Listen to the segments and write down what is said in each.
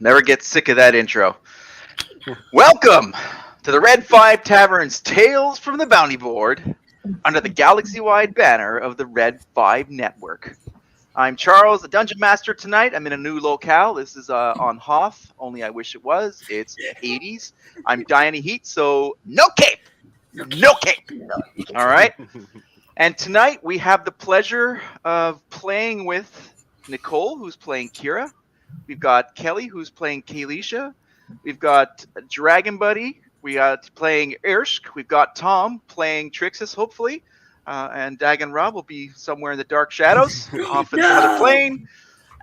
Never get sick of that intro. Welcome to the Red 5 Tavern's Tales from the Bounty Board under the galaxy-wide banner of the Red 5 Network. I'm Charles, the Dungeon Master tonight. I'm in a new locale. This is on Hoth, only I wish it was. It's Hades. I'm dying of heat, so no cape! No cape! All right? And tonight we have the pleasure of playing with Nicole, who's playing Kira. We've got Kelly, who's playing Kayleesha. We've got Dragon Buddy. We got playing Irsch. We've got Tom playing Trixus, hopefully. And Dag and Rob will be somewhere in the dark shadows, off in another plane.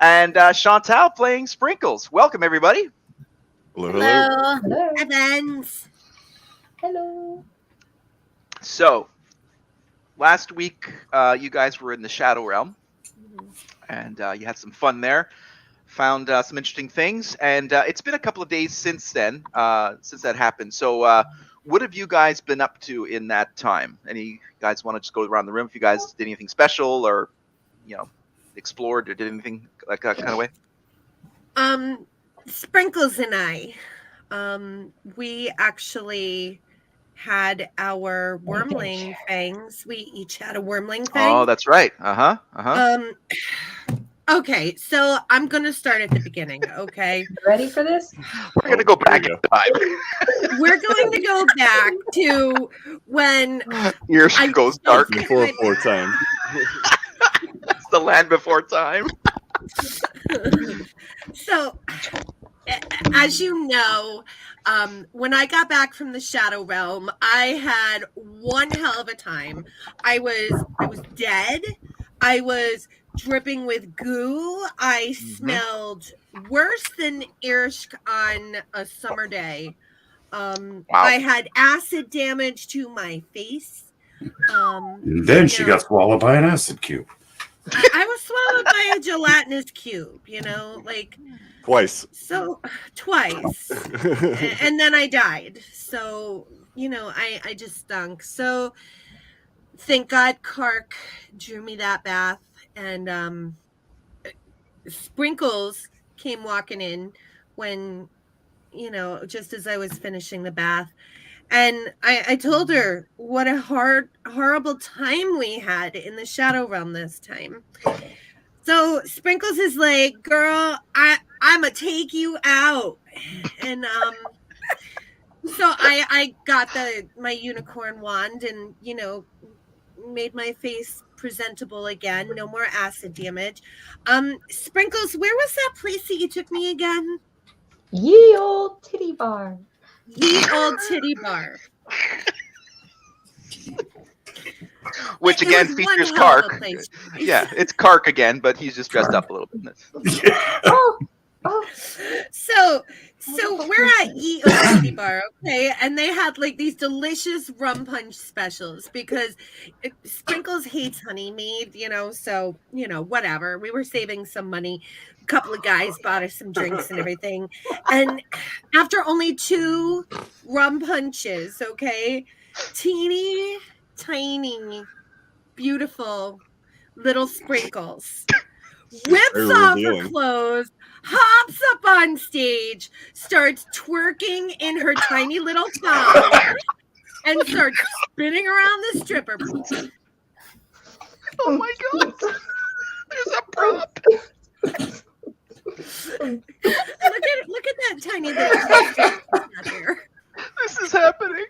And Chantal playing Sprinkles. Welcome, everybody. Hello. Hello. Evans. Hello. So, last week, you guys were in the Shadow Realm. And you had some fun there. Found some interesting things, and it's been a couple of days since then, since that happened. So what have you guys been up to in that time? Any guys want to just go around the room if you guys did anything special or, explored or did anything like that kind of way? Sprinkles and I, we actually had our wormling fangs. We each had a wormling fang. Oh, that's right. Okay, so I'm going to start at the beginning, okay? Ready for this? We're going to go back in time. We're going to go back to when... Yours goes dark. Before time. It's the land before time. So, as you know, when I got back from the Shadow Realm, I had one hell of a time. I was dead. I was dripping with goo. I smelled worse than Irsch on a summer day. Wow. I had acid damage to my face. And then she got swallowed by an acid cube. I was swallowed by a gelatinous cube, Twice. So twice. And then I died. So, I just stunk. So thank God Kark drew me that bath. And Sprinkles came walking in when, just as I was finishing the bath. And I told her what a horrible time we had in the Shadow Realm this time. So Sprinkles is like, girl, I'm going to take you out. And so I got my unicorn wand and, made my face presentable again. No more acid damage. Sprinkles, where was that place that you took me again? Ye old titty bar. Ye old titty bar. Which again features Kark. Yeah, it's Kark again, but he's just dressed up a little bit. Oh. So we're at Ye Old Titty Bar, okay? And they had these delicious rum punch specials because Sprinkles hates honey made, so, whatever. We were saving some money. A couple of guys bought us some drinks and everything. And after only 2 rum punches, okay, teeny, tiny, beautiful little Sprinkles whips off her clothes, hops up on stage, starts twerking in her tiny little top, and starts spinning around the stripper pole. Oh my God! There's a prop. Look at that tiny little here. This is happening.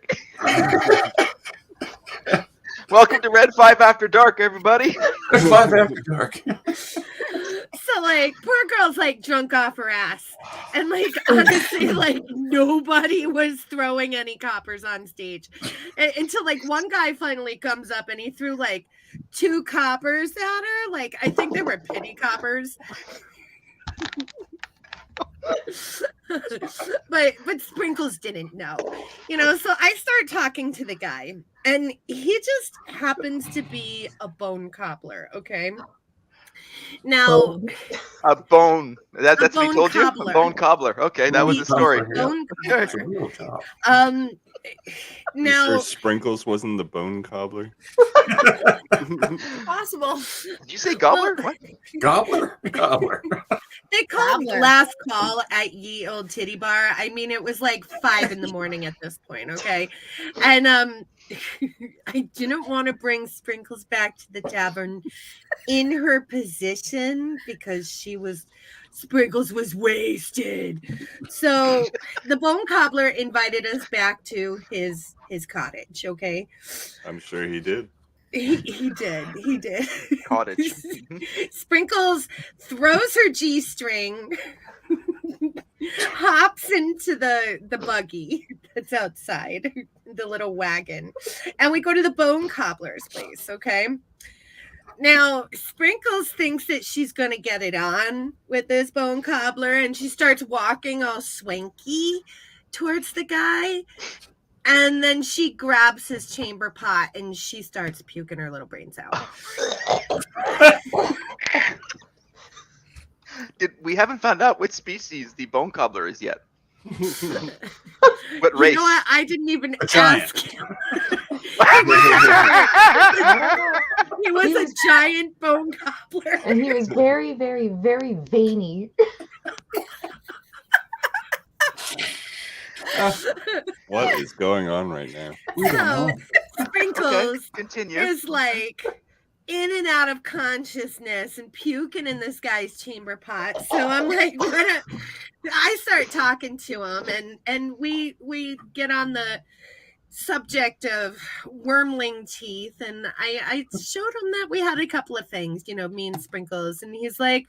Welcome to Red 5 After Dark, everybody. Red 5 After Dark. So, poor girl's, drunk off her ass. And, honestly, nobody was throwing any coppers on stage. Until, one guy finally comes up and he threw, 2 coppers at her. I think they were pity coppers. but Sprinkles didn't know. So I start talking to the guy. And he just happens to be a bone cobbler, okay? Now, a bone. That's what he told cobbler. You? A bone cobbler. Okay, that was the story. Bone cobbler. You Now, sure Sprinkles wasn't the bone cobbler? Possible. Did you say gobbler? Well, What? Gobbler? Gobbler. They called Gobbler. last call at Ye Old Titty Bar. I mean, it was like 5 a.m. at this point, okay? And I didn't want to bring Sprinkles back to the tavern in her position because Sprinkles was wasted. So the Bone Cobbler invited us back to his cottage, okay? I'm sure he did. He did. Cottage. Sprinkles throws her G-string, hops into the buggy that's outside, the little wagon, and we go to the Bone Cobbler's place, okay? Now, Sprinkles thinks that she's going to get it on with this Bone Cobbler, and she starts walking all swanky towards the guy. And then she grabs his chamber pot and she starts puking her little brains out. We haven't found out which species the bone cobbler is yet. What race? You know what? I didn't even giant. ask him. He was a giant bone cobbler. And he was very, very, very veiny. What is going on right now? So Sprinkles Okay, continue. is like in and out of consciousness and puking in this guy's chamber pot. So I'm like, I start talking to him and we get on the subject of wormling teeth, and I showed him that we had a couple of things, me and Sprinkles, and he's like,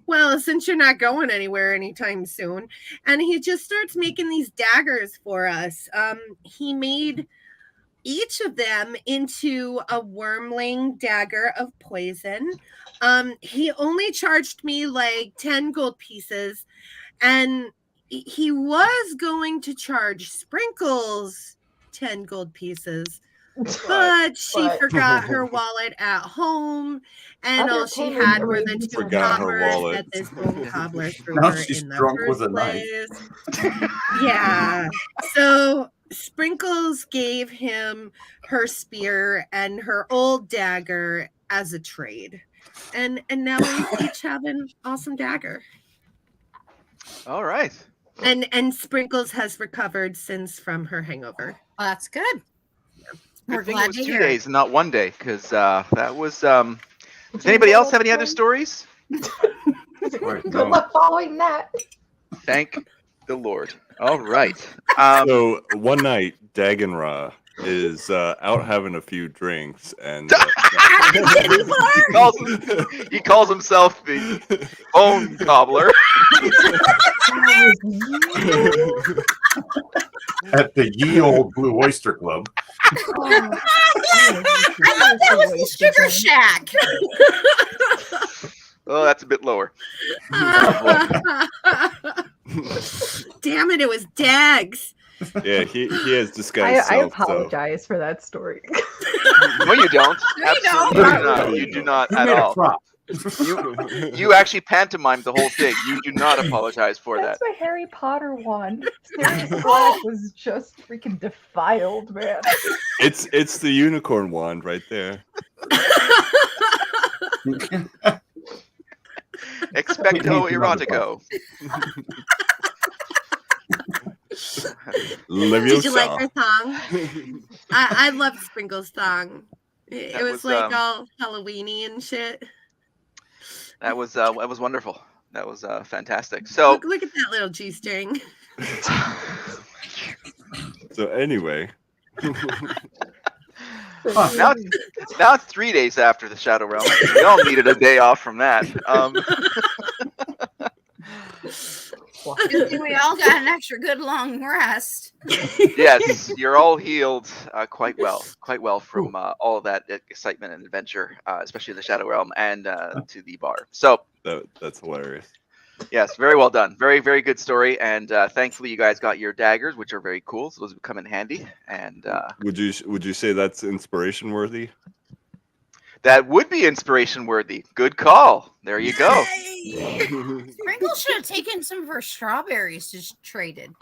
well, since you're not going anywhere anytime soon, and he just starts making these daggers for us. He made each of them into a wormling dagger of poison. He only charged me like 10 gold pieces, and he was going to charge Sprinkles 10 gold pieces, but she forgot her wallet at home, and all she had were the 2 Forgot her coppers wallet. that this bone cobbler threw Now her she's in the drunk first with a knife. place. Yeah. So Sprinkles gave him her spear and her old dagger as a trade. And now we each have an awesome dagger. All right. And Sprinkles has recovered since from her hangover. Well, that's good. We're Good thing it glad was to 2 hear. days and not 1 day, because that was. Does anybody else have any other stories? Right, Good no. luck following that. Thank the Lord. All right. So one night, Daganra is out having a few drinks, and he calls himself the bone cobbler. At the Ye Old Blue Oyster Club. I thought that was the Sugar Shack. Oh, that's a bit lower. Damn it was Dags. he has disguised I self. apologize for that story. No, you don't. No, you don't. Absolutely not. You do not You at made a all. prop. You actually pantomimed the whole thing. You do not apologize for that. That's my Harry Potter one. Sirius Black was just freaking defiled, man. It's the unicorn wand right there. Expecto erotico. Did you like her song? I loved Sprinkles' song. It That was was, like all Halloween-y and shit. That was wonderful. That was fantastic. So Look at that little G-string. So anyway, now it's 3 days after the Shadow Realm. We all needed a day off from that. Good thing we all got an extra good long rest. Yes, you're all healed quite well from all of that excitement and adventure, especially the Shadow Realm and to the bar. So that's hilarious. yes, very well done. Very, very good story. And thankfully, you guys got your daggers, which are very cool. So those will come in handy. And Would you say that's inspiration worthy? that would be inspiration worthy. Good call. There you go. Sprinkles should have taken some of her strawberries to traded.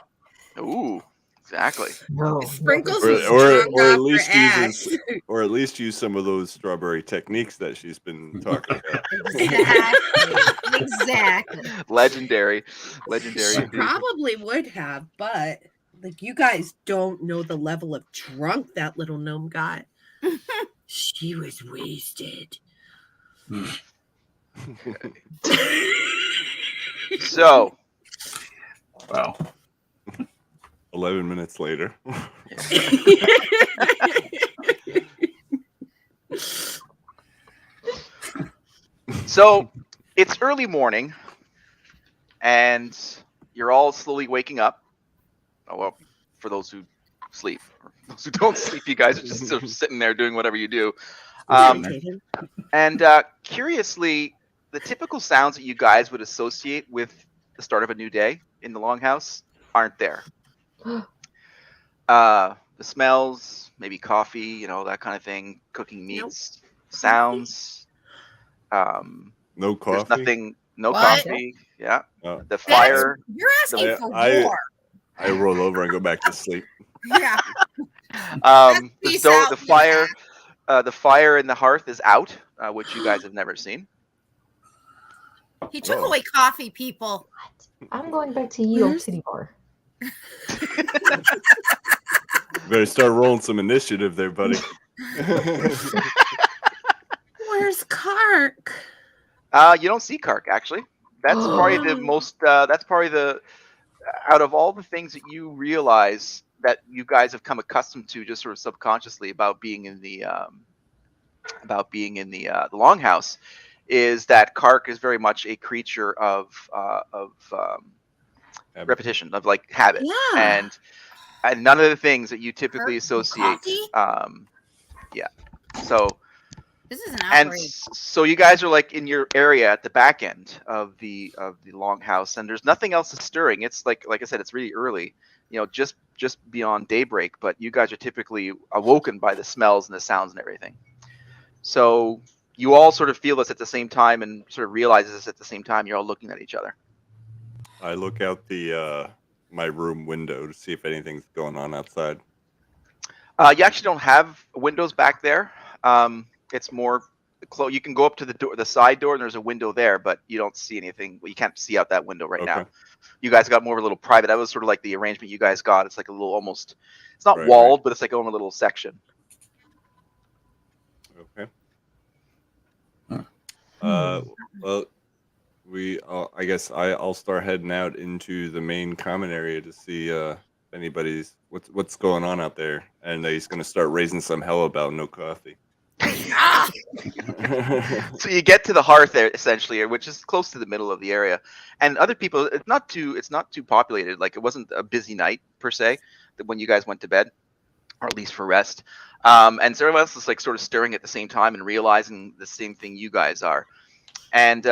Ooh, Exactly. No. Sprinkles Or, was or, drunk or at off least her ass. uses, or at least use some of those strawberry techniques that she's been talking about. Exactly. Legendary. She Indeed. probably would have, but like you guys don't know the level of drunk that little gnome got. She was wasted. So, Wow. 11 minutes later. so it's early morning, and you're all slowly waking up. Oh well, for those who sleep, or those who don't sleep, you guys are just sort of sitting there doing whatever you do. And curiously, the typical sounds that you guys would associate with the start of a new day in the longhouse aren't there. The smells, maybe coffee, you know, that kind of thing, cooking meats, sounds. No coffee. There's nothing, no What? coffee. Yeah. Oh. The fire. You're asking for I- war. I roll over and go back to sleep. Yeah. The Peace stove, out, the fire, the fire in the hearth is out, which you guys have never seen. He took Oh. away coffee, people. I'm going back to Ye Old Titty Bar. Better start rolling some initiative there, buddy. Where's Kark? You don't see Kark actually. That's probably the most. That's probably the out of all the things that you realize that you guys have come accustomed to, just sort of subconsciously about being in the longhouse, is that Kark is very much a creature of repetition, of like habit, Yeah. and none of the things that you typically associate. Coffee? Yeah. So. This is an And outrage. so you guys are like in your area at the back end of the longhouse, and there's nothing else is stirring. It's like I said, it's really early, you know, just beyond daybreak. But you guys are typically awoken by the smells and the sounds and everything. So you all sort of feel this at the same time, and sort of realize this at the same time. You're all looking at each other. I look out the my room window to see if anything's going on outside. You actually don't have windows back there. It's more you can go up to the door, the side door, and there's a window there, but you don't see anything. You can't see out that window right now. You guys got more of a little private. That was sort of like the arrangement you guys got. It's like a little almost. It's not walled, but it's like on a little section. Okay. Well, I guess I'll start heading out into the main common area to see if anybody's what's going on out there, and he's gonna start raising some hell about no coffee. So you get to the hearth there, essentially, which is close to the middle of the area, and other people. It's not too populated. Like, it wasn't a busy night per se when you guys went to bed, or at least for rest. And so everyone else is like sort of stirring at the same time and realizing the same thing you guys are. And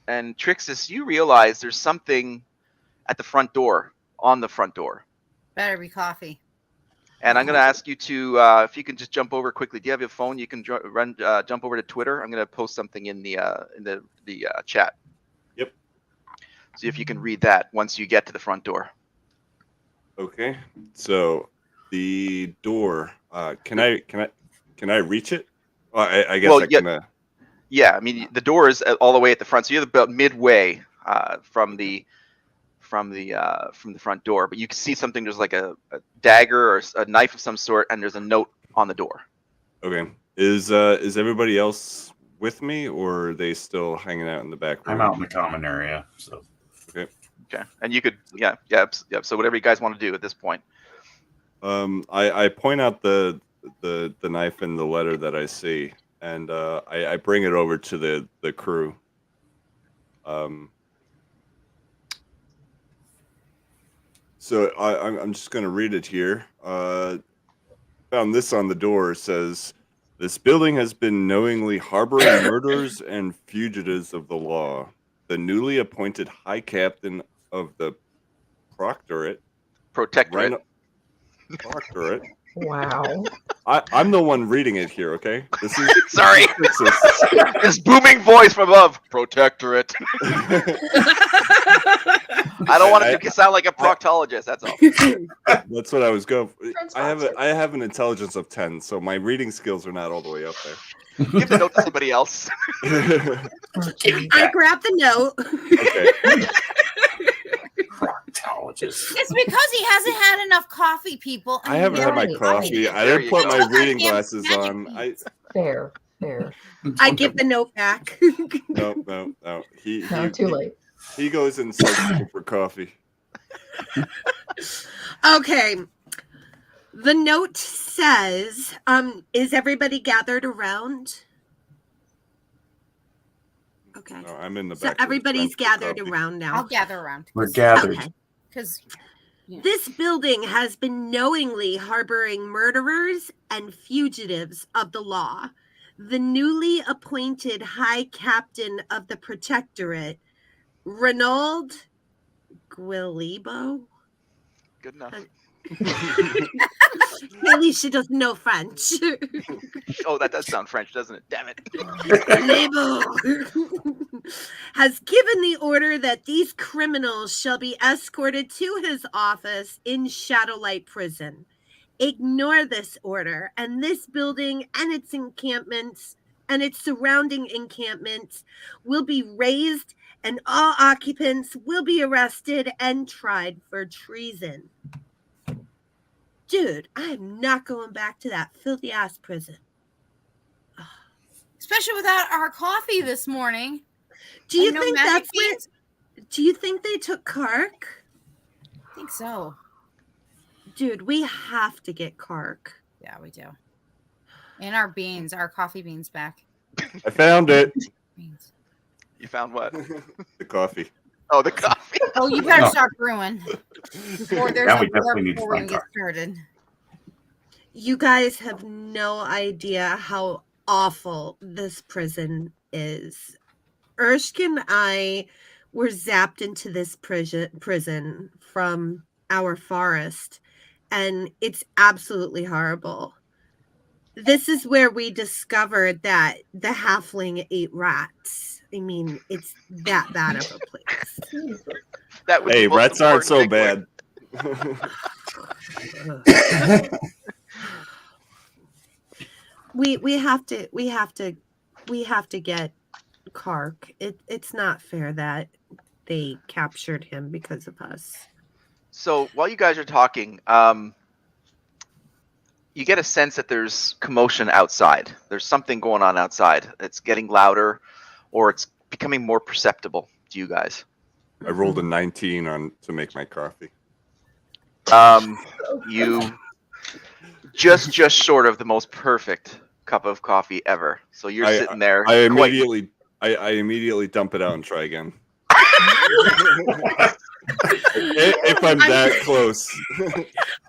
Trixus, you realize there's something at the front door, on the front door. Better be coffee. And I'm going to ask you to, if you can just jump over quickly. Do you have your phone? You can jump over to Twitter. I'm going to post something in the chat. Yep. See if you can read that once you get to the front door. Okay. So the door. Can I reach it? Well, I guess I can. Yeah. I mean, the door is all the way at the front, so you're about midway from the front door, but you can see something. There's like a dagger or a knife of some sort, and there's a note on the door. Okay. Is everybody else with me, or are they still hanging out in the back room? I'm out in the common area, so. Okay. And you could, yeah. So whatever you guys want to do at this point. I point out the knife and the letter that I see, and I bring it over to the crew. So I'm just going to read it here. Found this on the door. It says, "This building has been knowingly harboring murderers and fugitives of the law. The newly appointed High Captain of the Protectorate. Wow. I'm the one reading it here, okay? This is Sorry. This booming voice from above. Protectorate. I don't want it to sound like a proctologist. That's all. That's what I was going for. Friends I boxer. have an intelligence of 10, so my reading skills are not all the way up Give the note to somebody else. there. I grabbed the note. Okay. Proctologist. It's because he hasn't had enough coffee, people. I haven't had my Right. coffee. I There didn't you put go. my Look, reading goddamn glasses magic on. beans. Fair. I give the note back. No. No, He too late. He goes inside for coffee. Okay. The note says, is everybody gathered around? Okay. No, I'm in the So back. of the everybody's tent for gathered coffee. around I'll now. gather around. We're gathered. Okay. Because This building has been knowingly harboring murderers and fugitives of the law. The newly appointed High Captain of the Protectorate, Renaud Guilebo. Good enough. Kayleesha doesn't know French. Oh, that does sound French, doesn't it? Damn it. Guilebo has given the order that these criminals shall be escorted to his office in Shadowlight Prison. Ignore this order, and this building and its encampments and its surrounding encampments will be razed, and all occupants will be arrested and tried for treason. Dude, I am not going back to that filthy ass prison. especially without our coffee this morning. Do you and no think magic that's where? beans? Do you think they took Kark? I think so. Dude, we have to get Kark. Yeah, we do. And our beans, our coffee beans back. I found it. Beans. You found what? The coffee. Oh, the coffee. Oh, you better No. start brewing before there's Now a we war definitely need to before we find get Kark. started. You guys have no idea how awful this prison is. Ershk and I were zapped into this prison from our forest, and it's absolutely horrible. This is where we discovered that the halfling ate rats. I mean, it's that bad of a place. Jesus. That was Hey, the most rats aren't so important bad. We have to get Kark. It's not fair that they captured him because of us. So while you guys are talking, you get a sense that there's commotion outside. There's something going on outside. It's getting louder, or it's becoming more perceptible to you guys. I rolled a 19 on to make my coffee. You just short of the most perfect cup of coffee ever. So you're sitting there. I quite- immediately dump it out and try again. If I'm that close.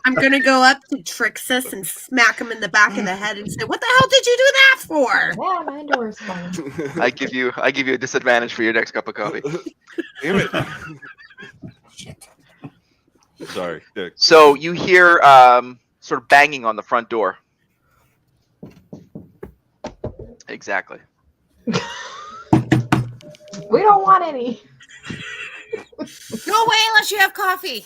I'm gonna go up to Trixus and smack him in the back of the head and say, "What the hell did you do that for?" Yeah, my door's fine. I give you a disadvantage for your next cup of coffee. Damn it. Sorry. Dick. So you hear sort of banging on the front door. Exactly. We don't want any. Go away unless you have coffee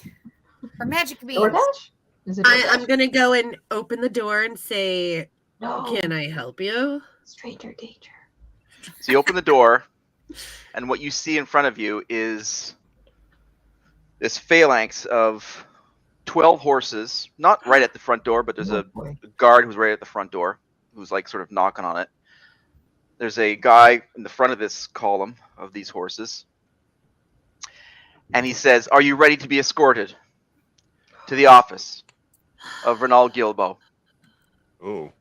or magic beans. DoorDash? Is it I'm DoorDash? gonna go and open the door and say, No. "Can I help you?" Stranger danger. So you open the door, and what you see in front of you is this phalanx of 12 horses, not right at the front door, but there's Oh, a boy. guard who's right at the front door, who's like sort of knocking on it. There's a guy in the front of this column of these horses. And he says, "Are you ready to be escorted to the office of Renaud Guilebo?" Oh.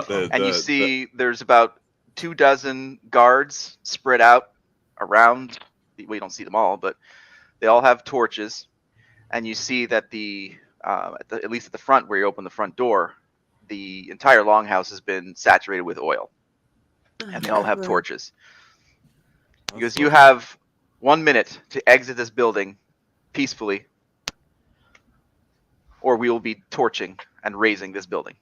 And you see there's about 24 guards spread out around. We don't see them all, but they all have torches. And you see that at least at the front where you open the front door, the entire longhouse has been saturated with oil. And they all have torches. Because you have 1 minute to exit this building peacefully, or we will be torching and razing this building.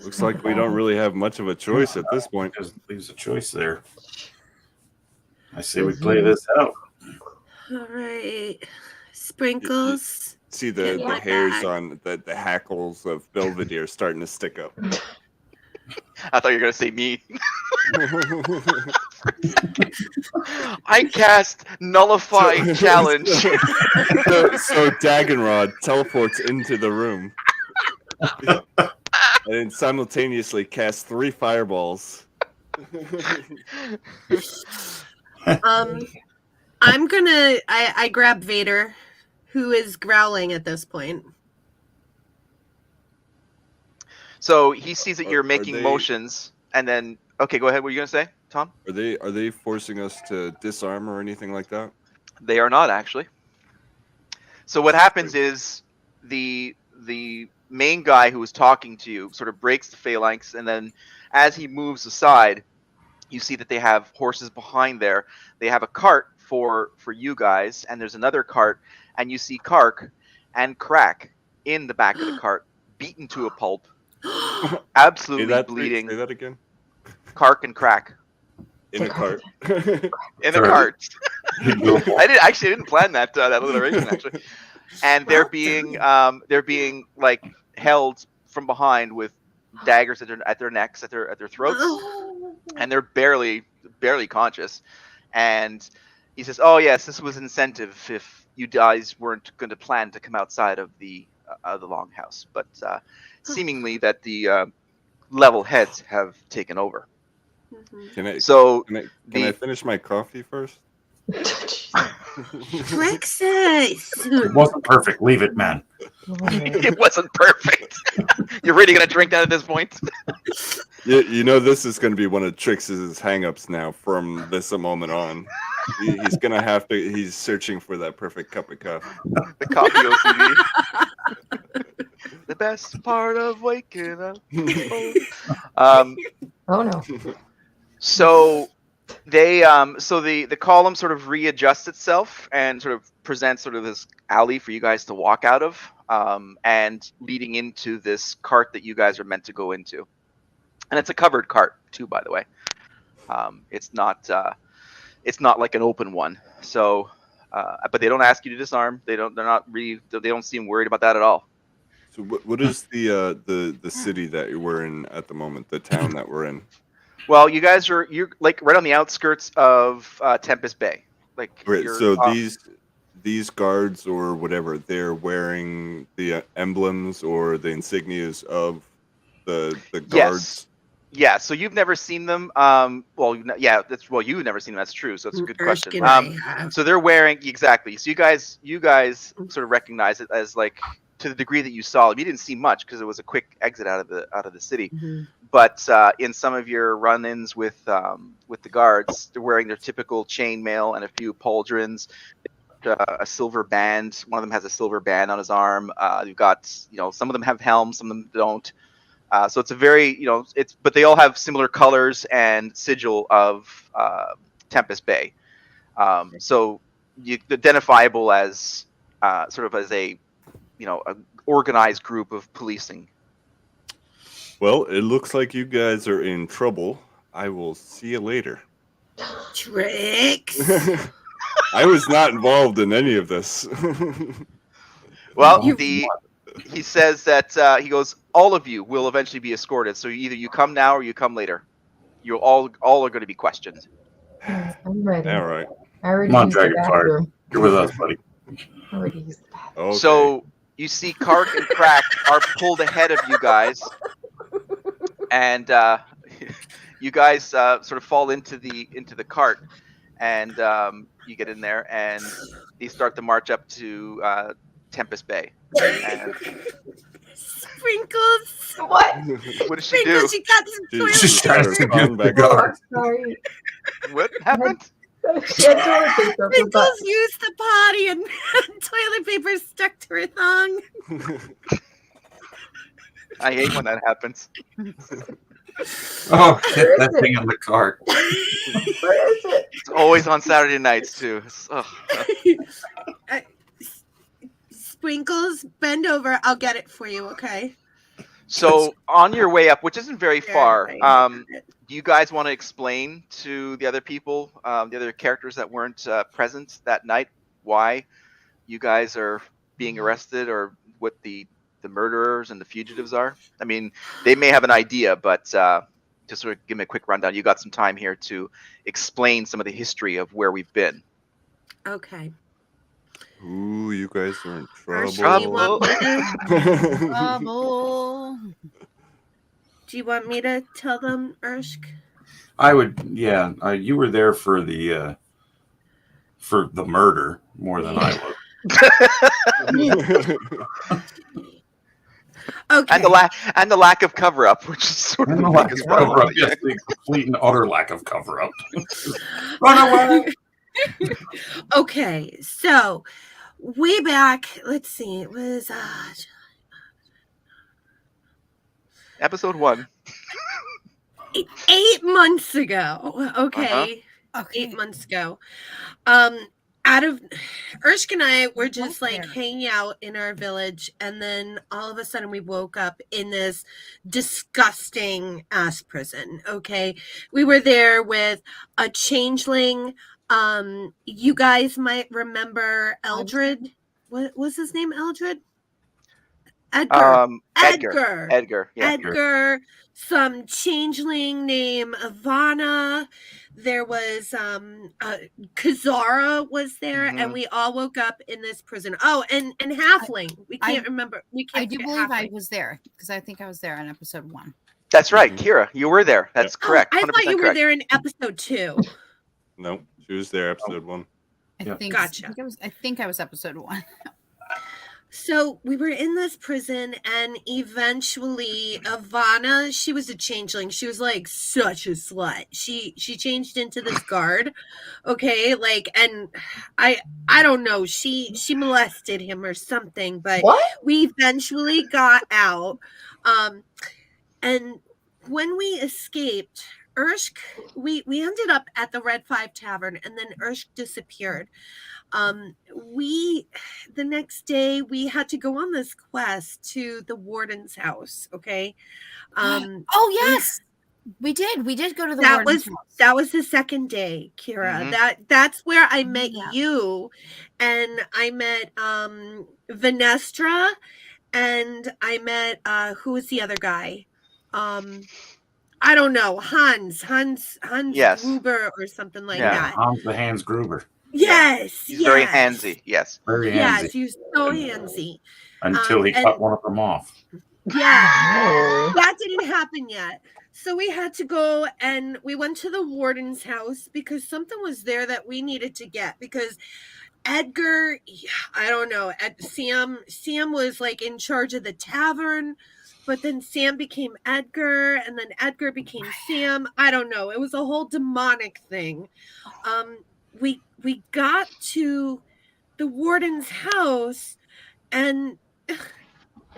Looks like we don't really have much of a choice at this point. Just leaves a choice there. I say we play this out. All right, Sprinkles. See the Get my hairs bag. on the hackles of Belvedere starting to stick up. I thought you were gonna say me. I cast nullify challenge. So Dagonrod teleports into the room and simultaneously casts 3 fireballs. I'm gonna. I grab Vader, who is growling at this point. So he sees that you're Are making they- motions, and then okay, go ahead. What are you gonna say, Tom? Are they forcing us to disarm or anything like that? They are not actually. So what happens is the main guy who was talking to you sort of breaks the phalanx, and then as he moves aside, you see that they have horses behind there. They have a cart for you guys, and there's another cart, and you see Kark and Crack in the back of the cart, beaten to a pulp, absolutely bleeding. Say that again. Kark and Crack In a cart. in the Sorry. cart. I didn't plan that alliteration actually. And they're being like held from behind with daggers at their necks, at their throats, and they're barely conscious. And he says, "Oh yes, this was incentive if you guys weren't going to plan to come outside of the longhouse, but seemingly that the level heads have taken over." Can I So can I finish my coffee first? Trixus. It wasn't perfect. Leave it, man. it wasn't perfect. You're really gonna drink that at this point? You know this is going to be one of Trix's hang-ups now from this moment on. He's going to have to. He's searching for that perfect cup of coffee. The coffee OCD. The best part of waking up. Oh no. So they the column sort of readjusts itself and sort of presents sort of this alley for you guys to walk out of, and leading into this cart that you guys are meant to go into. And it's a covered cart too, by the way. It's not like an open one. So, but they don't ask you to disarm. They don't seem worried about that at all. So what is the city that we're in at the moment? The town that we're in. Well, you're like right on the outskirts of Tempest Bay. Like Right. you're So off- these guards or whatever, they're wearing the emblems or the insignias of the guards. Yeah, so you've never seen them. You've never seen them. That's true. So it's a good question. Erskine I have. So they're wearing exactly. So you guys sort of recognize it as like to the degree that you saw them. You didn't see much because it was a quick exit out of the city. Mhm. But in some of your run-ins with the guards, they're wearing their typical chainmail and a few pauldrons. A silver band. One of them has a silver band on his arm. You've got some of them have helms, some of them don't. So it's a very, but they all have similar colors and sigil of Tempest Bay. So you identifiable as sort of as a organized group of policing. Well, it looks like you guys are in trouble. I will see you later. Trix. I was not involved in any of this. Well, he says that he goes, all of you will eventually be escorted. So either you come now or you come later. You all are going to be questioned. I'm ready. All right. I already Come on, used the Dragonfire. bathroom. You're with us, buddy. I already used the bathroom. Okay. So you see Kark and Crack are pulled ahead of you guys. And you guys sort of fall into the cart. And you get in there and you start the march up to Tempest Bay. And Sprinkles. What? what does she do? Sprinkles, she got some toilet She tries to paper. get the guard. Sorry. What happened? She had toilet paper up her butt. Sprinkles used the potty and toilet paper stuck to her thong. I hate when that happens. Oh, get Where that is it? thing in the cart. Where is it? It's always on Saturday nights too. Sprinkles, bend over. I'll get it for you, okay? So on your way up, which isn't very far, do you guys want to explain to the other people, the other characters that weren't present that night, why you guys are being arrested or what the murderers and the fugitives are? I mean, they may have an idea, but just sort of give me a quick rundown. You got some time here to explain some of the history of where we've been. Okay. Ooh, you guys are in Irsch, trouble. do you want me to, Trouble. do you want me to tell them, Irsch? I would, yeah. You were there for the murder more than I was. Okay. And the lack of cover up, which is sort of And the the lack biggest of problem. cover up, yes, the complete and utter lack of cover up. Run away! Okay, so way back, let's see, it was Episode 1. 8 months ago. Okay. Okay. 8 months ago. Out of Irsch and I were just like hanging out in our village, and then all of a sudden we woke up in this disgusting ass prison. Okay. We were there with a changeling. You guys might remember Eldred. What was his name? Eldred? Edgar. Edgar. Yeah. Edgar, some changeling named Ivana. There was Kazara was there, and we all woke up in this prison. Oh, and Halfling. We can't remember. We can't. I do believe I was there because I think I was there in episode 1. That's right, Kira. You were there. That's correct. I thought you were correct. there in episode 2. No, she was there episode 1. Yeah. Gotcha. I think I was episode 1. So we were in this prison, and eventually Ivana, she was a changeling. She was like such a slut. She changed into this guard. Okay, like, and I don't know. She molested him or something, but we eventually got out. And when we escaped, Irsch, we ended up at the Red 5 Tavern, and then Irsch disappeared. The next day we had to go on this quest to the warden's house. Okay. Oh yes, we did go to the warden's house. That was the second day, Kira. That's where I met you, and I met Venestra, and I met who was the other guy? I don't know, Hans Gruber or something like that. Hans the Hans Gruber. Yes, he's very handsy. Yes, very handsy. Yes, he was so handsy until he cut one of them off. Yeah, that didn't happen yet. So we had to go, and we went to the warden's house because something was there that we needed to get. Because Edgar, I don't know, Sam was like in charge of the tavern, but then Sam became Edgar, and then Edgar became Sam. I don't know. It was a whole demonic thing. We got to the warden's house, and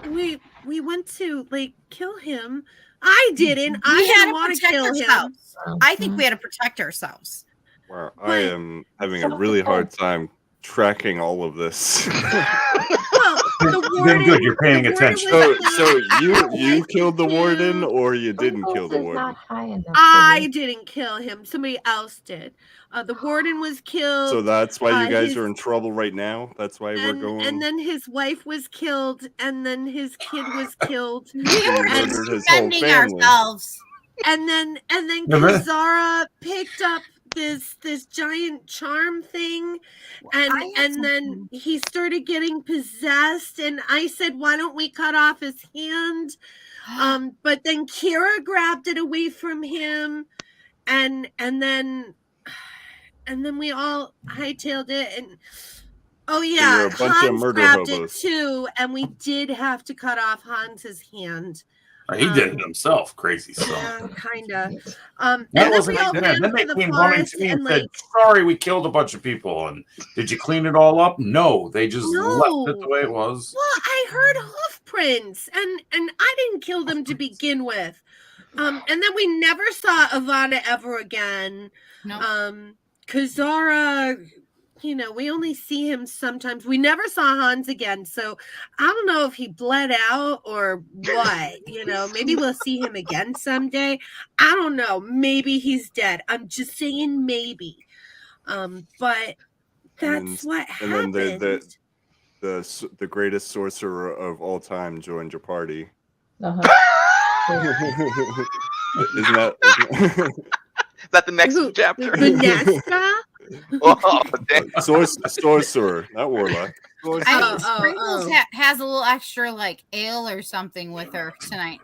we went to like kill him. I didn't. I didn't want to kill him. I think we had to protect ourselves. Wow, I am having a really hard time tracking all of this. Well, the warden, good, you're paying attention. So you killed the warden, or you didn't kill the warden? I didn't kill him. Somebody else did. The warden was killed. So that's why you guys are in trouble right now? That's why we're going... And then his wife was killed, and then his kid was killed. We were just defending ourselves. And then Kazara picked up this giant charm thing, and then he started getting possessed, and I said, why don't we cut off his hand? But then Kira grabbed it away from him, and then we all hightailed it, and Hans grabbed it too, and we did have to cut off Hans's hand. He did it himself, crazy son. Yeah, kinda. That wasn't like that. Then they came running to me and said, sorry, we killed a bunch of people. And did you clean it all up? No, they just left it the way it was. Well, I heard hoof prints, and I didn't kill them to begin with. And then we never saw Ivana ever again. No. Kazara, you know, we only see him sometimes. We never saw Hans again, so I don't know if he bled out or what. You know, maybe we'll see him again someday. I don't know. Maybe he's dead. I'm just saying maybe. But that's what and then happened. the greatest sorcerer of all time joined your party. Uh-huh. Isn't that? Is that the next Who? chapter? Vanessa? Oh, damn. Sorcerer, not warlock. Sorcerer. I think Oh, Sprinkles oh. has a little extra like ale or something with her tonight.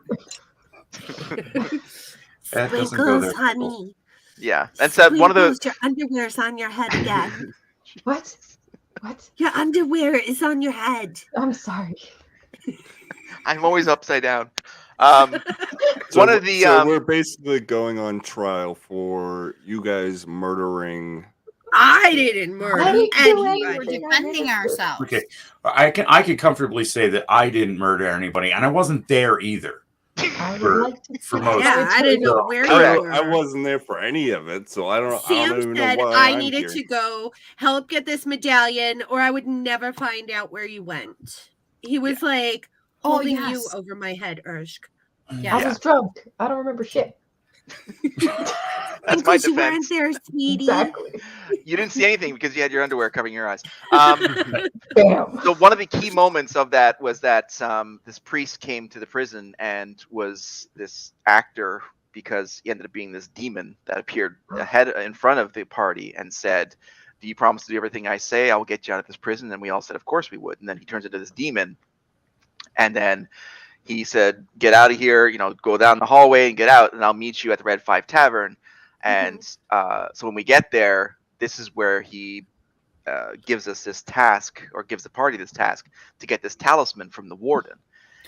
That doesn't go there. Sprinkles, honey. Yeah, and so one of the Sprinkles, your underwear's on your head again. What? What? Your underwear is on your head. I'm sorry. I'm always upside down. So, One of the so we're basically going on trial for you guys murdering. I didn't murder I didn't do We're anybody. anything. defending ourselves. Okay, I can comfortably say that I didn't murder anybody, and I wasn't there either. I would For- like to for see most- how Yeah, it's I didn't know resolved. where Correct. you were. I wasn't there for any of it, so I don't Sam even said know why I I'm needed here. to go help get this medallion, or I would never find out where you went. He was like Oh, holding you yes. over my head, Urshk. Yeah. I was drunk. I don't remember shit. That's my Because you weren't defense. there, sweetie. Exactly. You didn't see anything because you had your underwear covering your eyes. Bam. So one of the key moments of that was that this priest came to the prison and was this actor because he ended up being this demon that appeared ahead in front of the party and said, "Do you promise to do everything I say? I will get you out of this prison." And we all said, "Of course we would." And then he turns into this demon, and then he said, "Get out of here, you know, go down the hallway and get out, and I'll meet you at the Red 5 Tavern." And so when we get there, this is where he gives us this task, or gives the party this task, to get this talisman from the warden.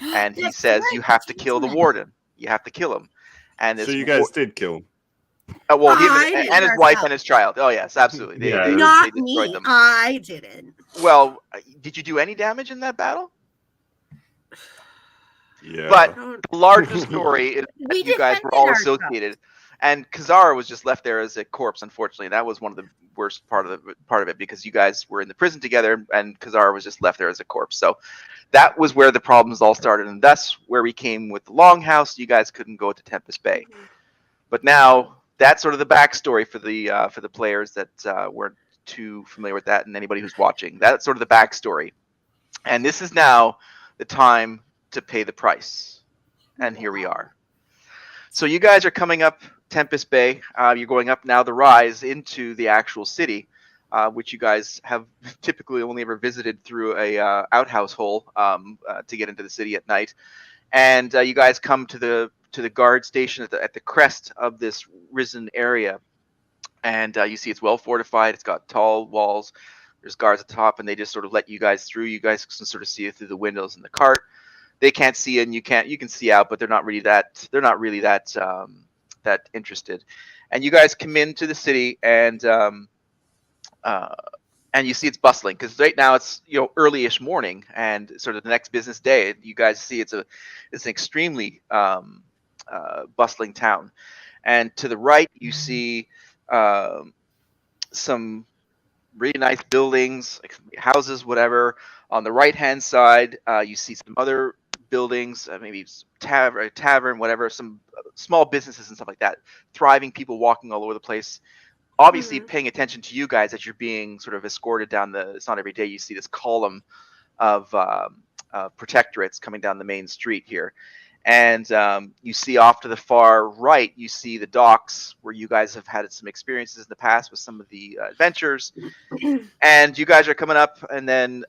And he That's says, right, you have to kill the talisman. warden. You have to kill him. And So this you guys did kill him. well, him I and, did and his wife ourselves. and his child. Oh, yes, absolutely. They, Yeah, they, Not they destroyed me. them. I didn't. Well, did you do any damage in that battle? Yeah. But I don't- the larger story is that We you guys were defended all ourselves. associated, and Kazara was just left there as a corpse. Unfortunately, that was one of the worst part of it because you guys were in the prison together, and Kazara was just left there as a corpse. So that was where the problems all started, and that's where we came with the Longhouse. You guys couldn't go to Tempest Bay, but now that's sort of the backstory for the players that weren't too familiar with that, and anybody who's watching. That's sort of the backstory, and this is now the time to pay the price. And here we are. So you guys are coming up Tempest Bay. You're going up now the rise into the actual city, which you guys have typically only ever visited through a outhouse hole to get into the city at night. And you guys come to the guard station at the crest of this risen area. And you see it's well fortified. It's got tall walls. There's guards at the top, and they just sort of let you guys through. You guys can sort of see it through the windows in the cart. They can't see in, you can't. You can see out, but they're not really that. They're not really that interested. And you guys come into the city, and you see it's bustling because right now it's early-ish morning, and sort of the next business day. You guys see it's an extremely bustling town, and to the right you see some really nice buildings, like houses, whatever. On the right-hand side, you see some other buildings, maybe tavern, whatever, some small businesses and stuff like that. Thriving people walking all over the place. Obviously paying attention to you guys as you're being sort of escorted down it's not every day you see this column of protectorates coming down the main street here. And you see off to the far right, you see the docks where you guys have had some experiences in the past with some of the adventures. And you guys are coming up, and then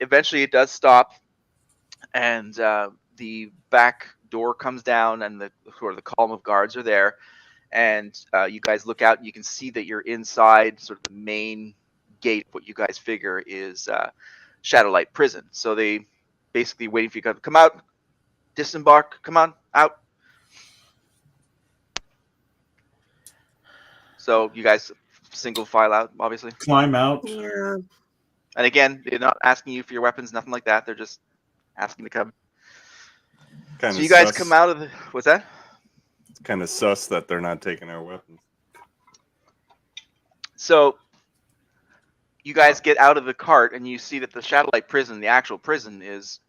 eventually it does stop, and the back door comes down, and the column of guards are there. And you guys look out, and you can see that you're inside sort of the main gate, what you guys figure is Shadowlight Prison. So they basically waiting for you to come out. Disembark, come on, out. So you guys single file out, obviously. Climb out. Yeah. And again, they're not asking you for your weapons, nothing like that. They're just asking to come. Kind So of you guys sus. come out of the... What's that? It's kind of sus that they're not taking our weapons. So you guys get out of the cart and you see that the Shadowlight prison, the actual prison, is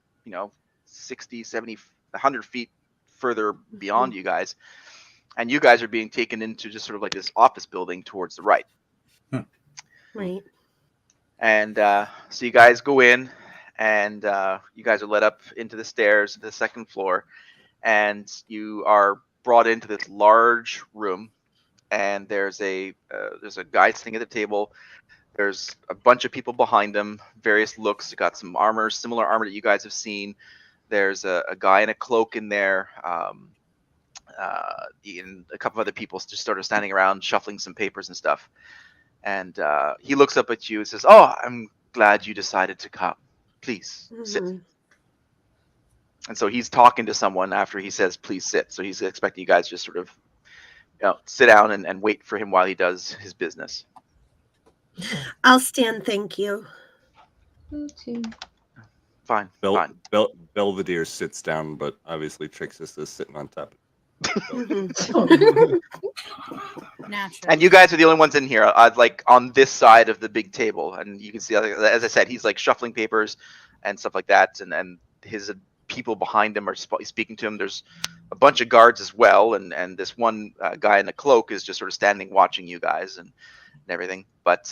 60, 70, 100 feet further beyond you guys, and you guys are being taken into just sort of like this office building towards the right. Right. And so you guys go in, and you guys are led up into the stairs to the second floor, and you are brought into this large room. And there's a guy sitting at the table. There's a bunch of people behind him, various looks. You got some armor, similar armor that you guys have seen. There's a guy in a cloak in there, and a couple of other people just sort of standing around, shuffling some papers and stuff. And he looks up at you and says, "Oh, I'm glad you decided to come. Please sit." And so he's talking to someone after he says, "Please sit." So he's expecting you guys to just sort of sit down and wait for him while he does his business. I'll stand, thank you. Fine. Belvedere sits down, but obviously Trixus is sitting on top. Naturally. And you guys are the only ones in here, like on this side of the big table. And you can see, as I said, he's like shuffling papers and stuff like that. And his people behind him are speaking to him. There's a bunch of guards as well. And this one guy in a cloak is just sort of standing watching you guys and everything. But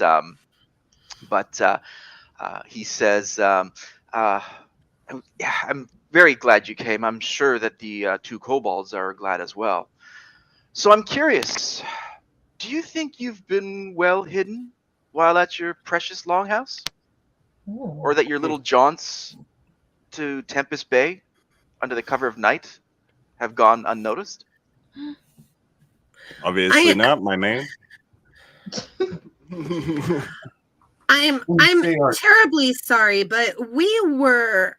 he says, yeah, I'm very glad you came. I'm sure that the two kobolds are glad as well. So I'm curious, do you think you've been well hidden while at your precious longhouse? Or that your little jaunts to Tempest Bay under the cover of night have gone unnoticed? Obviously not, my man. I'm terribly sorry, but we were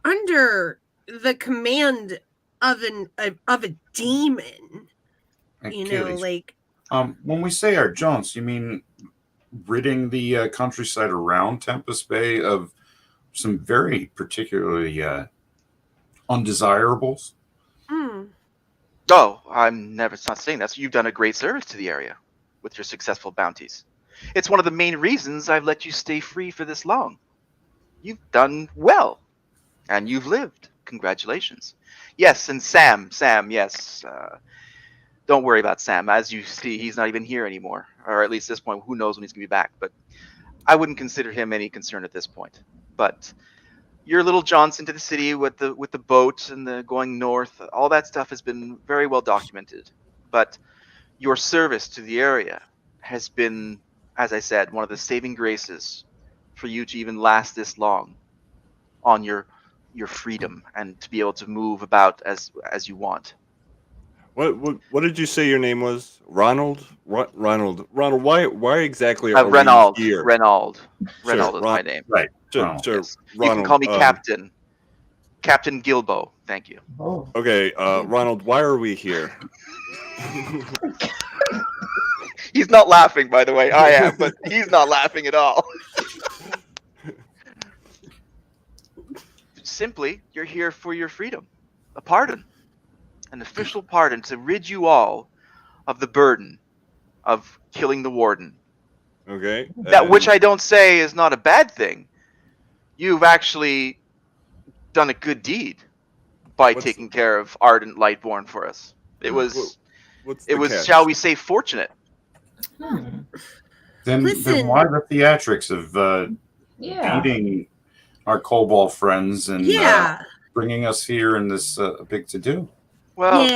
under the command of a demon. When we say our jaunts, you mean ridding the countryside around Tempest Bay of some very particularly undesirables? Oh, I'm not saying that. So you've done a great service to the area with your successful bounties. It's one of the main reasons I've let you stay free for this long. You've done well, and you've lived. Congratulations. Yes, and Sam, yes. Don't worry about Sam. As you see, he's not even here anymore. Or at least at this point, who knows when he's going to be back. But I wouldn't consider him any concern at this point. But your little jaunts into the city with the boat and the going north, all that stuff has been very well documented. But your service to the area has been, as I said, one of the saving graces for you to even last this long on your freedom and to be able to move about as you want. What did you say your name was? Ronald? Ronald, why exactly are Renaud. we here? Renaud Sure, is my name. Right. Sure, Yes. You Ronald, can call me Captain. Captain Gilbo. Thank you. Okay, Ronald, why are we here? He's not laughing, by the way. I am, but he's not laughing at all. Simply, you're here for your freedom. A pardon. An official pardon to rid you all of the burden of killing the warden. Okay. That which I don't say is not a bad thing. You've actually done a good deed by taking care of Ardent Lightborn for us. It was, catch? shall we say, fortunate. Then why the theatrics of beating our kobold friends and bringing us here in this big to-do? Well,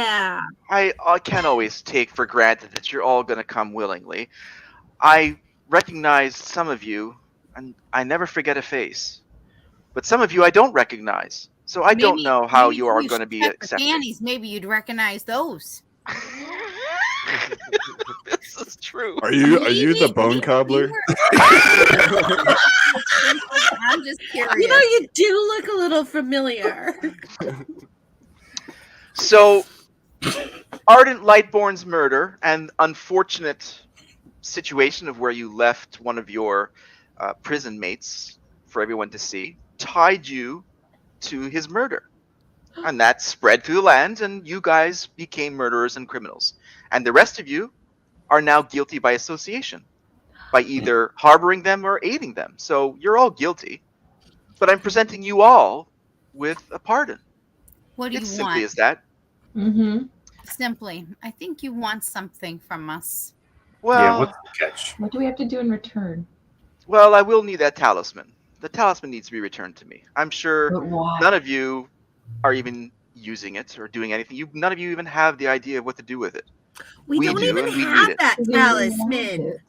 I can't always take for granted that you're all going to come willingly. I recognize some of you, and I never forget a face. But some of you I don't recognize. So I don't know how you are going to be accepted. Panties, maybe you'd recognize those. This is true. Are you the bone cobbler? I'm just curious. You do look a little familiar. So, Ardent Lightborn's murder and unfortunate situation of where you left one of your prison mates for everyone to see tied you to his murder. And that spread through the land, and you guys became murderers and criminals. And the rest of you are now guilty by association. by either harboring them or aiding them. So you're all guilty, but I'm presenting you all with a pardon. What do It's you simply want? as that. Mm-hmm. Simply, I think you want something from us. Well, what's the catch? What do we have to do in return? well, I will need that talisman. The talisman needs to be returned to me. I'm sure But why? none of you are even using it or doing anything. None of you even have the idea of what to do with it. We We don't do, even and we need have it. that We don't even want talisman. it.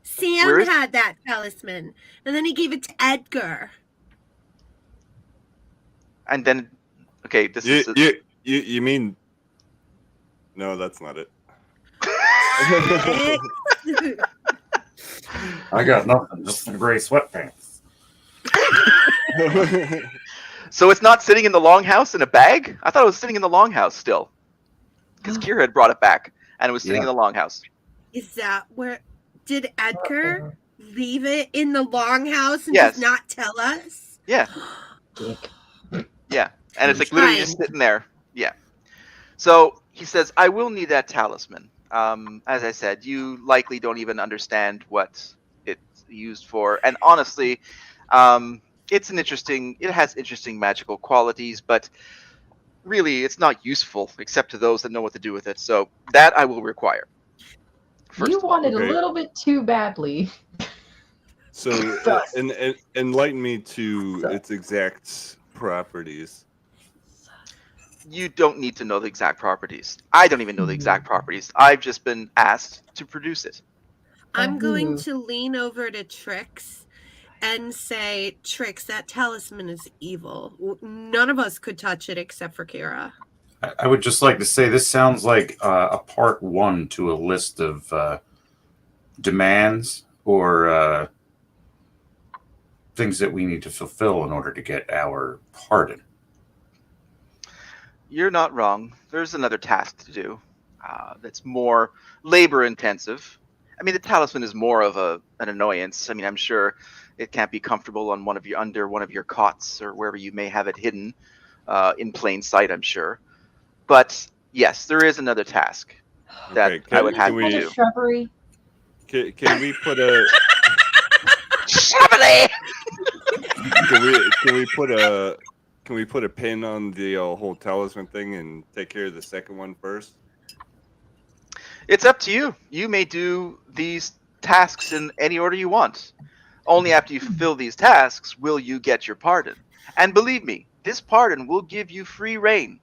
Sam Where is- had that talisman, and then he gave it to Edgar. And then, okay, this is You mean? No, that's not it. I got nothing, just some gray sweatpants. so it's not sitting in the longhouse in a bag? I thought it was sitting in the longhouse still. Because Kira had brought it back, and it was sitting in the longhouse. Is that where? Did Edgar leave it in the longhouse and Yes. just not tell us? Yeah. Dick. Yeah. And it's like literally just sitting there. Yeah. So he says, I will need that talisman. As I said, you likely don't even understand what it's used for. And honestly, it has interesting magical qualities, but really it's not useful except to those that know what to do with it. So that I will require. First You of all. wanted Okay. a little bit too badly. So, Sus. and enlighten me to Sus. its exact properties. You don't need to know the exact properties. I don't even know the exact properties. I've just been asked to produce it. I'm going Ooh. to lean over to Trix and say, Trix, that talisman is evil. None of us could touch it except for Kira. I would just like to say this sounds like a part one to a list of demands or things that we need to fulfill in order to get our pardon. You're not wrong. There's another task to do that's more labor intensive. I mean, the talisman is more of an annoyance. I mean, I'm sure it can't be comfortable on under one of your cots or wherever you may have it hidden in plain sight, I'm sure. But yes, there is another task that Okay, I would have Kind you of do. shrubbery. Can we put a Shovely! can we put a pin on the whole talisman thing and take care of the second one first? It's up to you. You may do these tasks in any order you want. Only after you fulfill these tasks will you get your pardon. And believe me, this pardon will give you free reign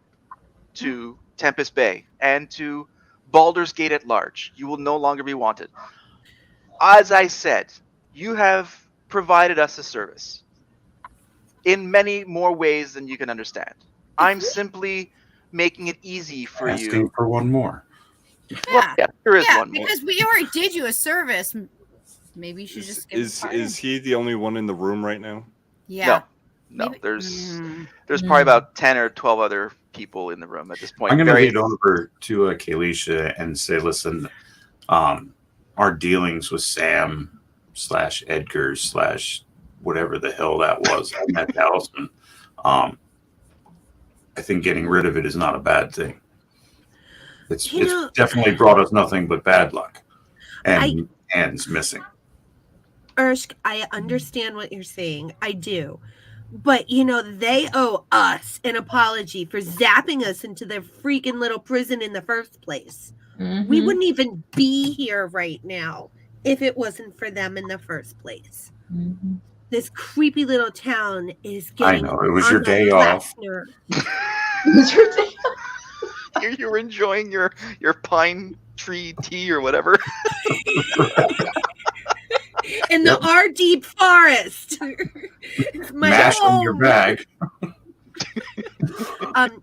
to Tempest Bay and to Baldur's Gate at large. You will no longer be wanted. As I said, you have provided us a service in many more ways than you can understand. I'm simply making it easy for Asking you. for one more. Yeah, Yeah, there is yeah, one more. because we already did you a service. Maybe you should Is, just give is, us pardon. is he the only one in the room right now? Yeah. No, Maybe- there's Mm. probably about 10 or 12 other people in the room at this point. I'm going to Very- lead over to Kayleesha and say, listen, our dealings with Sam / Edgar / whatever the hell that was on that talisman, I think getting rid of it is not a bad thing. It's definitely brought us nothing but bad luck and hands missing. Irsch, I understand what you're saying. I do. But, they owe us an apology for zapping us into their freaking little prison in the first place. Mm-hmm. We wouldn't even be here right now if it wasn't for them in the first place. Mm-hmm. This creepy little town is I getting know, it was on your my day last off. nerve. you were enjoying your pine tree tea or whatever. In the our deep forest. It's my Mash in your home. bag.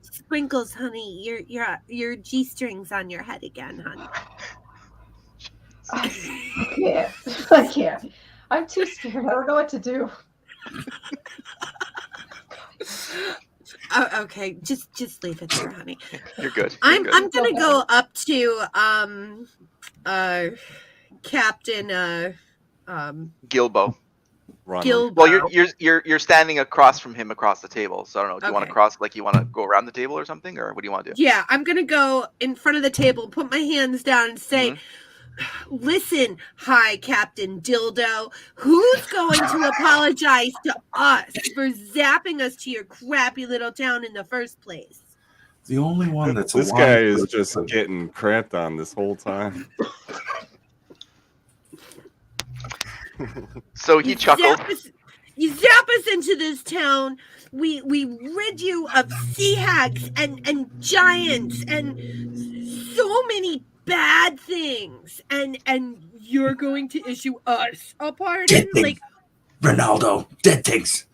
Sprinkles, honey, your G-strings on your head again, honey. I can't. I'm too scared. I don't know what to do. Oh, okay, just leave it there, honey. You're good. I'm good. gonna go up to Captain Gilbo. Ronald. Gilbo. Well, you're standing across from him across the table. So I don't know. Do you want to Okay. cross? Like you want to go around the table or something, or what do you want to do? Yeah, I'm gonna go in front of the table, put my hands down, and say, Listen, Hi Captain Dildo, who's going to apologize to us for zapping us to your crappy little town in the first place? The only one that's This a guy wise is just person. getting crapped on this whole time. So he chuckled. You zap us into this town. We rid you of sea hags and giants and so many bad things. And you're going to issue us a pardon? Dead things. Like, Ronaldo, dead things.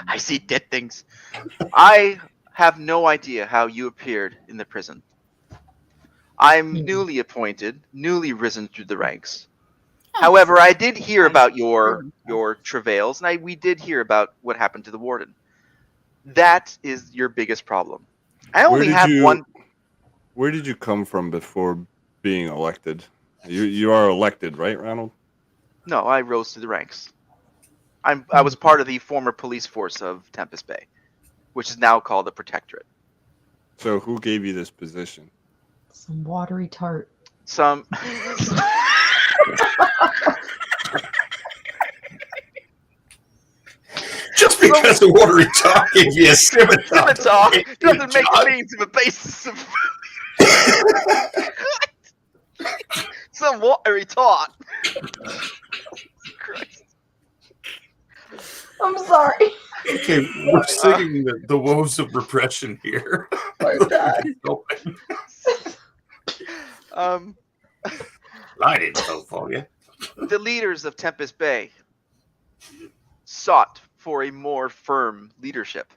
I see dead things. I have no idea how you appeared in the prison. I'm newly appointed, newly risen through the ranks. However, I did hear about your travails, and we did hear about what happened to the warden. That is your biggest problem. I only have one. Where did you come from before being elected? You are elected, right, Ronald? No, I rose through the ranks. I was part of the former police force of Tempest Bay, which is now called the Protectorate. So who gave you this position? Some watery tart. Some. Just because the watery talk gave you a scimitar. Doesn't make me to the basis of. Some watery talk. Christ. I'm sorry. Okay, we're singing the woes of repression here. I didn't vote for you. The leaders of Tempest Bay sought for a more firm leadership,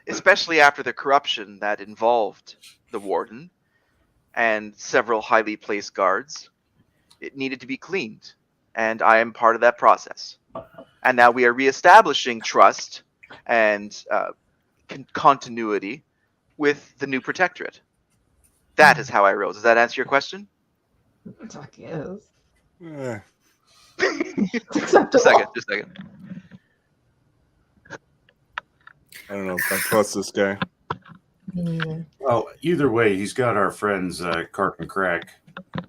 especially after the corruption that involved the warden and several highly placed guards. It needed to be cleaned, and I am part of that process. And now we are reestablishing trust and continuity with the new protectorate. That is how I rose. Does that answer your question? I guess. Eh, It's acceptable. Just a second. I don't know if I trust this guy. Me neither. Well, either way, he's got our friends Carp and Crack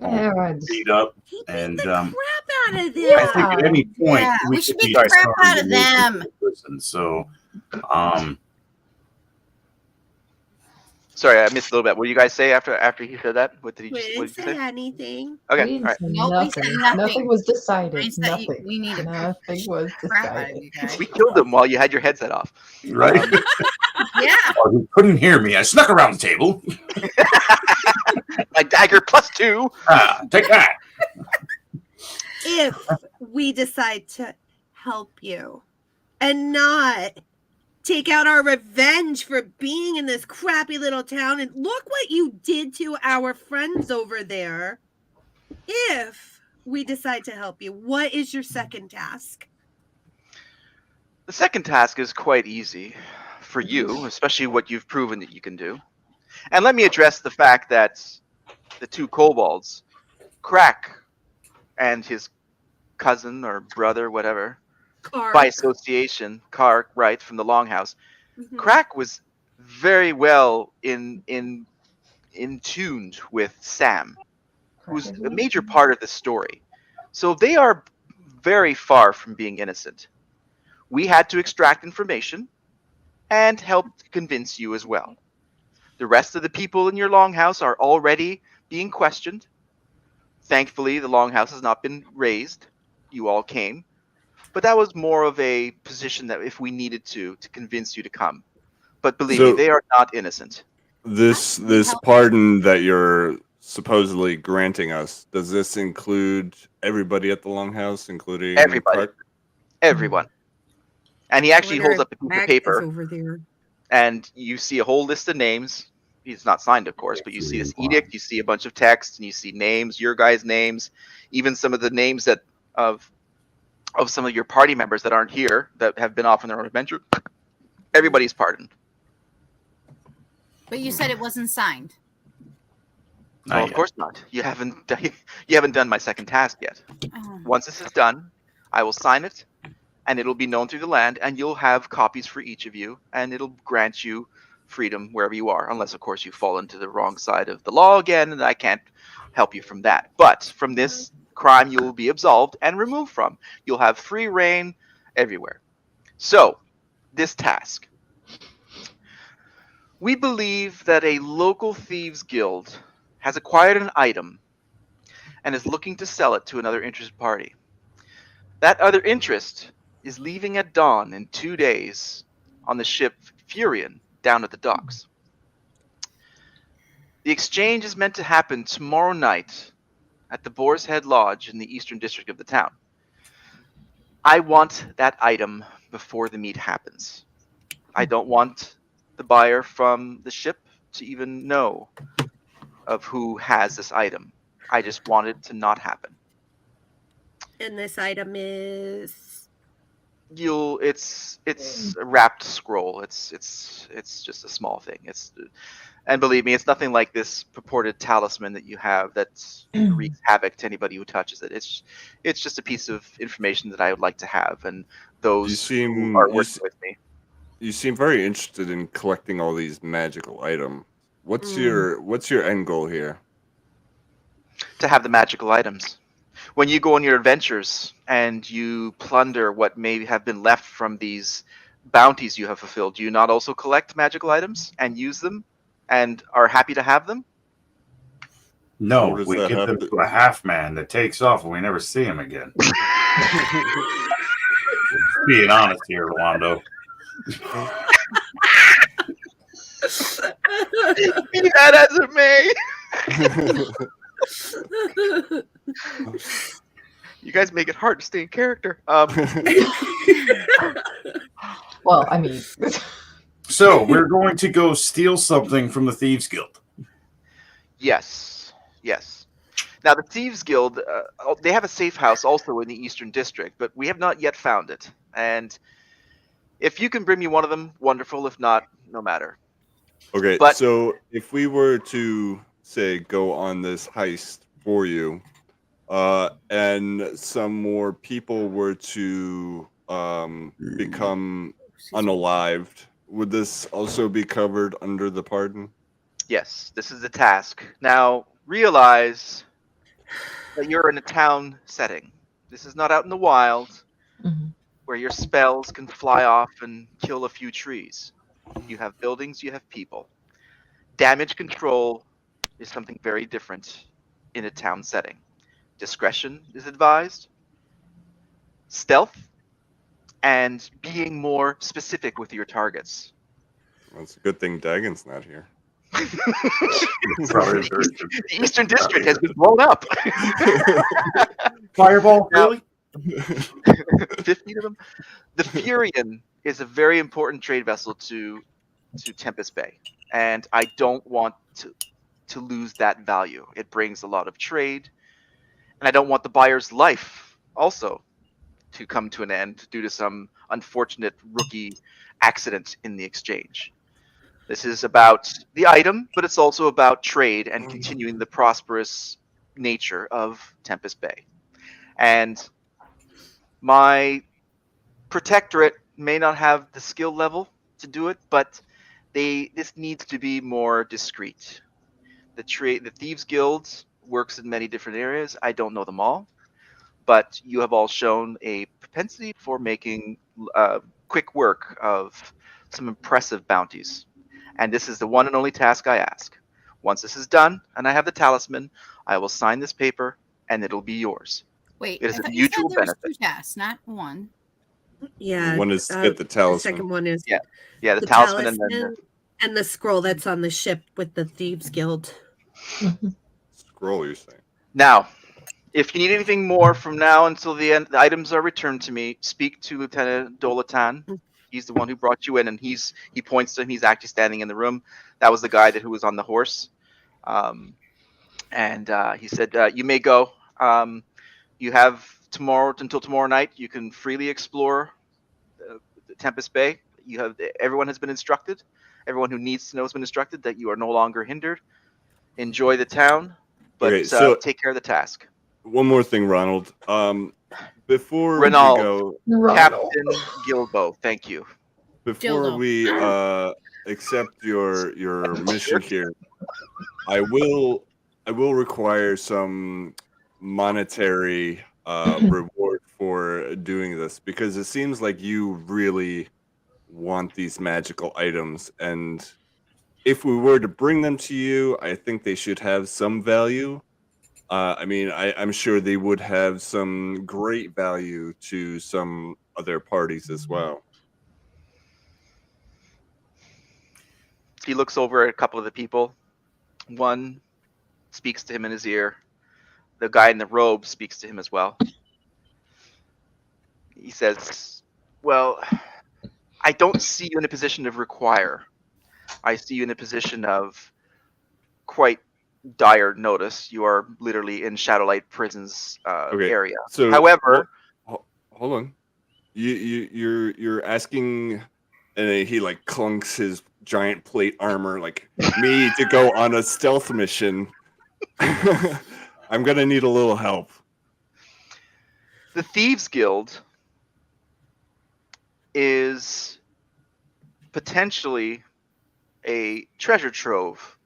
Yeah, I just- beat up, he beat and the crap out of I them. think at any point Yeah, we could should be beat the crap starting out to of move them. into prison. So, Sorry, I missed a little bit. What did you guys say after he said that? What did he We just? didn't What did you say say? anything. We Okay, didn't all right. say Nope, we said nothing. nothing. Nothing was I decided. said Nothing. we need to Nothing was crap out of decided. you guys. We killed him while you had your headset off. right? Yeah. Oh, he couldn't hear me. I snuck around the table. My dagger +2. Take that. If we decide to help you and not take out our revenge for being in this crappy little town, and look what you did to our friends over there. If we decide to help you, what is your second task? The second task is quite easy for you, especially what you've proven that you can do. And let me address the fact that the two kobolds, Crack and his cousin or brother, whatever, Carp. by association, Kark, right, from the Longhouse. Mhm. Crack was very well in tuned with Sam, who's a major part of the story. So they are very far from being innocent. We had to extract information and help convince you as well. The rest of the people in your longhouse are already being questioned. Thankfully, the longhouse has not been raised. You all came. But that was more of a position that if we needed to convince you to come. But believe me, they are not innocent. This pardon that you're supposedly granting us, does this include everybody at the Longhouse, including Everybody. Clark? Everyone. And he actually holds up a piece of paper, over there. and you see a whole list of names. It's not signed, of course, but you see this edict, you see a bunch of text, and you see names, your guys' names, even some of the names that of some of your party members that aren't here, that have been off on their own adventure. Everybody's pardoned. But you said it wasn't signed. Well, of course not. You haven't done my second task yet. Oh. Once this is done, I will sign it, and it'll be known through the land, and you'll have copies for each of you, and it'll grant you freedom wherever you are, unless, of course, you fall into the wrong side of the law again, and I can't help you from that. But from this crime, you will be absolved and removed from. You'll have free reign everywhere. So, this task. We believe that a local thieves guild has acquired an item and is looking to sell it to another interested party. That other interest is leaving at dawn in 2 days on the ship Furion down at the docks. The exchange is meant to happen tomorrow night at the Boar's Head Lodge in the eastern district of the town. I want that item before the meet happens. I don't want the buyer from the ship to even know of who has this item. I just want it to not happen. And this item is It's a wrapped scroll. It's just a small thing. And believe me, it's nothing like this purported talisman that you have that wreaks havoc to anybody who touches it. It's just a piece of information that I would like to have, and those who are working with me. You seem very interested in collecting all these magical items. What's your end goal here? To have the magical items. When you go on your adventures and you plunder what may have been left from these bounties you have fulfilled, do you not also collect magical items and use them and are happy to have them? No, Or does we that give have them to- to a half man that takes off and we never see him again. Being honest here, Rolando. Be that as it may. You guys make it hard to stay in character. Well, I mean, So we're going to go steal something from the Thieves Guild. Yes. Now, the Thieves Guild, they have a safe house also in the Eastern District, but we have not yet found it. And if you can bring me one of them, wonderful. If not, no matter. Okay, But- so if we were to say go on this heist for you, and some more people were to become unalived, would this also be covered under the pardon? Yes, this is the task. Now, realize that you're in a town setting. This is not out in the wild Mhm. where your spells can fly off and kill a few trees. You have buildings, you have people. Damage control is something very different in a town setting. Discretion is advised, stealth, and being more specific with your targets. Well, it's a good thing Dagon's not here. The Eastern District has been blown up. Fireball, Now- really? 15 of them. The Furion is a very important trade vessel to Tempest Bay, and I don't want to lose that value. It brings a lot of trade, and I don't want the buyer's life also to come to an end due to some unfortunate rookie accident in the exchange. This is about the item, but it's also about trade and continuing the prosperous nature of Tempest Bay. And my protectorate may not have the skill level to do it, but this needs to be more discreet. The Thieves Guild works in many different areas. I don't know them all, but you have all shown a propensity for making quick work of some impressive bounties. And this is the one and only task I ask. Once this is done, and I have the talisman, I will sign this paper, and it'll be yours. Wait, It is I a thought you said mutual there was benefit. 2 tasks, not one. Yeah. One is to get the The talisman. second one is Yeah, the the talisman, and then talisman and the scroll that's on the ship with the Thieves Guild. Scroll, you're saying. Now, if you need anything more from now until the end, the items are returned to me. Speak to Lieutenant Dolatan. He's the one who brought you in, and he points to him. He's actually standing in the room. That was the guy who was on the horse. And he said, "You may go. You have until tomorrow night. You can freely explore the Tempest Bay. Everyone has been instructed. Everyone who needs to know has been instructed that you are no longer hindered. Enjoy the town, but Okay, so- take care of the task." One more thing, Ronald. Before Ronald. we go, Ronald. Captain Gilbo, thank you. before Dildo. we accept your mission here, I will require some monetary reward for doing this, because it seems like you really want these magical items, and if we were to bring them to you, I think they should have some value. I mean, I'm sure they would have some great value to some other parties as well. He looks over at a couple of the people. One speaks to him in his ear. The guy in the robe speaks to him as well. He says, well, I don't see you in a position of require. I see you in a position of quite dire notice. You are literally in Shadowlight Prison's area. So, however, hold on. You're asking, and he like clunks his giant plate armor like me to go on a stealth mission. I'm gonna need a little help. the Thieves Guild is potentially a treasure trove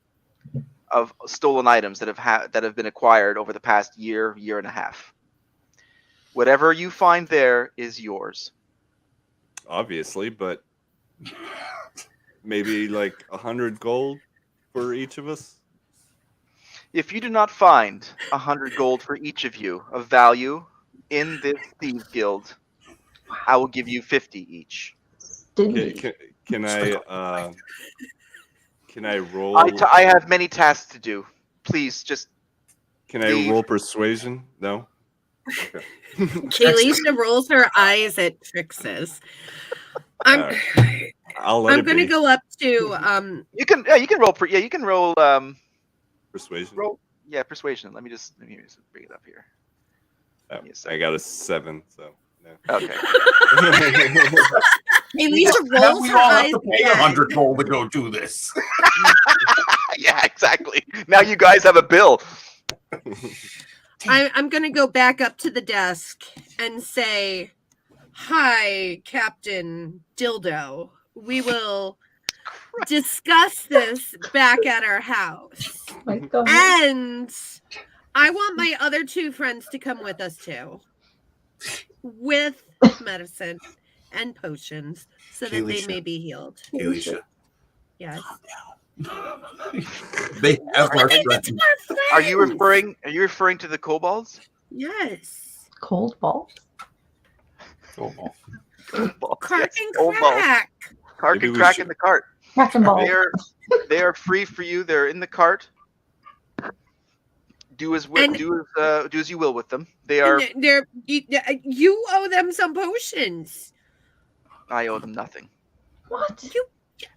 of stolen items that have been acquired over the past year and a half. Whatever you find there is yours. Obviously, but maybe like 100 gold for each of us. If you do not find 100 gold for each of you of value in this Thieves Guild, I will give you 50 each. Can I roll? I have many tasks to do. Please, just Can I roll persuasion? No. Okay. Kayleesha rolls her eyes at Trixus. I'm I'm gonna go up to you can roll. You can roll. Persuasion. Persuasion. Let me just bring it up here. Oh, I got a 7, so no. Okay. Kayleesha rolls we her all have eyes to pay again. 100 gold to go do this. Yeah, exactly. Now you guys have a bill. I'm going to go back up to the desk and say, "Hi, Captain Dildo. We will discuss this back at our house. My God. And I want my other 2 friends to come with us too, with medicine and potions so that they Kayleesha. may be healed." Kayleesha, Yes. calm down. They have our strength. Are you referring to the kobolds? Yes. Cold balls? Oh, Kobolds, Crack yes, and kobolds. crack. Cart Maybe and we crack should- in the cart. Cracking balls. They are free for you. They're in the cart. Do as you will with them. They are. And you owe them some potions. I owe them nothing. What?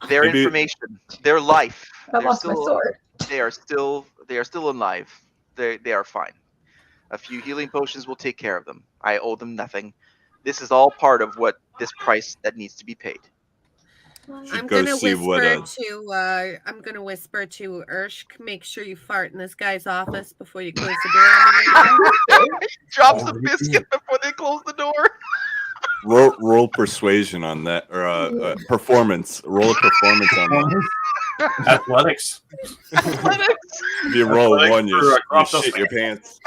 Their Maybe- information, their life. I they're lost my still- sword. They are still alive. They are fine. A few healing potions will take care of them. I owe them nothing. This is all part of what this price that needs to be paid. I'm go gonna see what, whisper to Irsch, make sure you fart in this guy's office before you close the door on the Drops Oh, the yeah. biscuit before they close the door. roll persuasion on that, or performance. Roll a performance on that. Athletics. If you roll Athletics 1, for, you crop shit dusting. your pants.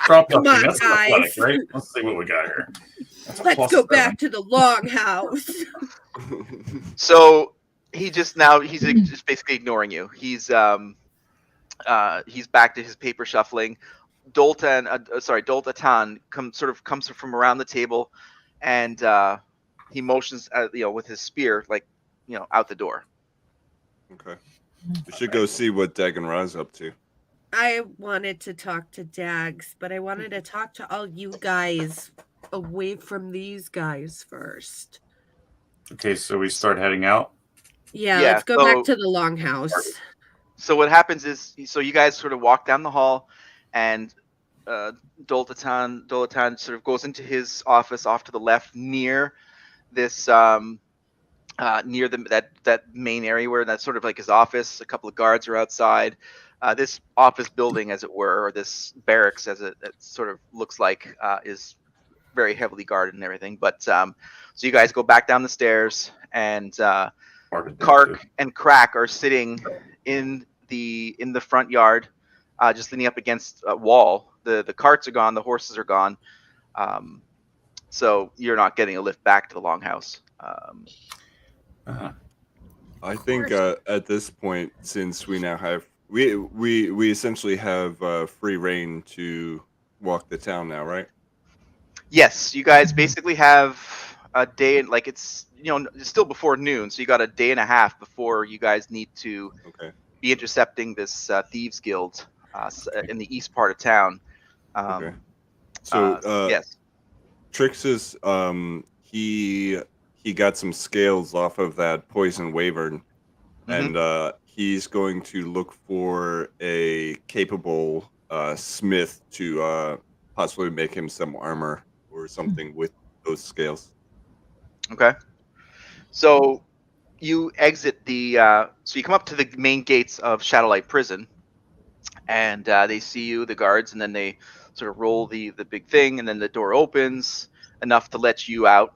Crop Come dusting. on, That's guys. athletic, right? Let's see what we got here. That's a Let's plus go 7. back to the longhouse. So he's just basically ignoring you. He's back to his paper shuffling. Doltatan comes from around the table, and he motions with his spear out the door. Okay. We should go see what Dagonra's up to. I wanted to talk to Dags, but I wanted to talk to all you guys away from these guys first. Okay, so we start heading out. Yeah, Yeah, let's go back to the longhouse. So what happens is, you guys sort of walk down the hall, and Dolatan sort of goes into his office off to the left near this near that main area where that's sort of like his office. A couple of guards are outside. This office building, as it were, or this barracks, as it sort of looks like, is very heavily guarded and everything. But so you guys go back down the stairs, and Kark and Crack are sitting in the front yard, just leaning up against a wall. The carts are gone, the horses are gone, so you're not getting a lift back to the longhouse. I think at this point, since we now have we essentially have free reign to walk the town now, right? Yes, you guys basically have a day, like it's it's still before noon, so you got a day and a half before you guys need to be intercepting this thieves guild in the east part of town. So yes, Trixus, he got some scales off of that poison wyvern, and he's going to look for a capable smith to possibly make him some armor or something with those scales. Okay. So you exit so you come up to the main gates of Shadowlight Prison, and they see you, the guards, and then they sort of roll the big thing, and then the door opens enough to let you out,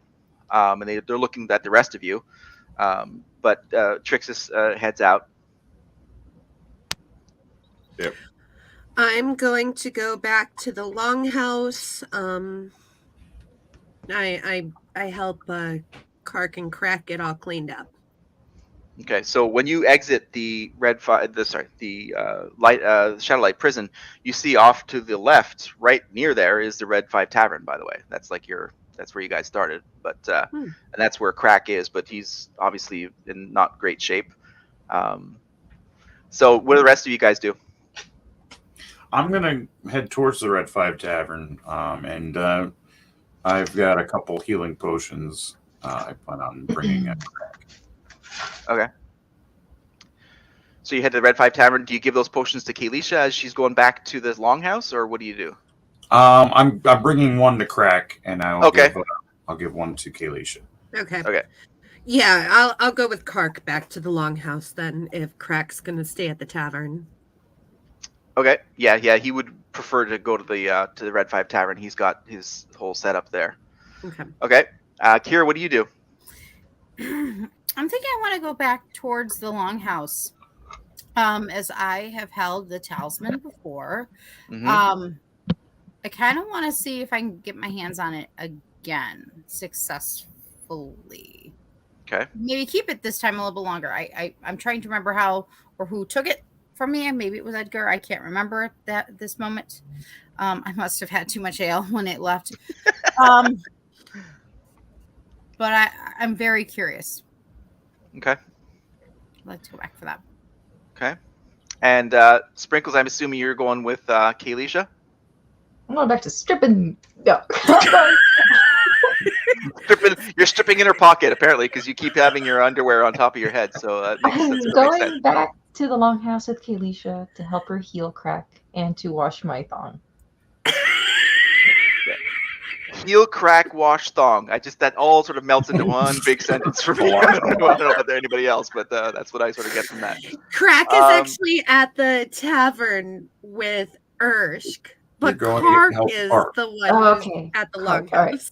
and they're looking at the rest of you, but Trixus heads out. Yep. I'm going to go back to the longhouse. I help Kark and Crack get all cleaned up. Okay, so when you exit the Shadowlight Prison, you see off to the left, right near there, is the Red 5 Tavern. By the way, that's where you guys started, but and that's where Crack is, but he's obviously in not great shape. So what do the rest of you guys do? I'm gonna head towards the Red 5 Tavern, and I've got a couple healing potions. I plan on bringing it. Okay. So you head to the Red 5 Tavern. Do you give those potions to Kayleesha as she's going back to the longhouse, or what do you do? I'm bringing one to Crack, and I'll give one to Kayleesha. Okay. Okay. Yeah, I'll go with Kark back to the longhouse then, if Crack's gonna stay at the tavern. Okay. Yeah. He would prefer to go to the Red 5 Tavern. He's got his whole setup there. Okay. Kira, what do you do? I'm thinking I want to go back towards the longhouse, as I have held the talisman before. I kind of want to see if I can get my hands on it again successfully. Okay. Maybe keep it this time a little bit longer. I'm trying to remember how or who took it from me. Maybe it was Edgar. I can't remember at this moment. I must have had too much ale when it left. But I'm very curious. Okay. I'd like to go back for that. Okay. And Sprinkles, I'm assuming you're going with Kayleesha? I'm going back to stripping. No. You're stripping in her pocket, apparently, because you keep having your underwear on top of your head. So that makes sense. I'm going back to the longhouse with Kayleesha to help her heal Crack and to wash my thong. Heel, crack, wash, thong. That all sort of melts into one big sentence for me. I don't know about anybody else, but that's what I sort of get from that. Crack is actually at the tavern with Irsch, but Kark is the one who's at the longhouse.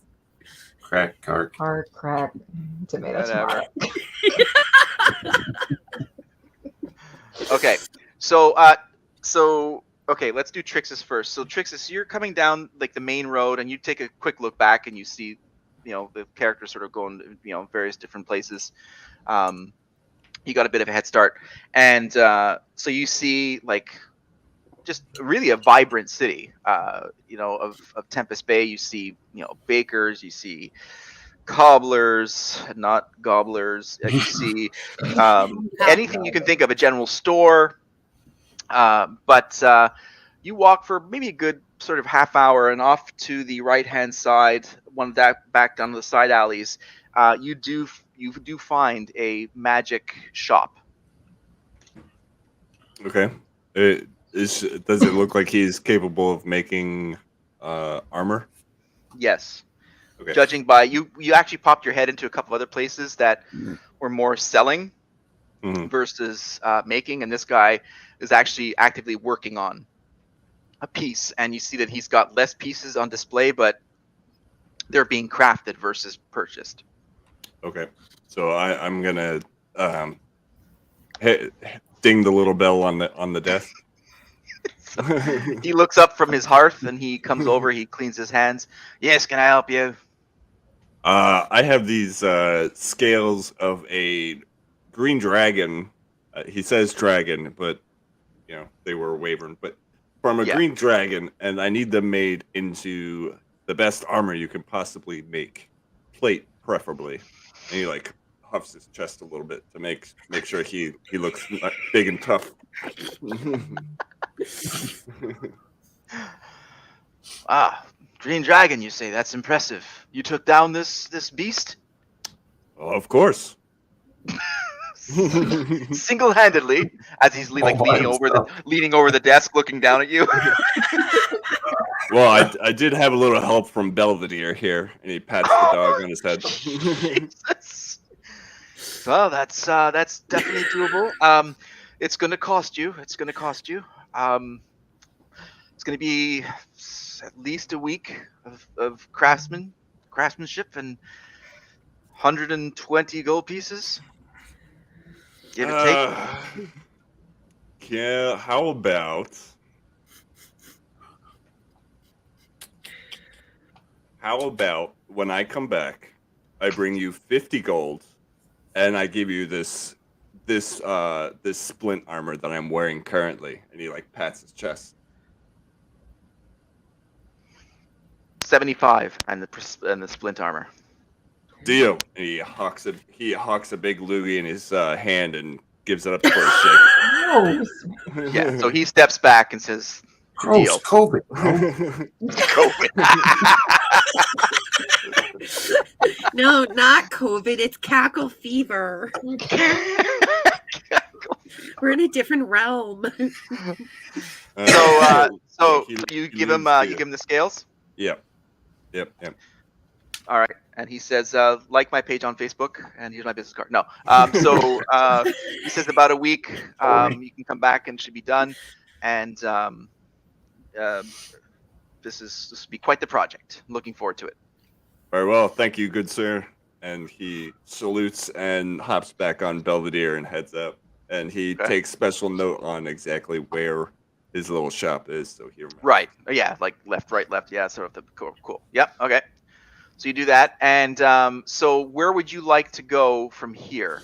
Crack, Kark. Crack, tomato. Okay, so okay, let's do Trixus first. So Trixus, you're coming down like the main road, and you take a quick look back, and you see, the characters sort of going, various different places. You got a bit of a head start, and so you see like just really a vibrant city. Of Tempest Bay. You see, bakers. You see cobblers, not gobblers. You see anything you can think of, a general store. But you walk for maybe a good sort of half hour, and off to the right hand side, back down to the side alleys, you do find a magic shop. Okay. Does it look like he's capable of making armor? Yes. Okay. Judging by you actually popped your head into a couple other places that were more selling versus making, and this guy is actually actively working on a piece, and you see that he's got less pieces on display, but they're being crafted versus purchased. Okay, so I'm gonna ding the little bell on the desk. So he looks up from his hearth and he comes over. He cleans his hands. Yes, can I help you? I have these scales of a green dragon. He says dragon, but they were wavering. But from a green dragon, and I need them made into the best armor you can possibly make, plate preferably. And he like huffs his chest a little bit to make sure he looks big and tough. Green dragon, you say? That's impressive. You took down this beast? Well, of course. Single-handedly, as he's leaning over the desk, looking down at you. Well, I did have a little help from Belvedere here, and he pats the dog on his head. Jesus. Well, that's definitely doable. It's going to cost you. It's going to be at least a week of craftsmanship and 120 gold pieces. Give or take. Yeah, how about when I come back, I bring you 50 gold, and I give you this splint armor that I'm wearing currently, and he like pats his chest. 75 and the splint armor. Deal. And he hawks a big loogie in his hand and gives it up for a shake. No. Yeah, so he steps back and says, Gross, deal. COVID. COVID. No, not COVID. It's cackle fever. We're in a different realm. So you give him the scales? Yep. All right. And he says, like my page on Facebook, and here's my business card. No. He says about a week, you can come back and it should be done. And this will be quite the project. I'm looking forward to it. Very well. Thank you, good sir. And he salutes and hops back on Belvedere and heads out. And he takes special note on exactly where his little shop is. So here. Right. Yeah. Like left, right, left. Yeah. Sort of. Cool. Yep. Okay. So you do that, and so where would you like to go from here?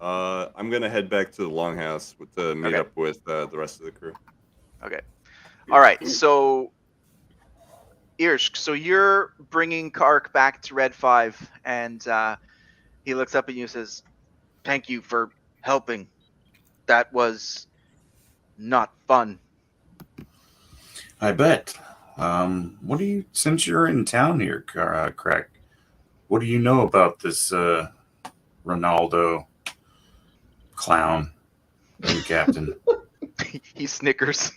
I'm gonna head back to the Longhouse to meet up with the rest of the crew. Okay. All right. So, Irsch, so you're bringing Kark back to Red 5, and he looks up at you and says, "Thank you for helping. That was not fun." I bet. Since you're in town here, Crack, what do you know about this Ronaldo clown and captain? He snickers.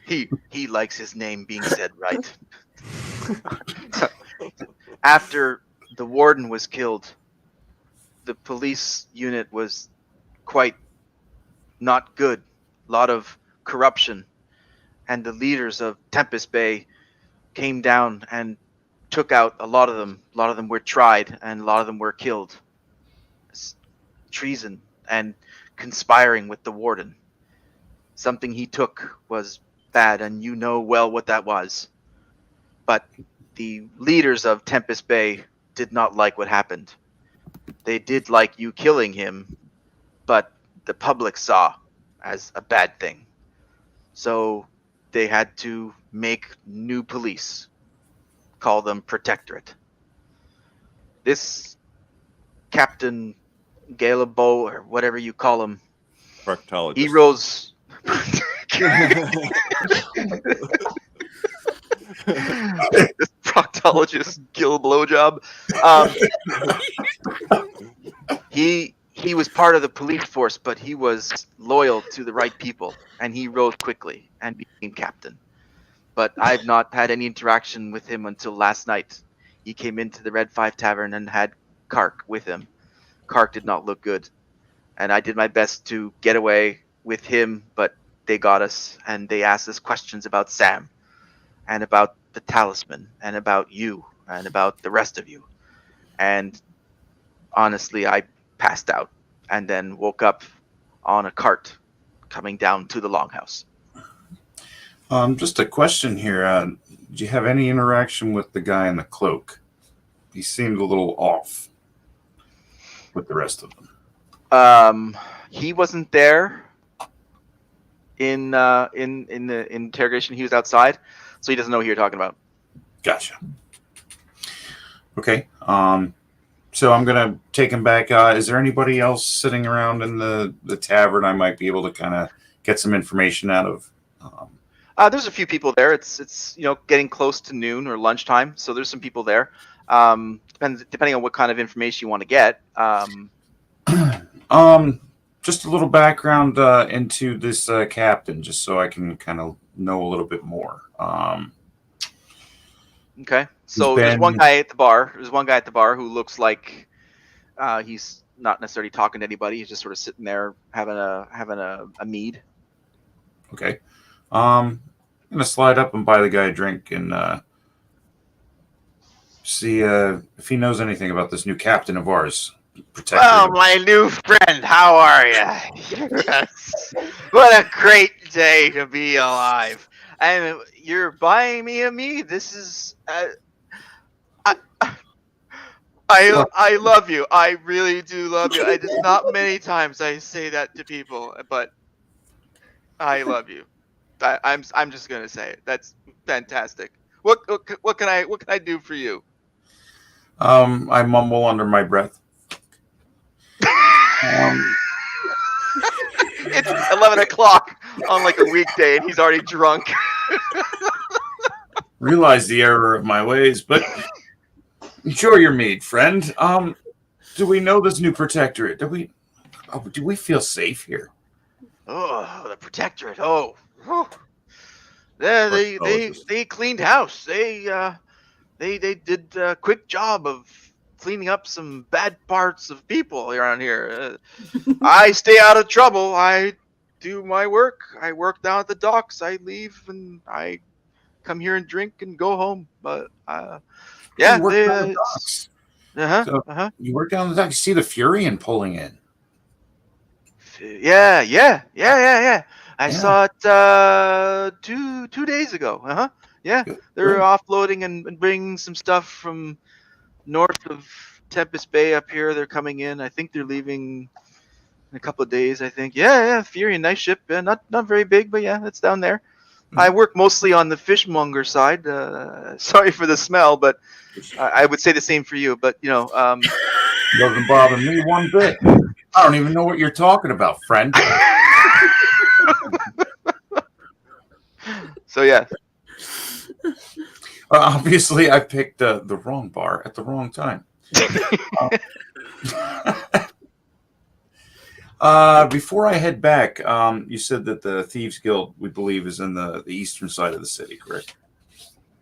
He likes his name being said right. After the warden was killed, the police unit was quite not good. A lot of corruption. And the leaders of Tempest Bay came down and took out a lot of them. A lot of them were tried, and a lot of them were killed. It's treason and conspiring with the warden. Something he took was bad, and you know well what that was. But the leaders of Tempest Bay did not like what happened. They did like you killing him, but the public saw as a bad thing. So they had to make new police, call them Protectorate. This Captain Galebo, or whatever you call him, Proctologist. he rose. This proctologist Gil Blowjob. He was part of the police force, but he was loyal to the right people, and he rose quickly and became captain. But I've not had any interaction with him until last night. He came into the Red 5 Tavern and had Kark with him. Kark did not look good, and I did my best to get away with him, but they got us, and they asked us questions about Sam and about the talisman and about you and about the rest of you. And honestly, I passed out and then woke up on a cart coming down to the longhouse. Just a question here. Did you have any interaction with the guy in the cloak? He seemed a little off with the rest of them. He wasn't there in the interrogation. He was outside, so he doesn't know who you're talking about. Gotcha. Okay. So I'm gonna take him back. Is there anybody else sitting around in the tavern I might be able to kind of get some information out of? There's a few people there. It's getting close to noon or lunchtime, so there's some people there. Depending on what kind of information you want to get. Just a little background into this captain, just so I can kind of know a little bit more. Okay, so there's one guy at the bar. There's one guy at the bar who looks like he's not necessarily talking to anybody. He's just sort of sitting there having a mead. Okay. I'm gonna slide up and buy the guy a drink and see if he knows anything about this new captain of ours. Well, my new friend, how are you? Yes. What a great day to be alive. And you're buying me a mead? This is... I love you. I really do love you. It's not many times I say that to people, but I love you. I'm just gonna say it. That's fantastic. What can I do for you? I mumble under my breath. It's 11 o'clock on like a weekday, and he's already drunk. Realize the error of my ways, but enjoy your mead, friend. Do we know this new protectorate? Do we feel safe here? Oh, the protectorate. Oh, they cleaned house. They did a quick job of cleaning up some bad parts of people around here. I stay out of trouble. I do my work. I work down at the docks. I leave and I come here and drink and go home. But yeah, you work down the docks. You work down the docks. You see the Furion pulling in. Yeah. I saw it 2 days ago. Yeah, they're offloading and bringing some stuff from north of Tempest Bay up here. They're coming in. I think they're leaving in a couple of days. I think. Yeah. Furion, nice ship. Yeah, not very big, but yeah, it's down there. Mm-hmm. I work mostly on the fishmonger side. Sorry for the smell, but I would say the same for you. But doesn't bother me one bit. I don't even know what you're talking about, friend. So yeah. Obviously, I picked the wrong bar at the wrong time. Before I head back, you said that the Thieves Guild, we believe, is in the eastern side of the city, correct?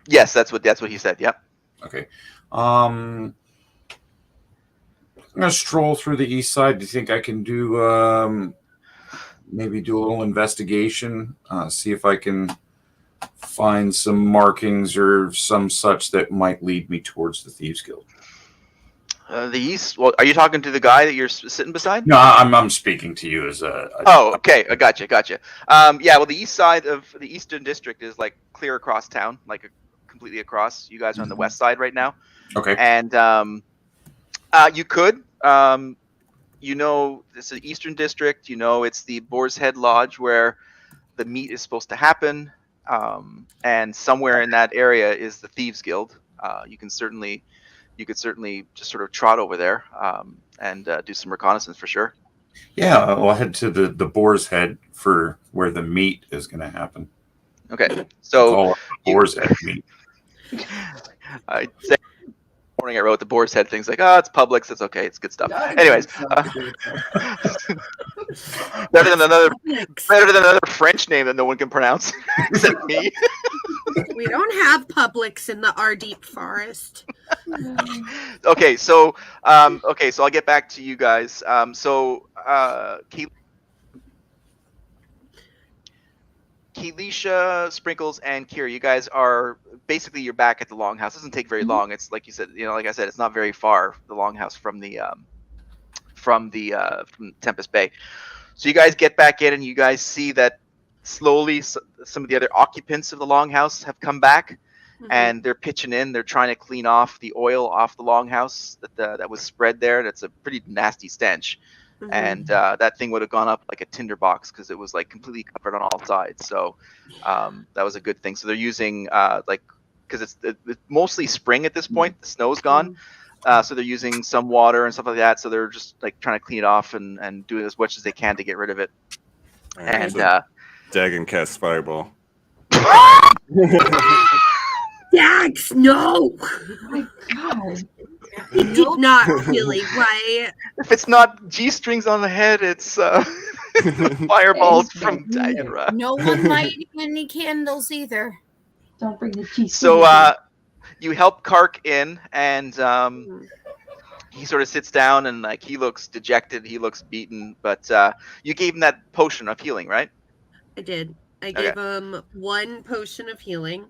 Yes, that's what he said. Yep. Okay. I'm gonna stroll through the east side. Do you think I can do maybe do a little investigation, see if I can find some markings or some such that might lead me towards the Thieves Guild? The east. Well, are you talking to the guy that you're sitting beside? No, I'm speaking to you as a. Oh, okay. I gotcha. Yeah. Well, the east side of the Eastern District is like clear across town, like completely across. You guys are on the west side right now. Okay. And you could. It's the Eastern District. It's the Boar's Head Lodge where the meet is supposed to happen. And somewhere in that area is the Thieves Guild. You could certainly just sort of trot over there and do some reconnaissance for sure. Yeah, I'll head to the Boar's Head for where the meet is going to happen. Okay, so Boar's Head meet. I'd say morning I wrote the Boar's Head things like, it's Publix, it's okay, it's good stuff. Anyways, better than another French name that no one can pronounce except me. We don't have Publix in our deep forest. Okay, so I'll get back to you guys. Kayleesha, Sprinkles, and Kira, you guys are basically you're back at the Longhouse. It doesn't take very long. It's like you said, like I said, it's not very far, the Longhouse from from Tempest Bay. So you guys get back in, and you guys see that slowly some of the other occupants of the Longhouse have come back, and they're pitching in. They're trying to clean off the oil off the Longhouse that was spread there. That's a pretty nasty stench. And that thing would have gone up like a tinderbox because it was like completely covered on all sides. So that was a good thing. So they're using because it's mostly spring at this point. The snow's gone. So they're using some water and stuff like that. So they're just like trying to clean it off and do as much as they can to get rid of it. Right, And so Dagon casts Fireball. Dax, no! Oh my God. He did not really, right? if it's not G-strings on the head, it's fireballs from Dagon. No one lighting any candles either. Don't bring the cheese. So you help Kark in, and he sort of sits down, and like he looks dejected, he looks beaten. But you gave him that potion of healing, right? I did. I gave him 1 potion of healing.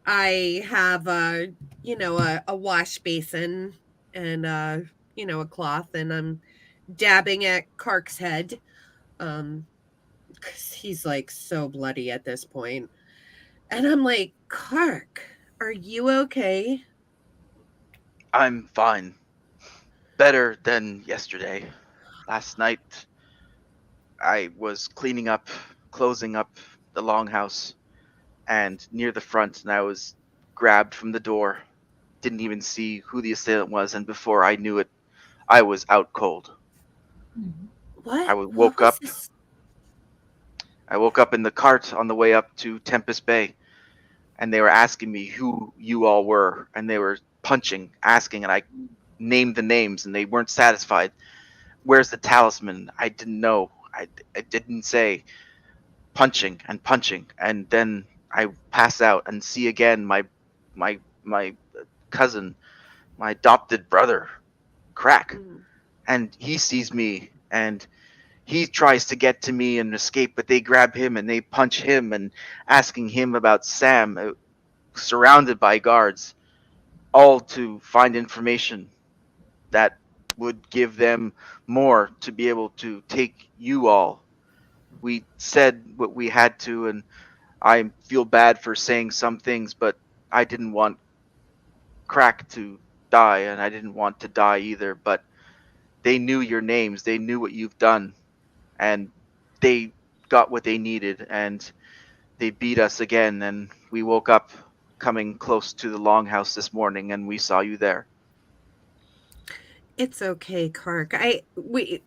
I have a wash basin and a cloth, and I'm dabbing at Kark's head, because he's like so bloody at this point. And I'm like, Kark, are you okay? I'm fine. Better than yesterday. Last night, I was closing up the Longhouse, and near the front, and I was grabbed from the door. Didn't even see who the assailant was, and before I knew it, I was out cold. What? I woke up. I woke up in the cart on the way up to Tempest Bay, and they were asking me who you all were, and they were asking, and I named the names, and they weren't satisfied. Where's the talisman? I didn't know. I didn't say. Punching, and then I pass out and see again my cousin, my adopted brother, Crack, and he sees me, and he tries to get to me and escape, but they grab him and they punch him and asking him about Sam, surrounded by guards, all to find information that would give them more to be able to take you all. We said what we had to, and I feel bad for saying some things, but I didn't want Crack to die, and I didn't want to die either, but they knew your names, they knew what you've done, and they got what they needed, and they beat us again, and we woke up coming close to the Longhouse this morning, and we saw you there. It's okay, Kark.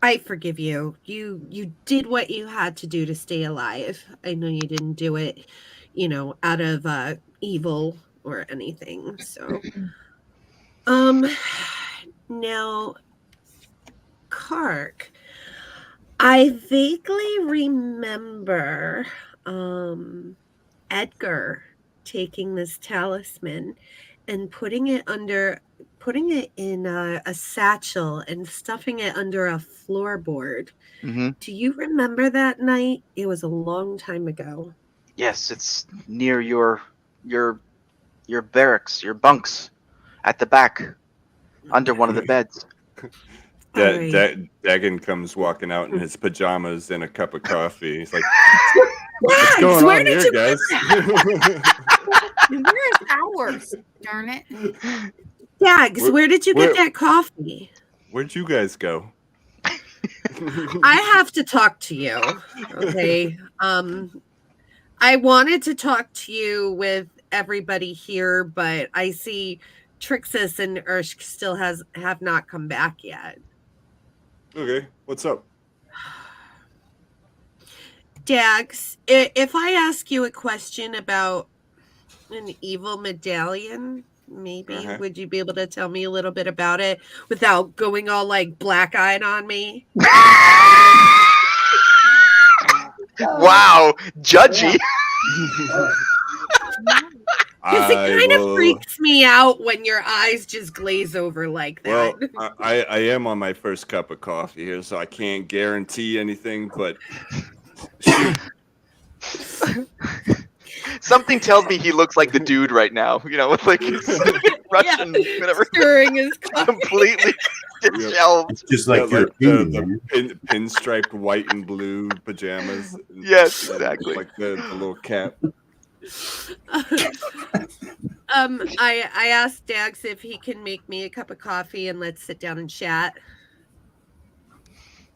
I forgive you. You did what you had to do to stay alive. I know you didn't do it, out of evil or anything. So, now, Kark, I vaguely remember Edgar taking this talisman and putting it in a satchel and stuffing it under a floorboard. Do you remember that night? It was a long time ago. Yes, it's near your barracks, your bunks, at the back, under one of the beds. Dagon comes walking out in his pajamas and a cup of coffee. He's like, What's going on here, guys? Where's ours? Darn it. Dags, where did you get that coffee? Where'd you guys go? I have to talk to you. Okay. I wanted to talk to you with everybody here, but I see Trixus and Irsch still have not come back yet. Okay, what's up? Dax, if I ask you a question about an evil medallion, maybe would you be able to tell me a little bit about it without going all like black-eyed on me? Wow, judgy. Because it kind of freaks me out when your eyes just glaze over like that. Well, I am on my first cup of coffee here, so I can't guarantee anything, but Something tells me he looks like the dude right now. You know, with like his Russian, whatever, Stirring his coffee. completely disheveled. Just like your like the, opinion. the pinstriped white and blue pajamas. Yes, And, exactly. like the little cap. I asked Dags if he can make me a cup of coffee and let's sit down and chat.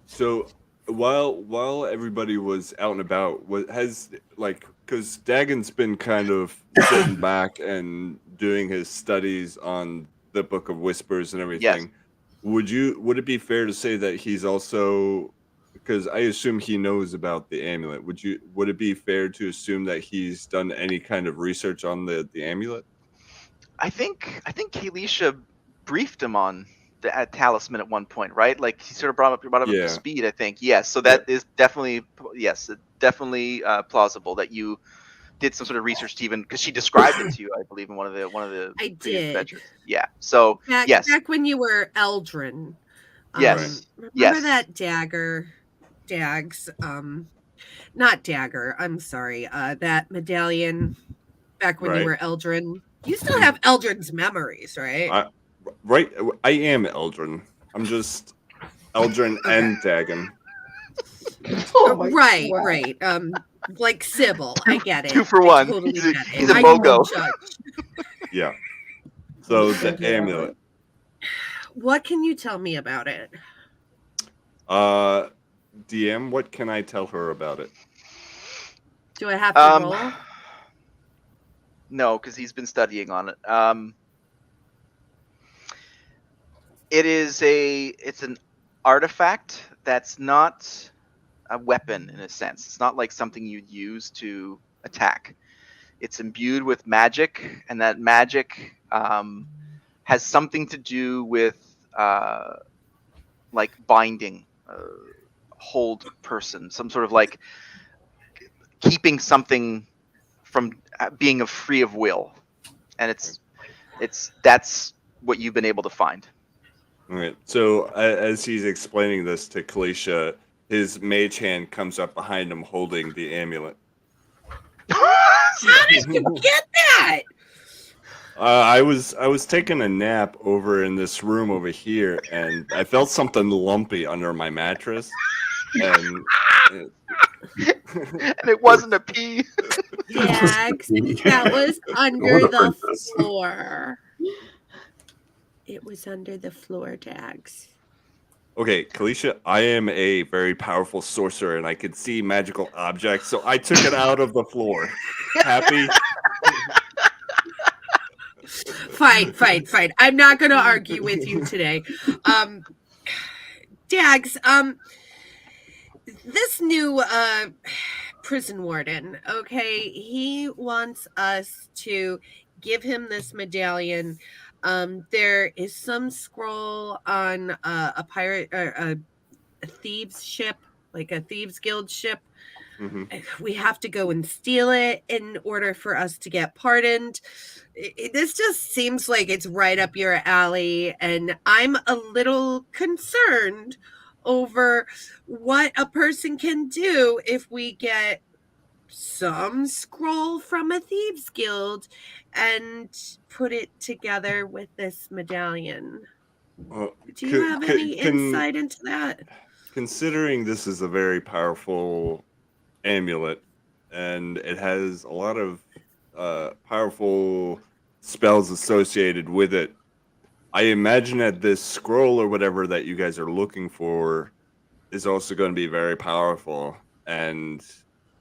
So while everybody was out and about, because Dagon's been kind of sitting back and doing his studies on the Book of Whispers and everything. Yes. Would it be fair to say that he's also, because I assume he knows about the amulet, would it be fair to assume that he's done any kind of research on the amulet? I think Kayleesha briefed him on the talisman at one point, right? Like he sort of brought him up Yeah. to speed. I think yes. So that is definitely plausible that you did some sort of research to even because she described it to you, I believe, in one of the I previous did. adventures. Yeah. So yes, Back when you were Eldrin. Yes. Remember Yes. that Dags, not dagger, I'm sorry. That medallion back when you Right. were Eldrin. You still have Eldrin's memories, right? Right, I am Eldrin. I'm just Eldrin and Dagon. Oh my right, God. right. Like Sybil, I get it. 2 for I 1. totally He's a- get it. he's a I won't BOGO. judge. Yeah. So Yeah. the amulet. What can you tell me about it? DM, what can I tell her about it? Do I have to roll? No, because he's been studying on it. It's an artifact that's not a weapon in a sense. It's not like something you'd use to attack. It's imbued with magic, and that magic has something to do with like binding, hold person, some sort of like keeping something from being free of will, and that's what you've been able to find. All right. So as he's explaining this to Kayleesha, his mage hand comes up behind him holding the amulet. How did you get that? I was taking a nap over in this room over here, and I felt something lumpy under my mattress, and And it wasn't a pea. Dags, that was under the floor. It was under the floor, Dags. okay, Kayleesha, I am a very powerful sorcerer, and I can see magical objects, so I took it out of the floor. Happy? Fine. I'm not going to argue with you today. Dags, this new prison warden, okay, he wants us to give him this medallion. There is some scroll on a pirate or a thieves ship, like a thieves guild ship. Mm-hmm. We have to go and steal it in order for us to get pardoned. This just seems like it's right up your alley, and I'm a little concerned over what a person can do if we get some scroll from a thieves guild and put it together with this medallion. Do you have any insight into that? Considering this is a very powerful amulet, and it has a lot of powerful spells associated with it, I imagine that this scroll or whatever that you guys are looking for is also going to be very powerful, and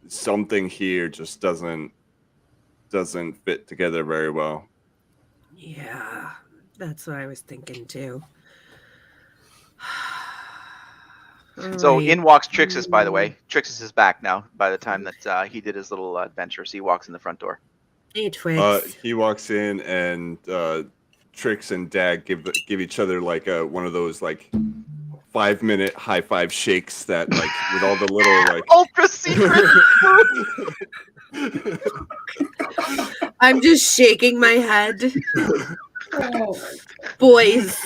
something here just doesn't fit together very well. Yeah, that's what I was thinking too. So Right. in walks Trixus, by the way. Trixus is back now by the time that he did his little adventure. So he walks in the front door. Hey, Twix. He walks in, and Trix and Dag give each other like one of those like 5-minute high five shakes that like with all the little like Ultra secret. I'm just shaking my head. Oh, Boys.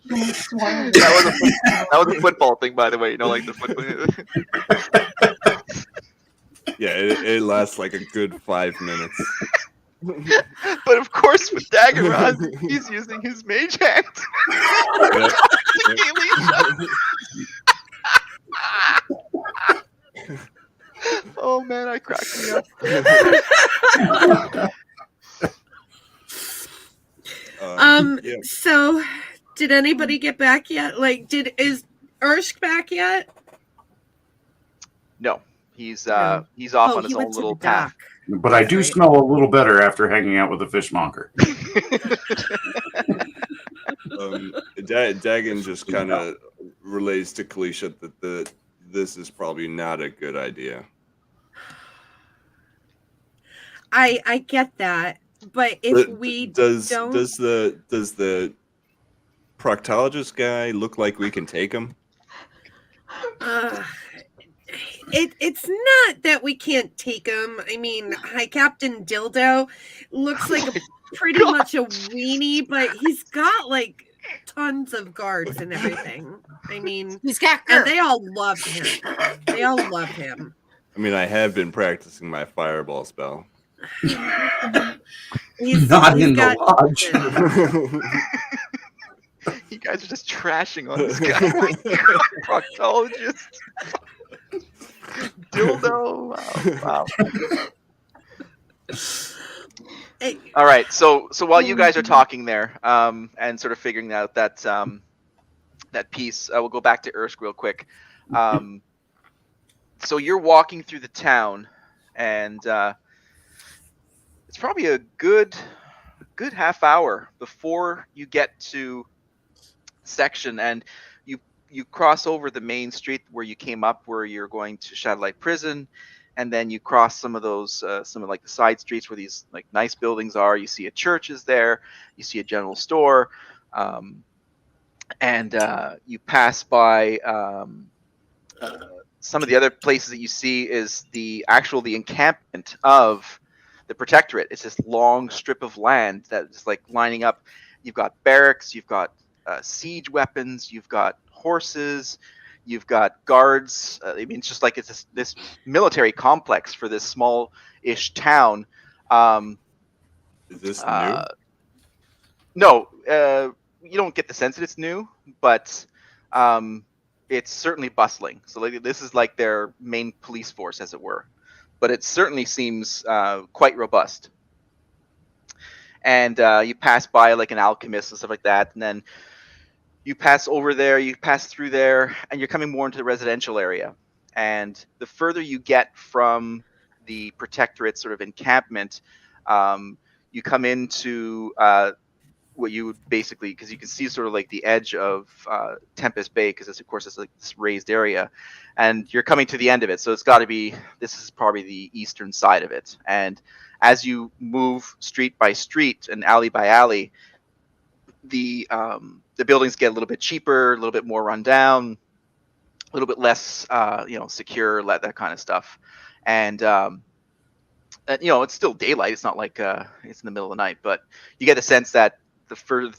That was a football thing, by the way. You know, like the football. Yeah, it lasts like a good 5 minutes. But of course, with Daggerrod, he's using his mage hand. Yep. To Kayleesha. Oh man, I cracked me up. Yeah. So did anybody get back yet? Like, is Irsch back yet? No, he's No. he's off on he his went own to little the path. dock. But I do Right. smell a little better after hanging out with a fishmonger. Dagon just kind of relays to Kayleesha that this is probably not a good idea. I get that, but if we does don't, the proctologist guy look like we can take him? it's not that we can't take him. I mean, High Captain Dildo looks like pretty much a weenie, but he's got like tons of guards and everything. I mean, He's got and girth. they all love him. They all love him. I mean, I have been practicing my fireball spell. He's Not in the got lodge. You guys are just trashing on this guy. Proctologist. Dildo. Wow. Hey. All right. So while you guys are talking there, and sort of figuring out that that piece, we'll go back to Irsch real quick. So you're walking through the town, and it's probably a good half hour before you get to section, and you cross over the main street where you came up, where you're going to Shadowlight Prison, and then you cross some of those some of like the side streets where these like nice buildings are. You see a church is there, you see a general store, and you pass by some of the other places that you see is the encampment of the Protectorate. It's this long strip of land that's like lining up. You've got barracks, you've got siege weapons, you've got horses, you've got guards. I mean, it's just like it's this military complex for this small-ish town. Is this new? No, you don't get the sense that it's new, but it's certainly bustling. So like, this is like their main police force, as it were. But it certainly seems quite robust. And you pass by like an alchemist and stuff like that, and then you pass over there, you pass through there, and you're coming more into the residential area. And the further you get from the Protectorate sort of encampment, you come into what you would basically, because you can see sort of like the edge of Tempest Bay, because of course it's like this raised area, and you're coming to the end of it. So it's got to be, this is probably the eastern side of it. And as you move street by street and alley by alley, the buildings get a little bit cheaper, a little bit more run down, a little bit less secure, that kind of stuff. And it's still daylight. It's not like it's in the middle of the night, but you get a sense that the further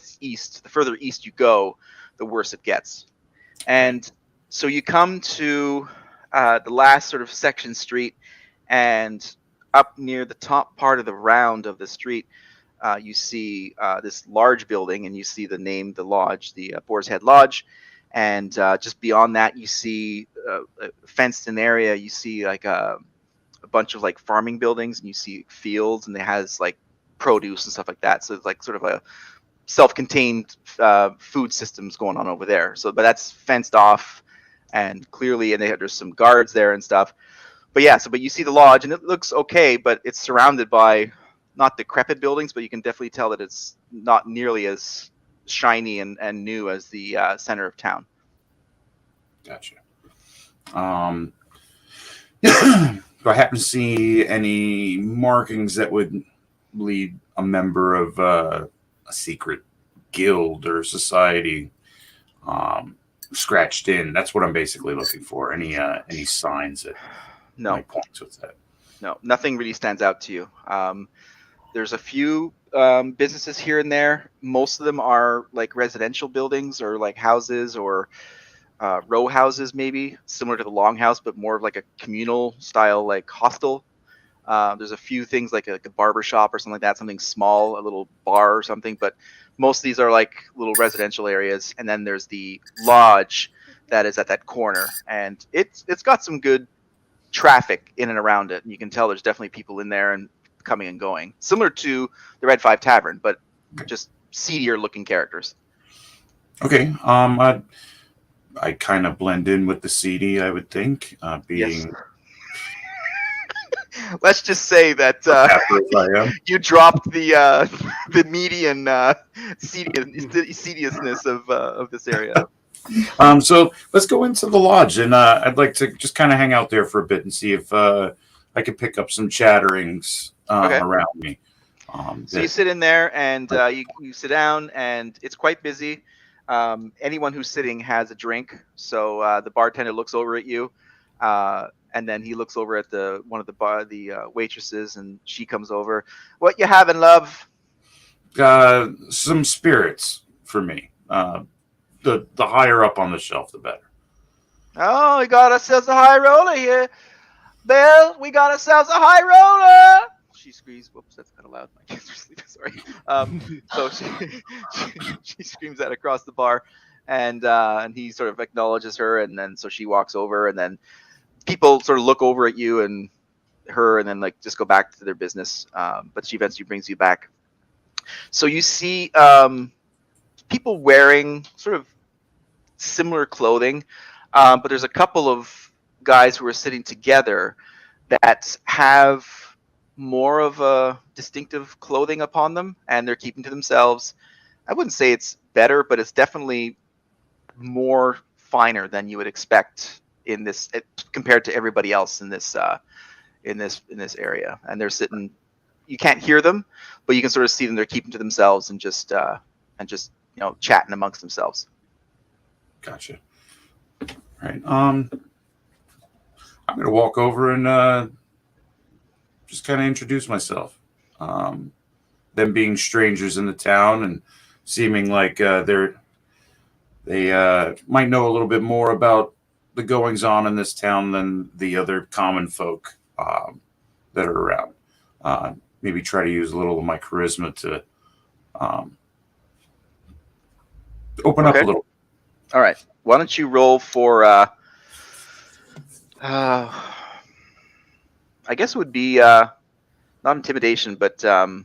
east you go, the worse it gets. And so you come to the last sort of section street, and up near the top part of the round of the street, you see this large building, and you see the name, the lodge, the Boar's Head Lodge. And just beyond that, you see a fenced-in area. You see like a bunch of like farming buildings, and you see fields, and it has like produce and stuff like that. So it's like sort of a self-contained food systems going on over there. So, but that's fenced off, and clearly, and there's some guards there and stuff. But yeah, but you see the lodge, and it looks okay, but it's surrounded by not decrepit buildings, but you can definitely tell that it's not nearly as shiny and new as the center of town. Gotcha. Do I happen to see any markings that would lead a member of a secret guild or society scratched in? That's what I'm basically looking for. Any signs that might point towards that? No, nothing really stands out to you. There's a few businesses here and there. Most of them are like residential buildings or like houses or row houses, maybe similar to the longhouse, but more of like a communal style, like hostel. There's a few things like a barber shop or something like that, something small, a little bar or something. But most of these are like little residential areas. And then there's the lodge that is at that corner, and it's got some good traffic in and around it. And you can tell there's definitely people in there and coming and going, similar to the Red 5 Tavern, but just seedier looking characters. Okay. I kind of blend in with the CD, I would think, being. Yes. Let's just say that Dapper as I am. you dropped the median seediousness of this area. So let's go into the lodge, and I'd like to just kind of hang out there for a bit and see if I could pick up some chatterings around me. So you sit in there, and you sit down, and it's quite busy. Anyone who's sitting has a drink. So the bartender looks over at you, and then he looks over at one of the waitresses, and she comes over. What you having, love? Some spirits for me. The higher up on the shelf, the better. Oh, we got ourselves a high roller here. Belle, we got ourselves a high roller. She screams. Whoops, that's kind of loud. My kids are sleeping. Sorry. So she screams that across the bar, and he sort of acknowledges her, and then so she walks over, and then people sort of look over at you and her, and then like just go back to their business. But she eventually brings you back. So you see people wearing sort of similar clothing, but there's a couple of guys who are sitting together that have more of a distinctive clothing upon them, and they're keeping to themselves. I wouldn't say it's better, but it's definitely more finer than you would expect in this compared to everybody else in this area. And they're sitting. You can't hear them, but you can sort of see them. They're keeping to themselves and just chatting amongst themselves. Gotcha. All right. I'm gonna walk over and just kind of introduce myself. Them being strangers in the town and seeming like they might know a little bit more about the goings on in this town than the other common folk that are around. Maybe try to use a little of my charisma to open up a little. All right. Why don't you roll for I guess it would be not intimidation, but I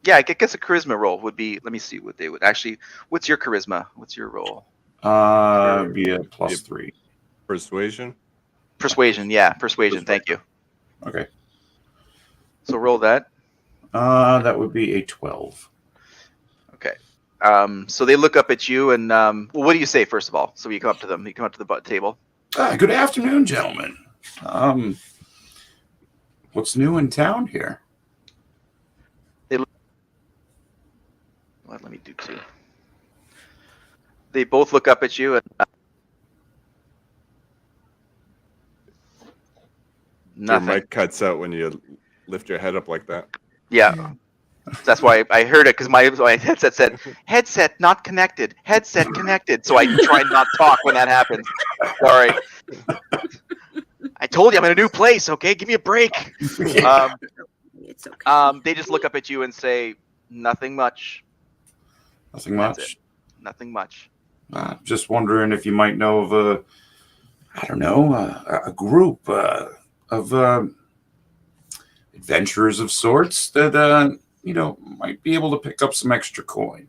guess a charisma roll would be. Let me see what they would actually. What's your charisma? What's your roll? Be a +3. Persuasion. Persuasion. Yeah, persuasion. Thank you. Okay. So roll that. That would be a 12. Okay. So they look up at you, and well, what do you say first of all? So you come up to them. You come up to the table. Good afternoon, gentlemen. What's new in town here? Let me do two. They both look up at you, and nothing. Your mic cuts out when you lift your head up like that. Yeah. That's why I heard it, because my headset said, headset not connected, headset connected. So I try and not talk when that happens. Sorry. I told you I'm in a new place, okay? Give me a break. It's okay. They just look up at you and say, nothing much. Nothing That's much. it. Nothing much. Just wondering if you might know of a group of adventurers of sorts that might be able to pick up some extra coin.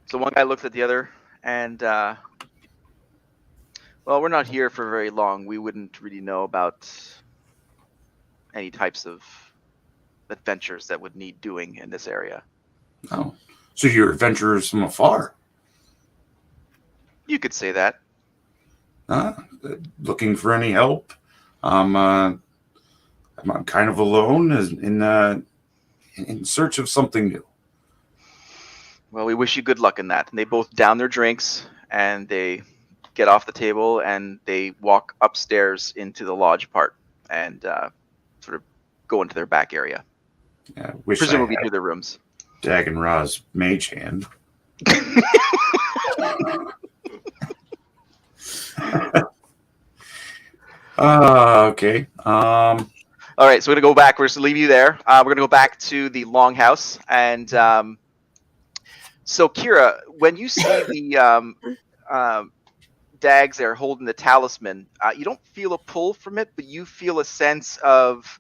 So one guy looks at the other, and well, we're not here for very long. We wouldn't really know about any types of adventures that would need doing in this area. Oh, so you're adventurers from afar? You could say that. Looking for any help? I'm kind of alone in search of something new. Well, we wish you good luck in that. And they both down their drinks, and they get off the table, and they walk upstairs into the lodge part, and sort of go into their back area. Wish Presumably I had through their rooms. Dagon Ra's mage hand. Okay. All right, so we're gonna go backwards to leave you there. We're gonna go back to the longhouse, and so Kira, when you see the Dags there holding the talisman, you don't feel a pull from it, but you feel a sense of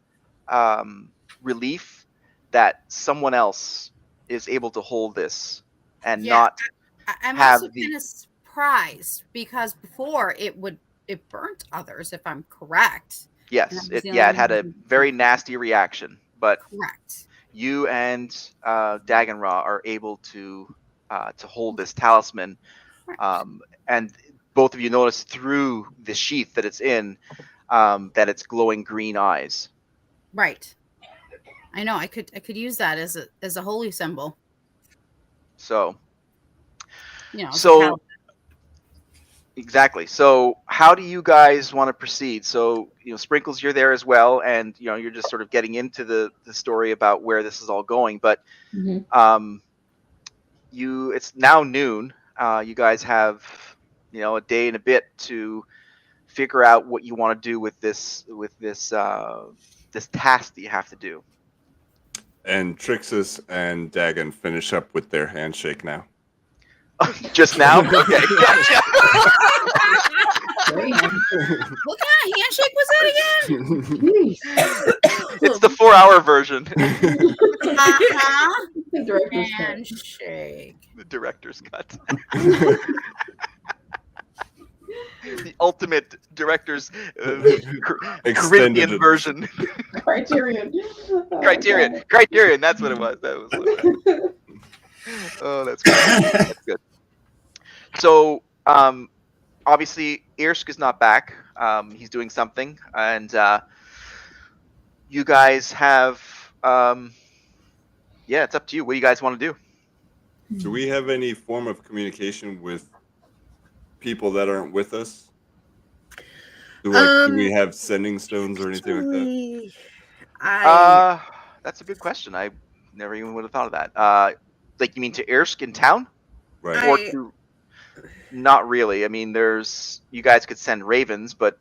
relief that someone else is able to hold this and Yeah. not I'm have also the. kind of surprised because before it burnt others, if I'm correct. Yes, And it had a very nasty reaction, but correct. you and Daganra are able to hold this talisman, and both of you notice through the sheath that it's in that it's glowing green eyes. Right. I know. I could use that as a holy symbol. So, You know. so exactly. So, how do you guys want to proceed? So, Sprinkles, you're there as well, and you're just sort of getting into the story about where this is all going. But it's now noon. You guys have a day and a bit to figure out what you want to do with this task that you have to do. And Trixus and Dagon finish up with their handshake now. Just now? Okay. Gotcha. What kind of handshake was that again? It's the 4-hour version. The director's cut. Handshake. The director's cut. The ultimate director's Corinthian version. Criterion. Criterion. That's what it was. That was. Oh, that's good. That's good. So, obviously, Irsch is not back. He's doing something, and you guys have. It's up to you. What do you guys want to do? Do we have any form of communication with people that aren't with us? Do we have sending stones or anything like that? That's a good question. I never even would have thought of that. Like, you mean to Irsch in town? Right. Or not really. I mean, you guys could send ravens, but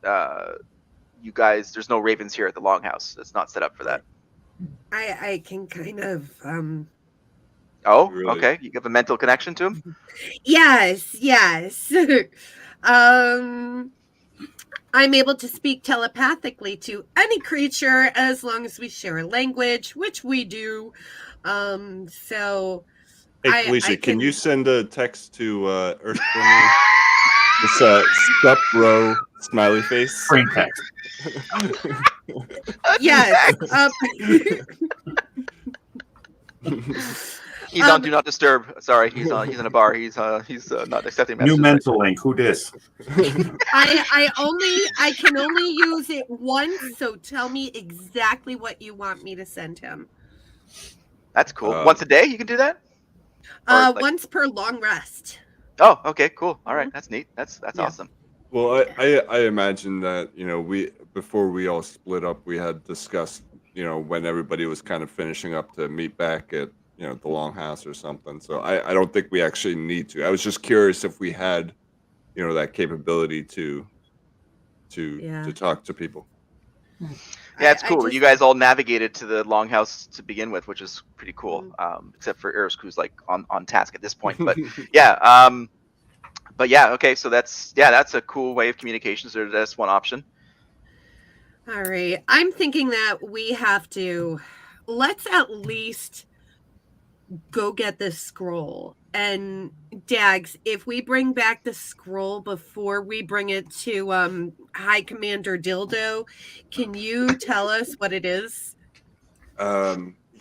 there's no ravens here at the Longhouse. It's not set up for that. I can kind of Oh, Really? okay. You have a mental connection to him? Yes. I'm able to speak telepathically to any creature as long as we share a language, which we do. So Hey, Kayleesha, can you send a text to Irsch for me? This sup bro smiley face. Frame text. Yes. He's on Do Not Disturb. Sorry, he's in a bar. He's not accepting messages. New mental link. Who dis? I can only use it once, so tell me exactly what you want me to send him. That's cool. Once a day, you can do that. Once per long rest. Oh, okay, cool. All right, that's neat. That's Yeah. awesome. Well, I imagine that before we all split up, we had discussed when everybody was kind of finishing up to meet back at the Longhouse or something. So I don't think we actually need to. I was just curious if we had that capability to talk to people. Yeah, it's cool. You guys all navigated to the Longhouse to begin with, which is pretty cool. Except for Irsch, who's like on task at this point. But yeah, okay. So that's a cool way of communication. So that's one option. All right. I'm thinking that we have to let's at least go get this scroll. And Dags, if we bring back the scroll before we bring it to High Commander Dildo, can you tell us what it is?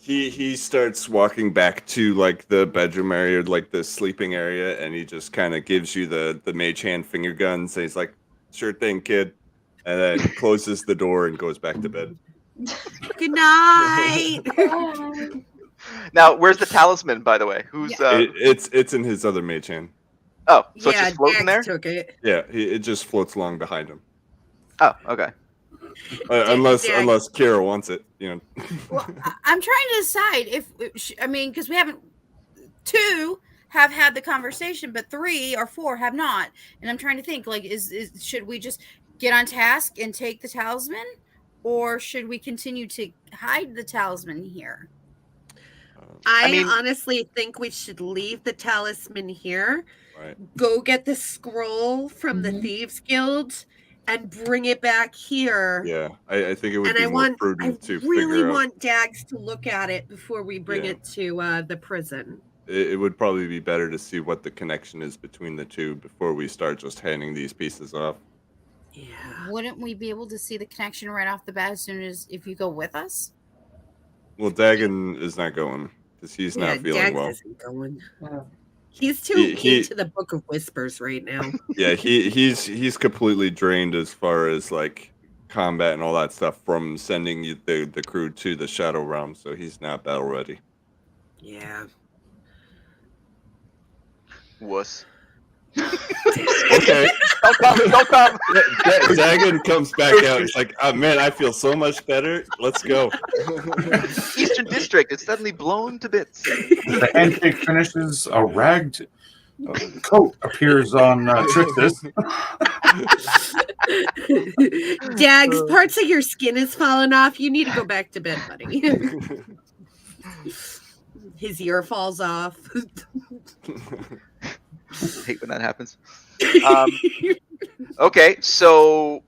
He starts walking back to like the bedroom area, like the sleeping area, and he just kind of gives you the mage hand finger guns. And he's like, "Sure thing, kid," and then closes the door and goes back to bed. Good night. Now, where's the talisman, by the way? Who's it's in his other mage hand. Oh, so it's just floating there? Took it. Yeah, it just floats along behind him. Oh, okay. Unless Kira wants it, Well, I'm trying to decide because we haven't. 2, have had the conversation, but 3 or 4 have not. And I'm trying to think, like, should we just get on task and take the talisman, or should we continue to hide the talisman here? I mean- honestly think we should leave the talisman here, Right. go get the scroll from the Mhm. Thieves Guild, and bring it back here. Yeah, I think it would And be I more want, I prudent to really figure out. want Dags to look at it before we bring Yeah. it to the prison. It would probably be better to see what the connection is between the two before we start just handing these pieces off. Yeah. Wouldn't we be able to see the connection right off the bat as soon as if you go with us? Well, Dagon is not going because he's not feeling Dags well. isn't going. Oh. He's too He- into the Book of Whispers right now. Yeah, he's completely drained as far as like combat and all that stuff from sending the crew to the Shadow Realm, so he's not battle ready. Yeah. Wuss. Okay. Don't come. Dagon comes back out. He's like, oh, man, I feel so much better. Let's go. Eastern District is suddenly blown to bits. The handshake finishes. A ragged coat appears on Trixus. Dags, parts of your skin is falling off. You need to go back to bed, buddy. His ear falls off. I hate when that happens. So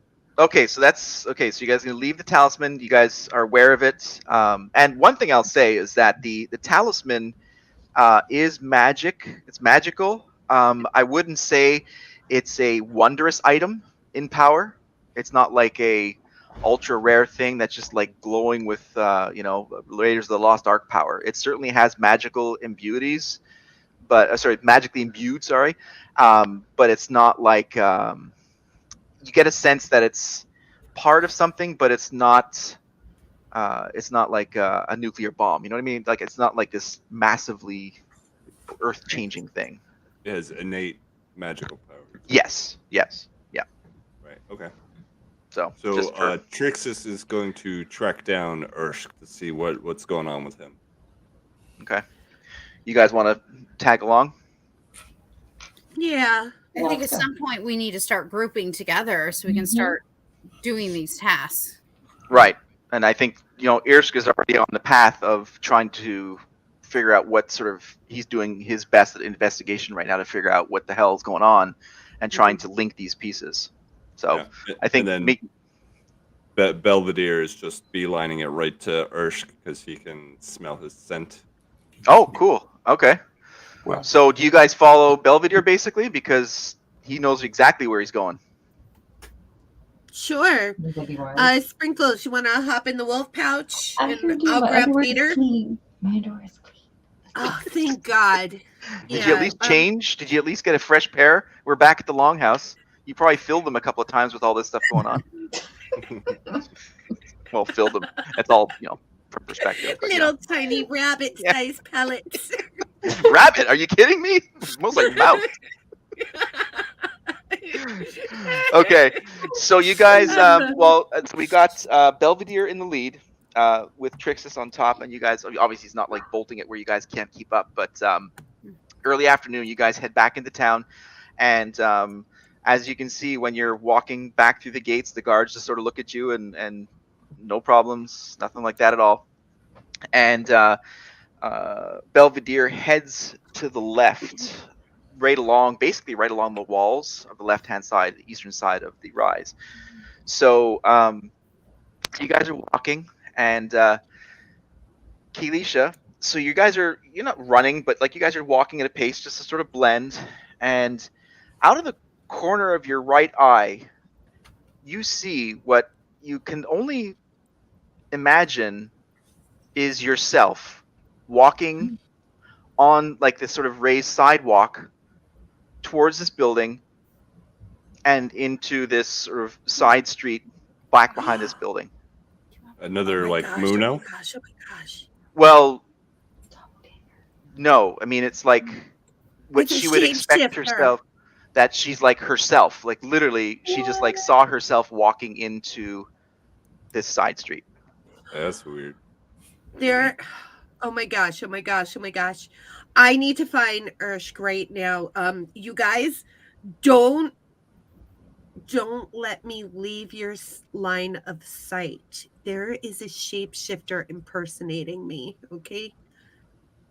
that's okay. So you guys are gonna leave the talisman. You guys are aware of it. And one thing I'll say is that the talisman is magic. It's magical. I wouldn't say it's a wondrous item in power. It's not like a ultra rare thing that's just like glowing with Raiders of the Lost Ark power. It certainly has magical imbuities, but magically imbued. But it's not like you get a sense that it's part of something, but it's not. It's not like a nuclear bomb. You know what I mean? Like it's not like this massively earth-changing thing. It has innate magical power. Yes. Yeah. Right. Okay. So So just for- Trixus is going to track down Irsch to see what's going on with him. okay. You guys want to tag along? Yeah. I think at some point we need to start grouping together so we can start doing these tasks. Right. And I think, Irsk is already on the path of trying to figure out what sort of, he's doing his best at investigation right now to figure out what the hell is going on and trying to link these pieces. So Yeah. I think And then Belvedere is just beelining it right to Irsch because he can smell his scent. oh, cool. Okay. Well, So do you guys follow Belvedere basically? Because he knows exactly where he's going. Sure. Look at you, Wise. Sprinkles, you want to hop in the wolf pouch I and can do I'll my grab underwear is Peter? clean. My underwear is clean. Oh, thank God. Did you at least change? Did you at least get a fresh pair? We're back at the Longhouse. You probably filled them a couple of times with all this stuff going on. Well, filled them. That's all, from perspective. But, Little tiny rabbit-sized pellets. Rabbit? Are you kidding me? It smells like mouth. Okay, so you guys, so we got Belvedere in the lead with Trixus on top, and you guys, obviously he's not like bolting it where you guys can't keep up, but early afternoon, you guys head back into town, and as you can see, when you're walking back through the gates, the guards just sort of look at you and no problems, nothing like that at all. And Belvedere heads to the left, basically right along the walls of the left-hand side, the eastern side of the rise. So you guys are walking, and Kayleesha, so you guys you're not running, but like you guys are walking at a pace just to sort of blend, and out of the corner of your right eye, you see what you can only imagine is yourself walking on like this sort of raised sidewalk towards this building and into this sort of side street back behind this building. Another Oh my gosh, Muno. Oh my gosh, oh my gosh. Well, no, I mean it's like what It's a she would expect shapeshifter. herself, that she's like herself, like literally she just like saw herself walking into this side street. That's weird. There. Oh my gosh, oh my gosh, oh my gosh. I need to find Irsch right now. You guys, don't let me leave your line of sight. There is a shapeshifter impersonating me. Okay,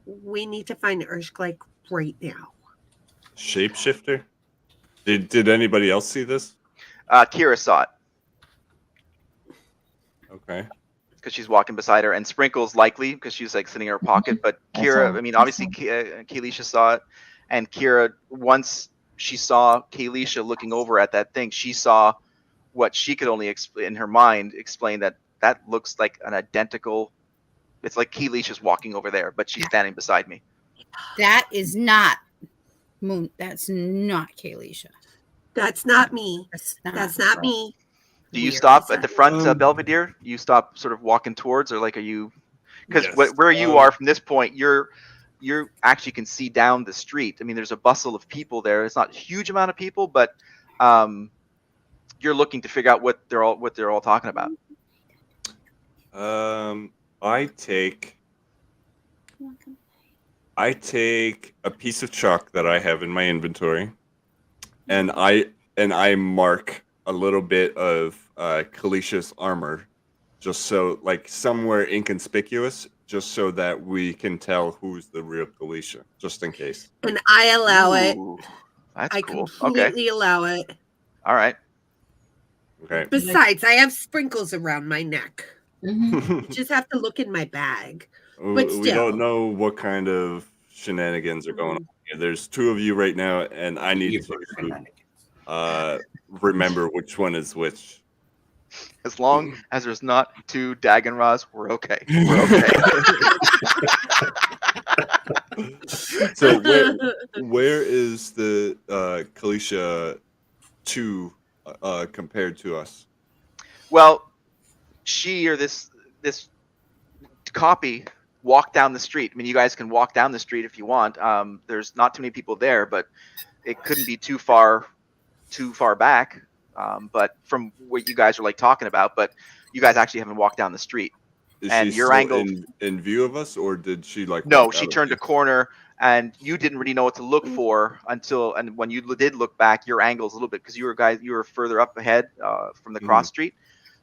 we need to find Irsch like right now. Shapeshifter. Did anybody else see this? Kira saw it Okay. because she's walking beside her, and Sprinkles likely because she's like sitting in her pocket. But I Kira, saw- I mean, I obviously, Kayleesha saw it, and Kira, once she saw Kayleesha looking over at that thing, she saw what she could only in her mind explain that looks like an identical. It's like Kayleesha's walking over there, but she's standing beside me. That is not Moon. That's not Kayleesha. That's not me. That's Not her. me. Do you Where stop is at the that? front, Belvedere? You stop sort of walking towards, or like are you? Because Yes. where you are from this point, you're actually can see down the street. I mean, there's a bustle of people there. It's not a huge amount of people, but you're looking to figure out what they're all talking about. I take a piece of chalk that I have in my inventory, and I mark a little bit of Kayleesha's armor, just so like somewhere inconspicuous, just so that we can tell who's the real Kayleesha, just in case. And I allow it. Ooh, that's I cool. Okay. completely allow it. All right. Okay. Besides, I have sprinkles around my neck. Mhm. You just have to look in my bag. we But don't still. know what kind of shenanigans are going on here. There's two of you right now, and I need Evil to shenanigans. remember which one is which. As long as there's not two Dagonras, we're okay. We're okay. So where is the Kayleesha 2 compared to us? Well, she or this copy walked down the street. I mean, you guys can walk down the street if you want. There's not too many people there, but it couldn't be too far back. But from what you guys are like talking about, but you guys actually haven't walked down the street. Is And she you're still angled- in view of us, or did she like? No, walk she out of turned a view? corner, and you didn't really know what to look for and when you did look back, your angle's a little bit because you were further up ahead from the cross street,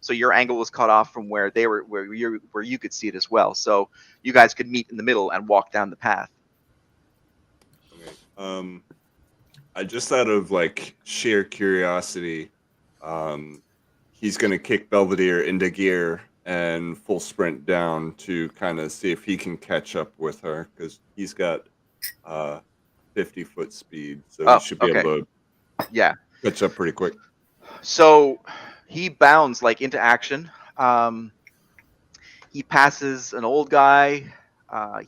so your angle was cut off from where they were, where you could see it as well. So you guys could meet in the middle and walk down the path. Okay. I just out of like sheer curiosity, he's gonna kick Belvedere into gear and full sprint down to kind of see if he can catch up with her because he's got 50-foot speed, so Oh, he should be okay. able to Yeah. catch up pretty quick. So he bounds like into action. He passes an old guy.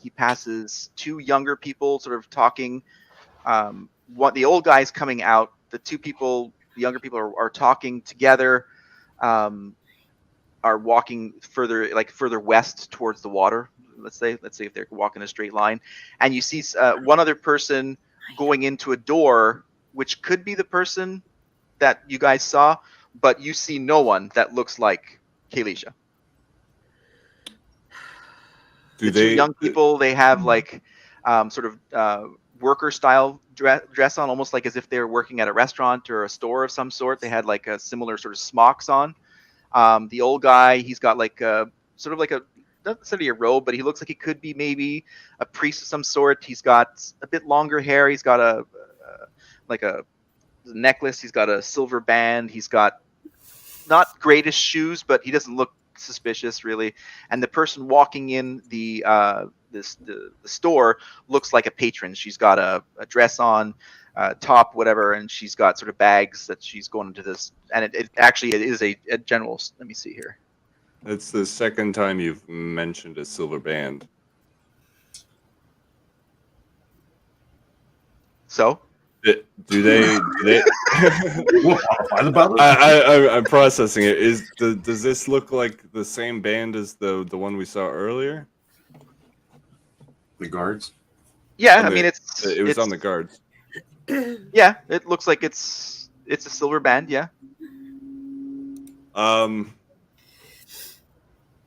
He passes two younger people, sort of talking. What the old guy's coming out. The younger people are talking together. Are walking further west towards the water. Let's say if they're walking a straight line, and you see one other person going into a door, which could be the person that you guys saw, but you see no one that looks like Kayleesha. The two young people, they have like sort of worker style dress on, almost like as if they were working at a restaurant or a store of some sort. They had like a similar sort of smocks on. The old guy, he's got like a sort of like a, not necessarily a robe, but he looks like he could be maybe a priest of some sort. He's got a bit longer hair. He's got a necklace. He's got a silver band. He's got not greatest shoes, but he doesn't look suspicious really. And the person walking in the store looks like a patron. She's got a dress on, top, whatever, and she's got sort of bags that she's going into this. And it actually is a general. Let me see here. It's the second time you've mentioned a silver band. So do they I'm processing it. Does this look like the same band as the one we saw earlier? The guards? Yeah, I mean it was on the guards. Yeah, it looks like it's a silver band. Yeah.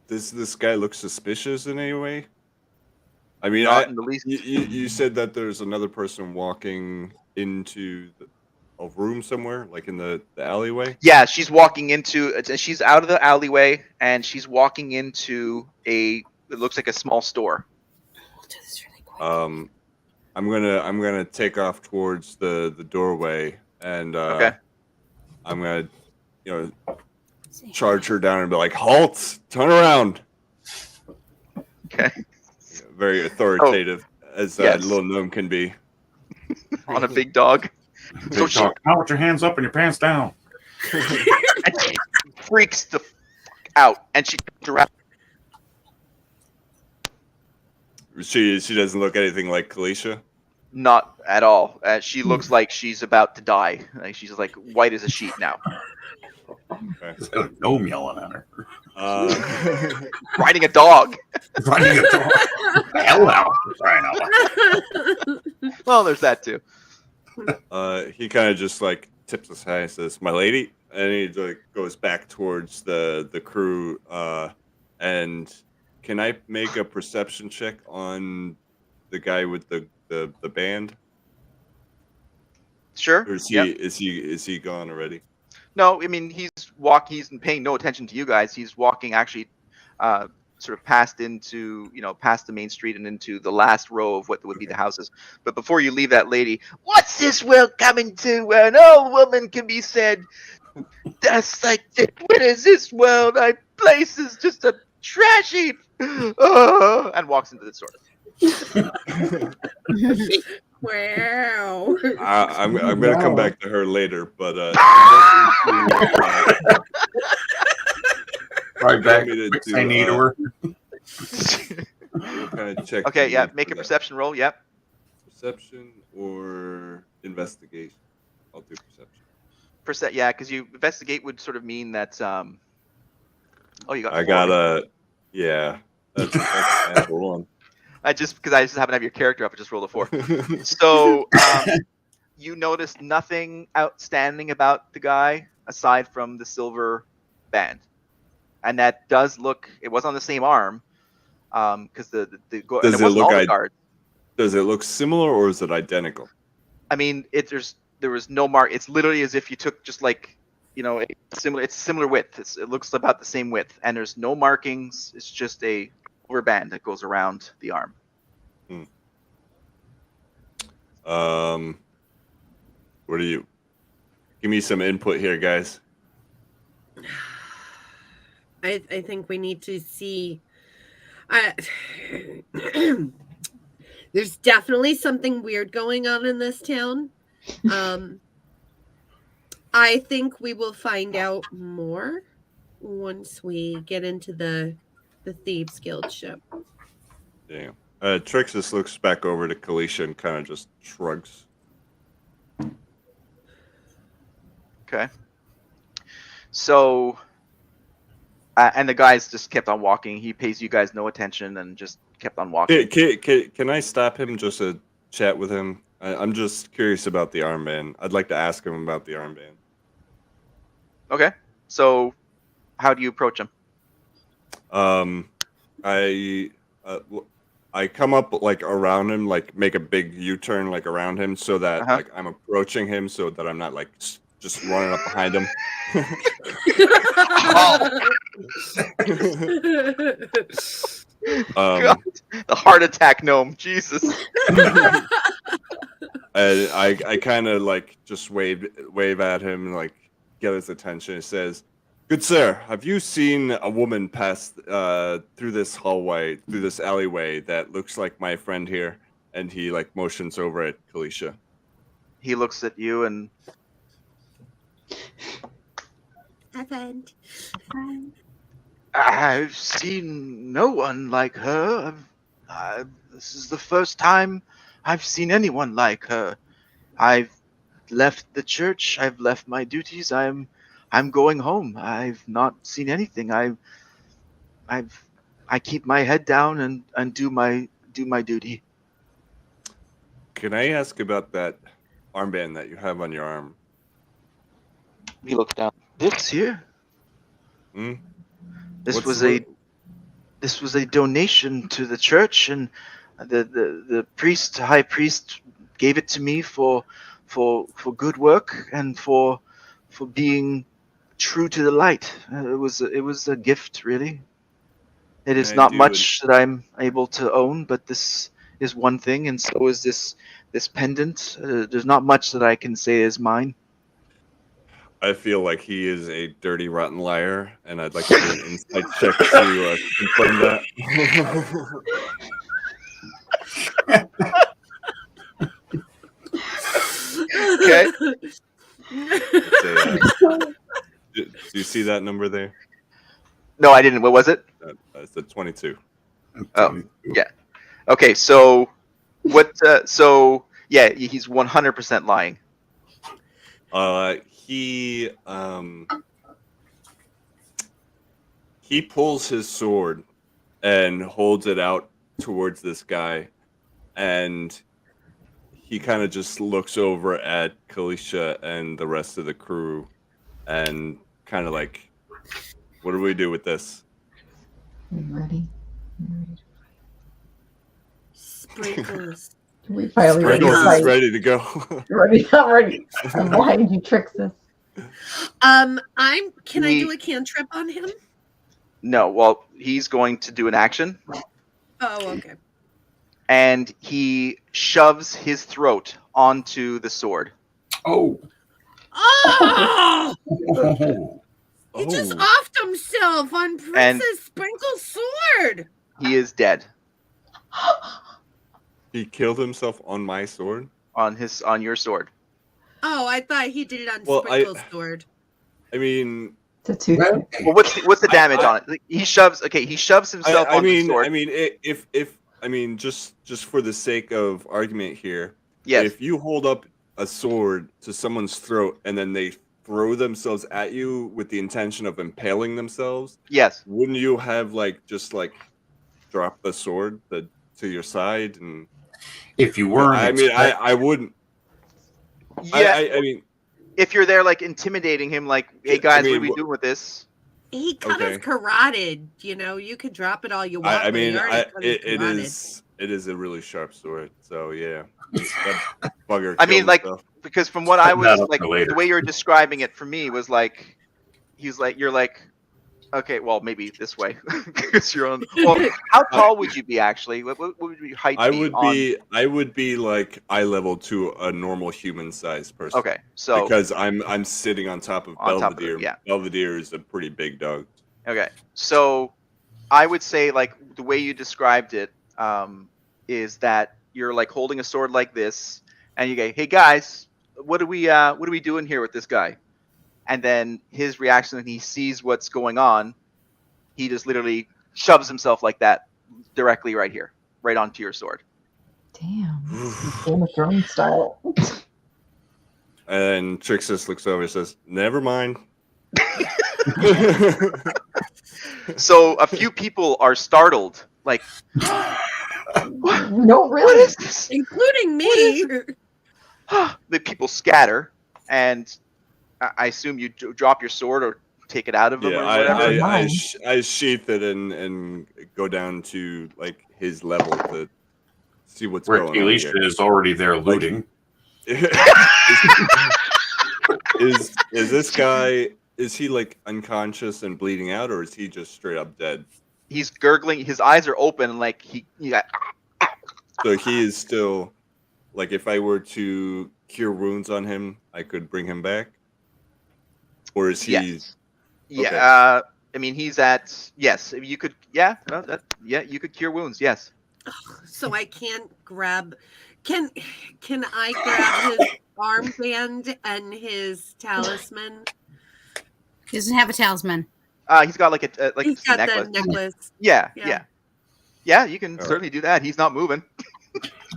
Does this guy look suspicious in any way? I mean, Not in the least. you said that there's another person walking into a room somewhere, like in the alleyway. Yeah, she's walking into. She's out of the alleyway, and she's walking into a. It looks like a small store. We'll do this really quick. I'm gonna take off towards the doorway, and Okay. I'm gonna charge her down and be like, "Halt! Turn around!" Okay. Very authoritative, as yes. little gnome can be. On a big dog. So she Now with your hands up and your pants down. and she freaks the fuck out, and she turns around. She doesn't look anything like Kayleesha. Not at all. She looks like she's about to die. Like she's like white as a sheet now. There's a gnome yelling at her. Riding a dog. Running a dog. Hell out. Crying out loud. Well, there's that too. He kind of just like tips his hat and says, "My lady," and he like goes back towards the crew. And can I make a perception check on the guy with the band? Sure. Or is he Yep. is he gone already? No, I mean he's paying no attention to you guys. He's walking actually sort of past the main street and into the last row of what would be the houses. But before you leave that lady, what's this world coming to where an old woman can be said, that's like, what is this world? My place is just a trash heap. And walks into the store. Wow. I'm gonna come back to her later, but Right back. I need her. kind of check. Okay, yeah, make a perception roll. Yep. Perception or investigation? I'll do perception. Yeah, because you investigate would sort of mean that. Oh, you got. I got a. Yeah, that's natural one. Because I just happen to have your character up. I just rolled a 4. So you notice nothing outstanding about the guy aside from the silver band, and that does look. It was on the same arm, because the and it wasn't all the guards. Does it look similar or is it identical? I mean, there was no mark. It's literally as if you took just like it's similar width. It looks about the same width, and there's no markings. It's just a silver band that goes around the arm. What do you? Give me some input here, guys. I think we need to see. There's definitely something weird going on in this town. I think we will find out more once we get into the Thieves Guild ship. Damn. Trixus looks back over to Kayleesha and kind of just shrugs. Okay. So, and the guys just kept on walking. He pays you guys no attention and just kept on walking. Can I stop him just to chat with him? I'm just curious about the armband. I'd like to ask him about the armband. Okay. So, how do you approach him? I come up like around him, like make a big U-turn like around him, so that like I'm approaching him, so that I'm not like just running up behind him. God, the heart attack gnome, Jesus. And I kind of like just wave at him and like get his attention. It says, "Good sir, have you seen a woman pass through this hallway, through this alleyway that looks like my friend here?" And he like motions over at Kayleesha. He looks at you and I've seen no one like her. This is the first time I've seen anyone like her. I've left the church. I've left my duties. I'm going home. I've not seen anything. I keep my head down and do my duty. Can I ask about that armband that you have on your arm? He looks down. This here. Hmm? This was a donation to the church, and the priest, high priest, gave it to me for good work and for being true to the light. It was a gift, really. It is I not do much that I'm able to own, but this is one thing, and so is this pendant. There's not much that I can say is mine. I feel like he is a dirty, rotten liar, and I'd like to do an insight check to confirm that. Okay. Do you see that number there? No, I didn't. What was it? It's a 22. Oh, yeah. Okay, so what? So yeah, he's 100% lying. He pulls his sword and holds it out towards this guy, and he kind of just looks over at Kayleesha and the rest of the crew, and kind of like, what do we do with this? Are you ready? Sprinkles. We finally ready to Sprinkles is fight. ready to go. Ready, I'm ready. I'm behind you, Trixus. Can I do a cantrip on him? No, well, he's going to do an action, Oh, okay. and he shoves his throat onto the sword. Oh. Oh! He Oh. just offed himself on Princess Sprinkle's sword. He is dead He killed himself on my sword? on your sword. Oh, I thought he did it on Well, Sprinkle's sword. I mean, It's a two. Well, Well, what's the damage on it? Like, he shoves himself on the sword. I mean, just for the sake of argument here, Yes. if you hold up a sword to someone's throat and then they throw themselves at you with the intention of impaling themselves, Yes. wouldn't you have just drop the sword to your side? And if you weren't, I wouldn't. Yeah. I mean, If you're there, like intimidating him, like, "Hey guys, what are we doing with this?" He cut us Okay. carotid. You can drop it all you want. I mean, but he already cut us carotid. it is a really sharp sword. So yeah, that bugger. I mean, killed like, himself. because from what I Put that was up like, for later. the way you were describing it for me was like, you're like, okay, well, maybe this way because you're on. Well, how tall would you be actually? What would your height I be? would be like eye level to a normal human sized person. Okay, so because I'm sitting on top of On top of it, Belvedere. yeah. Belvedere is a pretty big dog. okay, so I would say like the way you described it is that you're like holding a sword like this, and you go, "Hey guys, what are we doing here with this guy?" And then his reaction when he sees what's going on, he just literally shoves himself like that directly right here, right onto your sword. Damn. Game of Thrones style. And Trixus looks over and says, "Never mind." So a few people are startled, like, No, "What really? is this?" Including me. The people scatter, and I assume you drop your sword or take it out of him Yeah, or whatever. I sheath it and go down to like his level to see what's where going on here. Kayleesha is already there looting. Is this guy, is he like unconscious and bleeding out, or is he just straight up dead? He's gurgling. His eyes are open, like he So he is still, like, if I were to cure wounds on him, I could bring him back? Or is he... Yes. Yeah. Okay. I mean, he's at, yes, you could, yeah, no, you could cure wounds, yes. So I can't grab. Can I grab his armband and his talisman? He doesn't have a talisman. He's got like a He's just a got necklace. the necklace. Yeah, Yeah. yeah. You can All right. certainly do that. He's not moving.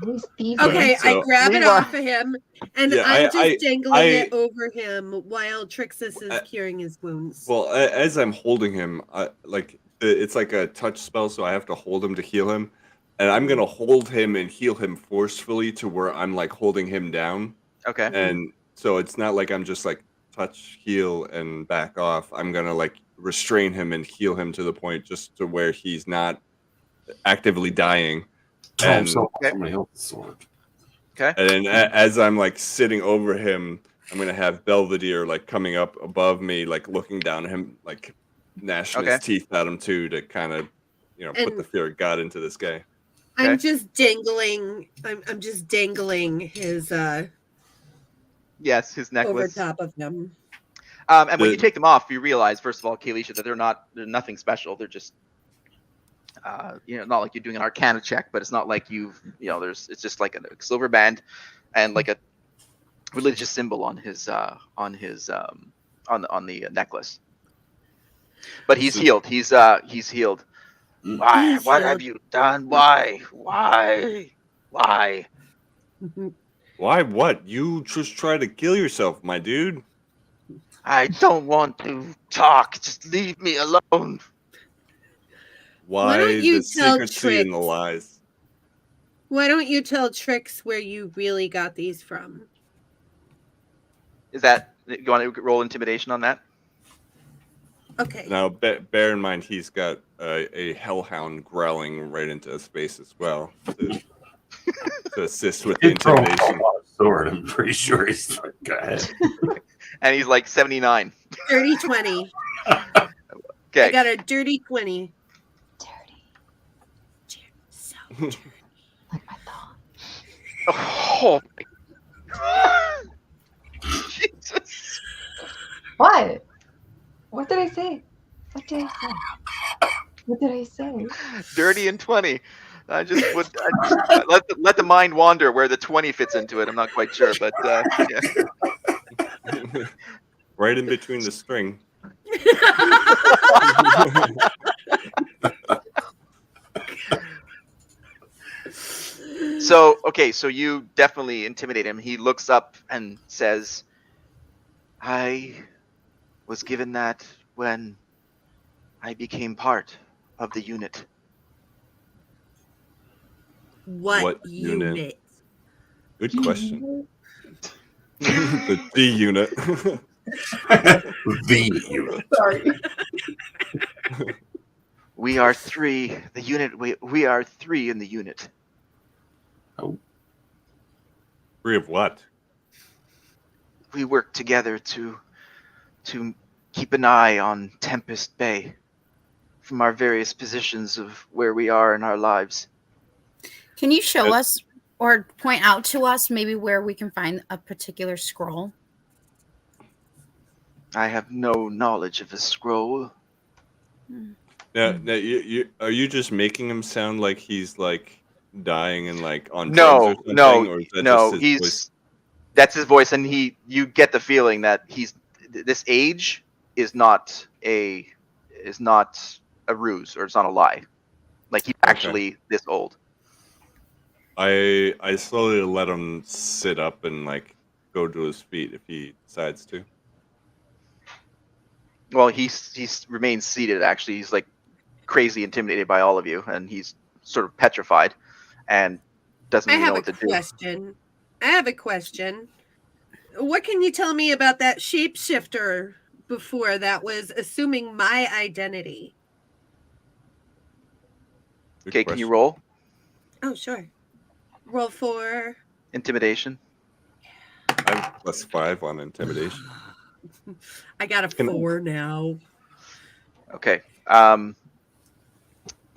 These thieves Okay, So- I grab it Meanwhile- off of him, and Yeah, I'm just dangling I- it over him while Trixus is I- curing his wounds. Well, as I'm holding him, it's like a touch spell, so I have to hold him to heal him. And I'm going to hold him and heal him forcefully to where I'm like holding him down. Okay. And so it's not like I'm just like touch, heal, and back off. I'm going to like restrain him and heal him to the point just to where he's not actively dying. And- somebody hold the sword. Okay. And then as I'm like sitting over him, I'm gonna have Belvedere like coming up above me, like looking down at him, like gnashing his teeth at him too, to kind of, put And- the fear of God into this guy. I'm just dangling. I'm just dangling his Yes, his over necklace. top of him. And when you take them off, you realize, first of all, Kayleesha, that they're nothing special. They're just, not like you're doing an Arcana check, but it's not like it's just like a silver band and like a religious symbol on the necklace. But he's healed. He's healed. Why? He's What healed. have you done? Why? Why what? You just try to kill yourself, my dude. I don't want to talk. Just leave me alone. Why don't you the tell secrecy and the Trix? lies? Why don't you tell Trix where you really got these from? Is that you want to roll intimidation on that? Okay. Now, bear in mind, he's got a hellhound growling right into his face as well to assist with the He throw him intimidation. a sword. I'm pretty sure he's like, go ahead. And he's like 79. Dirty 20. Okay. I got a dirty 20. Dirty. So Like I thought. Oh my Jesus. What? What did I say? What did I say? What did I say? Dirty and 20. I just would let the mind wander where the 20 fits into it. I'm not quite sure, but yeah. Right in between the string. So you definitely intimidate him. He looks up and says, I was given that when I became part of the unit. What unit? unit? Good question. The D unit. The unit. Sorry. We are three. The unit. We are three in the unit. Three of what? We work together to keep an eye on Tempest Bay from our various positions of where we are in our lives. Can you show us or point out to us maybe where we can find a particular scroll? I have no knowledge of a scroll. Now you are you just making him sound like he's like dying and like on No, drugs or something? Or is that just his voice? That's his voice, and you get the feeling that this age is not a ruse, or it's not a lie. Like he's actually this old. I slowly let him sit up and like go to his feet if he decides to. Well, he remains seated. Actually, he's like crazy intimidated by all of you, and he's sort of petrified, and doesn't I really know have what a to question. I have a question. What can you tell me about that shapeshifter before that was assuming my identity? Good Okay, can you question. roll Oh, sure. Roll for. intimidation? I have +5 on intimidation. I got a 4 now. Okay.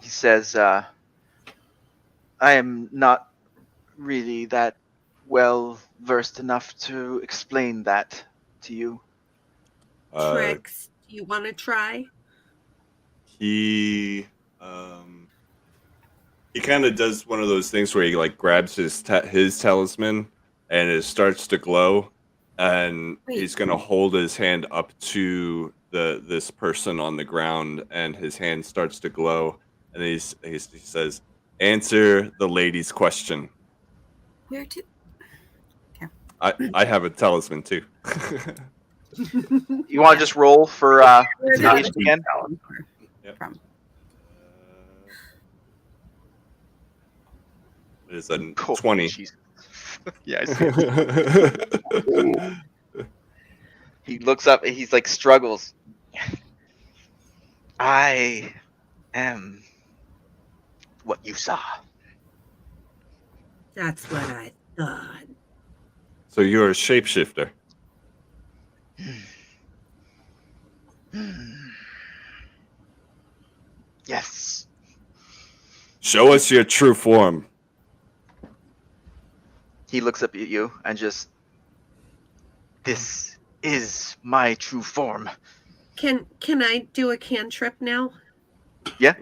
He says, I am not really that well versed enough to explain that to you. Trix, do you want to try? He kind of does one of those things where he like grabs his talisman and it starts to glow, and he's gonna hold his hand up to this person on the ground, and his hand starts to glow, and he says, "Answer the lady's question." Where to? Okay. I have a talisman too. You want to just roll for intimidation again? Yep. From. It is a Oh, 20. Jesus. Yeah, I see. He looks up and he's like struggles. I am what you saw. That's what I thought. So you're a shapeshifter. Yes. Show us your true form. He looks up at you and just, this is my true form. Can I do a cantrip now? Yeah.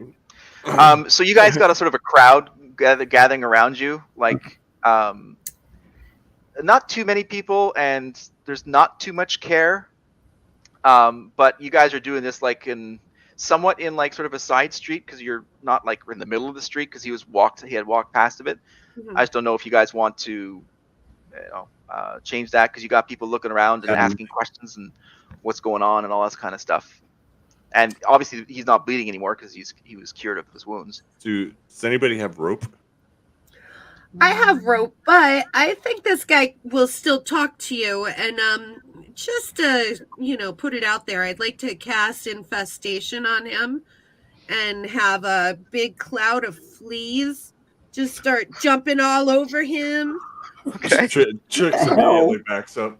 So you guys got a sort of a crowd gathering around you, like not too many people, and there's not too much care. But you guys are doing this like somewhat in like sort of a side street, because you're not like in the middle of the street, because he had walked past of it. Mhm. I just don't know if you guys want to, change that, because you got people looking around and asking questions and what's going on and all that kind of stuff. And obviously he's not bleeding anymore because he was cured of his wounds. Does anybody have rope? I have rope, but I think this guy will still talk to you. And just to put it out there, I'd like to cast infestation on him and have a big cloud of fleas just start jumping all over him. Okay. Trix immediately backs up.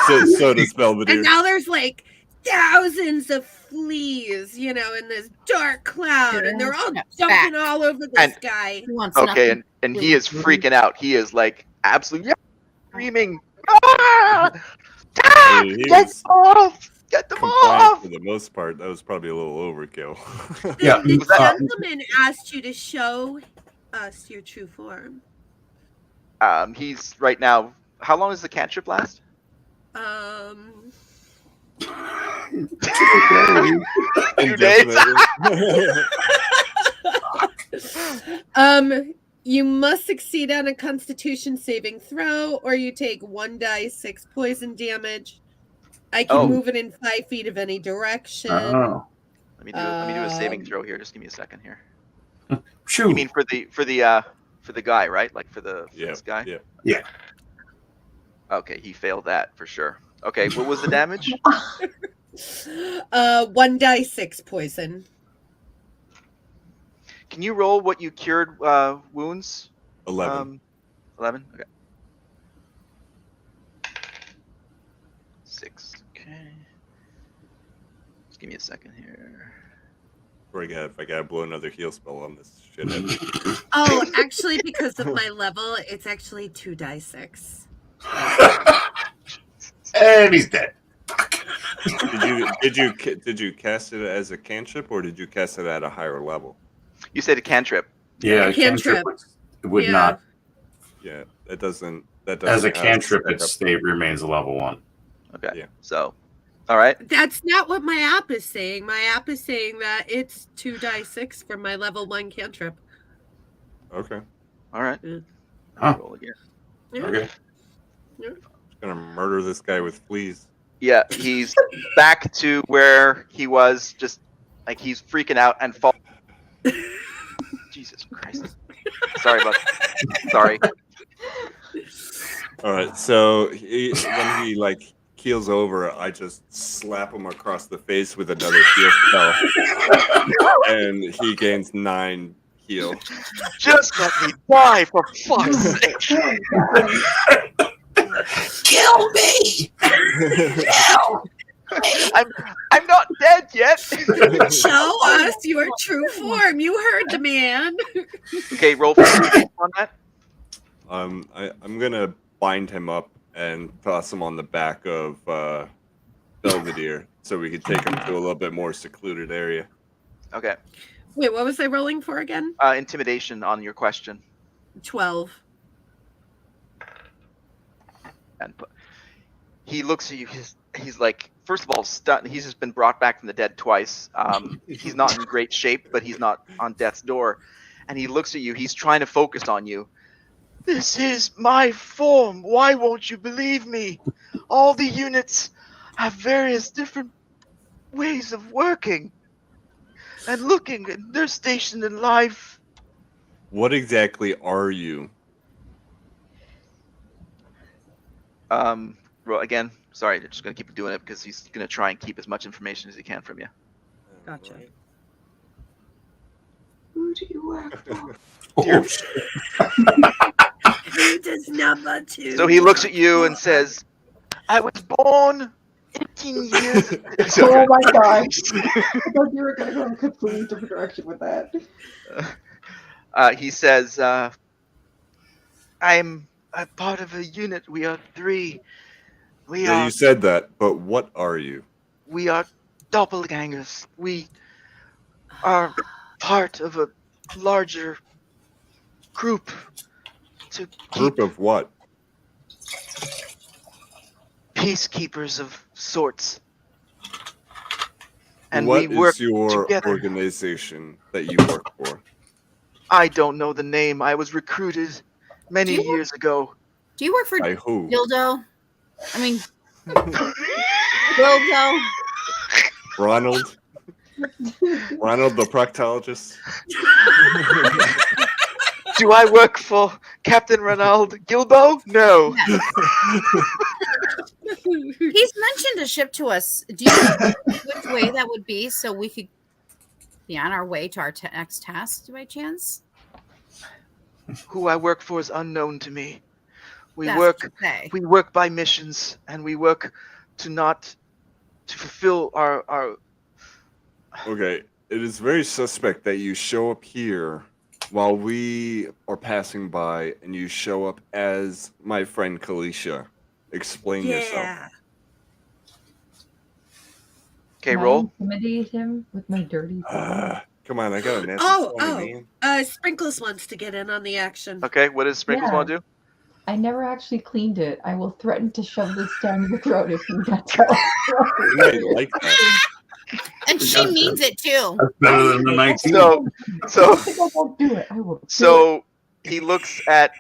So does Belvedere. And now there's like thousands of fleas, in this dark cloud, and they're all jumping all over this guy. Okay, and he is freaking out. He is like absolutely screaming. Ah! Ah! Get off! Get them off! For the most part, that was probably a little overkill. The gentleman asked you to show us your true form. He's right now. How long does the cantrip last? You must succeed on a Constitution saving throw, or you take 1d6 poison damage. I can move it in 5 feet of any direction. Oh. Let me do a saving throw here. Just give me a second here. Shoo. You mean for the guy, right? Like for this guy? Yeah. Okay, he failed that for sure. Okay, what was the damage? 1d6 poison. Can you roll what you cured wounds? 11. 11? Okay. 6. Okay. Just give me a second here. If I gotta blow another heal spell on this shithead. Oh, actually, because of my level, it's actually 2d6. And he's dead. Did you cast it as a cantrip, or did you cast it at a higher level? You said a cantrip. Yeah, cantrip. Would not. Yeah, that doesn't. As a cantrip, its state remains a level 1. Okay. Yeah. So, all right. That's not what my app is saying. My app is saying that it's 2d6 for my level 1 cantrip. Okay. All right. Huh. Roll again. Okay. Just gonna murder this guy with fleas. Yeah, he's back to where he was, just like he's freaking out and fall. Jesus Christ. Sorry about that. Sorry. All right, so when he like keels over, I just slap him across the face with another heal spell, and he gains 9 heal. Just let me die, for fuck's sake. Kill me! Kill me! I'm not dead yet. Show us your true form. You heard the man. Okay, roll for on that. I'm gonna bind him up and toss him on the back of Belvedere, so we could take him to a little bit more secluded area. Okay. Wait, what was I rolling for again? Intimidation on your question. 12. And he looks at you. He's like, first of all, stunned. He's just been brought back from the dead twice. He's not in great shape, but he's not on death's door. And he looks at you. He's trying to focus on you. This is my form. Why won't you believe me? All the units have various different ways of working and looking, and they're stationed in life. What exactly are you? Well, again, sorry, I'm just gonna keep doing it because he's gonna try and keep as much information as he can from you. Gotcha. Who do you work for? Oh, shit. Who does number 2? So he looks at you and says, I was born 18 years Oh my god. I thought you were going to go in a completely different direction with that. He says, I'm a part of a unit. We are 3. Yeah, you said that, but what are you? We are doppelgangers. We are part of a larger group to keep Group of what? peacekeepers of sorts. And What we work is your together. organization that you work for? I don't know the name. I was recruited many years ago. Do you work for By who? Dildo? I mean, Dildo. Ronald? Ronald the proctologist? Do I work for Captain Ronald Gilbo? No. He's mentioned a ship to us. Do you know which way that would be so we could be on our way to our next task by chance? Who I work for is unknown to me. We That's work okay. we work by missions, and we work to fulfill our Okay, it is very suspect that you show up here while we are passing by, and you show up as my friend Kayleesha. Explain yourself. Okay, Can I roll. intimidate him with my dirty Come on, I got a nasty Oh, 20, man. Sprinkles wants to get in on the action. Okay, what does Sprinkles Yeah. want to do? I never actually cleaned it. I will threaten to shove this down your throat if you get to. You might like that. And she means it too. That's better than the 19. So I think I won't do it. I will. Do it. so he looks at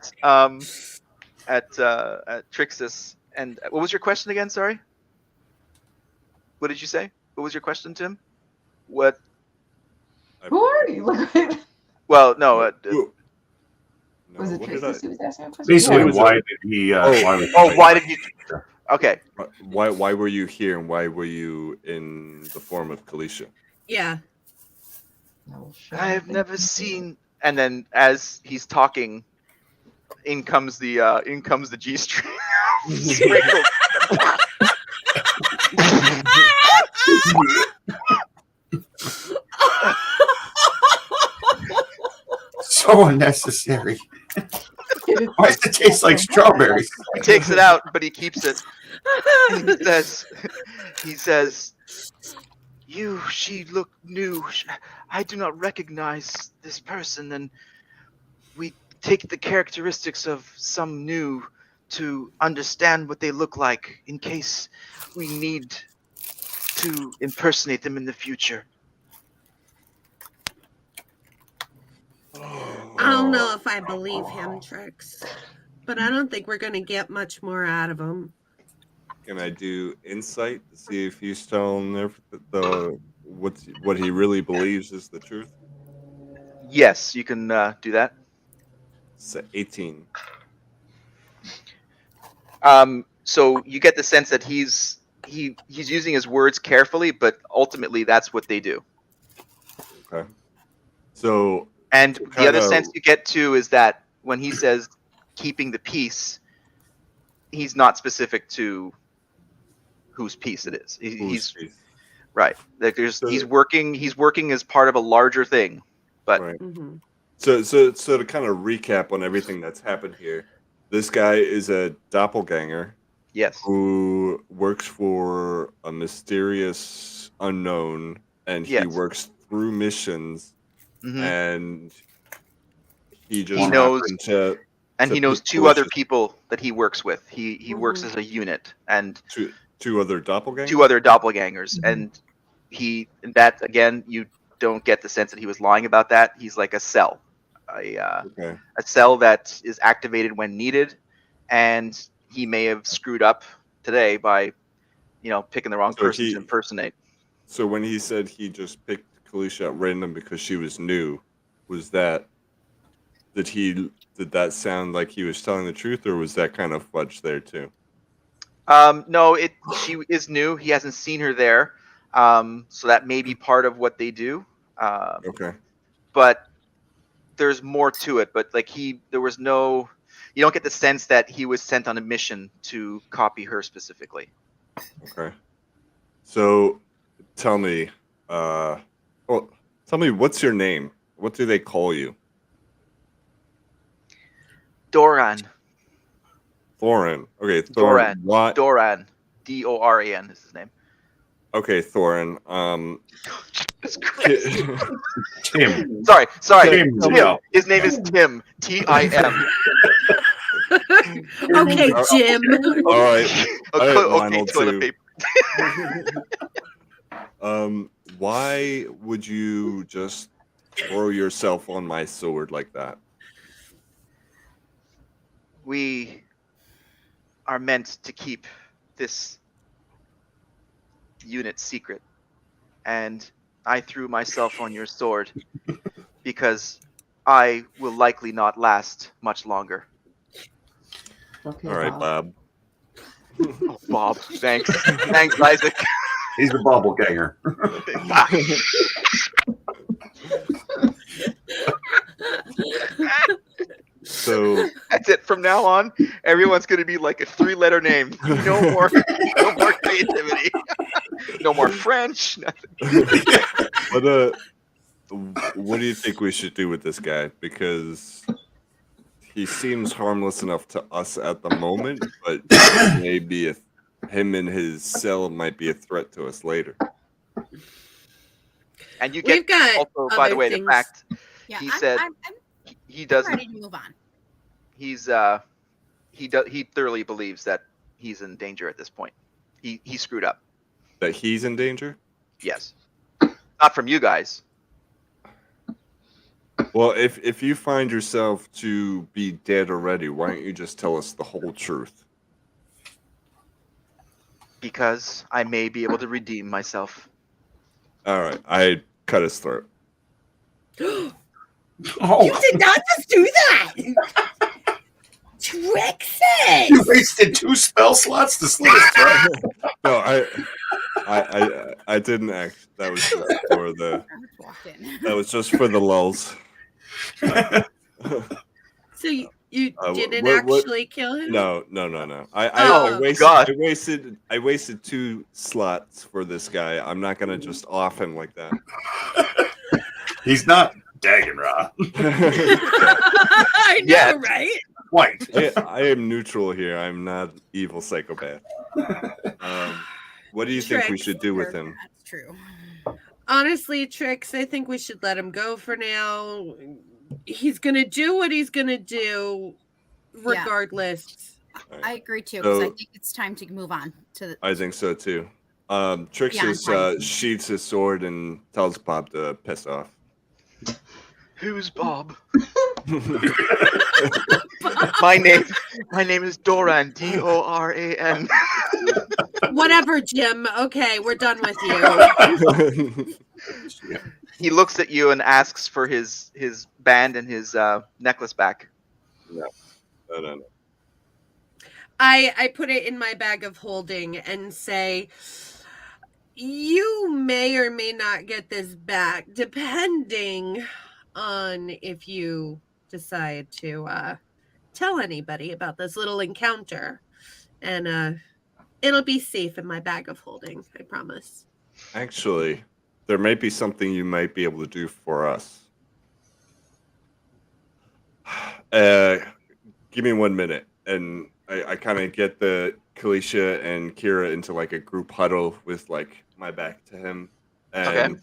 Trixus, and what was your question again? Sorry. What did you say? What was your question, Tim? What? Who are you? Like, Well, no. Ooh. No, was it what did Trixus who was asking a question? Basically, Yeah, it was why did he? Why did you? Okay. Why were you here, and why were you in the form of Kayleesha? Yeah. No, sure. I have never seen. And then, as he's talking, in comes the G string. Sprinkles. So unnecessary. It is- Why does it taste like strawberries? He takes it out, but he keeps it. He says, she looked new. I do not recognize this person, and we take the characteristics of some new to understand what they look like in case we need to impersonate them in the future. I don't know if I believe him, Trix. But I don't think we're going to get much more out of him. Can I do insight to see if he's telling what he really believes is the truth? Yes, you can do that. It's 18. So you get the sense that he's using his words carefully, but ultimately that's what they do. Okay. So And the other kinda- sense you get too is that when he says keeping the peace, he's not specific to whose peace it is. He's right. Like he's working as part of a larger thing. But right. Mm-hmm. So to kind of recap on everything that's happened here, this guy is a doppelganger yes. who works for a mysterious unknown, and he Yes. works through missions, Mhm. and he just He knows- happened to And he knows put two other Kayleesha- people that he works with. He works Mhm. as a unit, and two other doppelgangers. two other doppelgangers. Mhm. And that again, you don't get the sense that he was lying about that. He's like a cell, Okay. a cell that is activated when needed, and he may have screwed up today by, picking the wrong So person he- to impersonate. So when he said he just picked Kayleesha at random because she was new, was that did that sound like he was telling the truth, or was that kind of fudge there too? No, she is new. He hasn't seen her there, so that may be part of what they do. Okay. But there's more to it, but like there was no. You don't get the sense that he was sent on a mission to copy her specifically. Okay. So, tell me, what's your name? What do they call you? Doran. Thorin. Okay, Doran. What? Doran. Doran is his name. Okay, Thorin. Tim. Sorry. Tim. Tim. His name is Tim. Tim. Okay, Jim. All right. Okay, Lionel, toilet too. paper. Why would you just throw yourself on my sword like that? We are meant to keep this unit secret, and I threw myself on your sword because I will likely not last much longer. Okay, All right, Bob. Oh, Bob, thanks, Isaac. He's a bubble ganger. So That's it. From now on, everyone's going to be like a 3-letter name. No more creativity. No more French. Nothing. what do you think we should do with this guy? Because he seems harmless enough to us at the moment, but maybe him in his cell might be a threat to us later. And you We've get got also, by the other way, things. the fact Yeah, he I'm, said I'm he doesn't. ready to move on. He thoroughly believes that he's in danger at this point. He screwed up. That he's in danger? Yes. Not from you guys. Well, if you find yourself to be dead already, why don't you just tell us the whole truth? Because I may be able to redeem myself. All right, I cut his throat. You Oh, did not just do that. you Trixus. wasted 2 spell slots to slit his throat. No, I didn't act. That was just for the. I was walking. That was just for the lulls. So you didn't what- actually kill him? No. I God. wasted 2 slots for this guy. I'm not gonna just off him like that. He's not Dagonra. I know, Yeah. right? White. I am neutral here. I'm not evil psychopath. What do you think we Tricks. should do with him? That's true. Honestly, Trix, I think we should let him go for now. He's gonna do what he's gonna do, regardless. I agree too, because I So- think it's time to move on to the. I think so too. Trixus fine. sheaths his sword and tells Bob to piss off. Who's Bob? My name is Doran. Doran. Whatever, Jim. Okay, we're done with you. He looks at you and asks for his band and his necklace back. No. I put it in my bag of holding and say, you may or may not get this back, depending on if you decide to tell anybody about this little encounter. And it'll be safe in my bag of holding, I promise. Actually, there might be something you might be able to do for us. Give me 1 minute, and I kind of get the Kayleesha and Kira into like a group huddle with like my back to him, and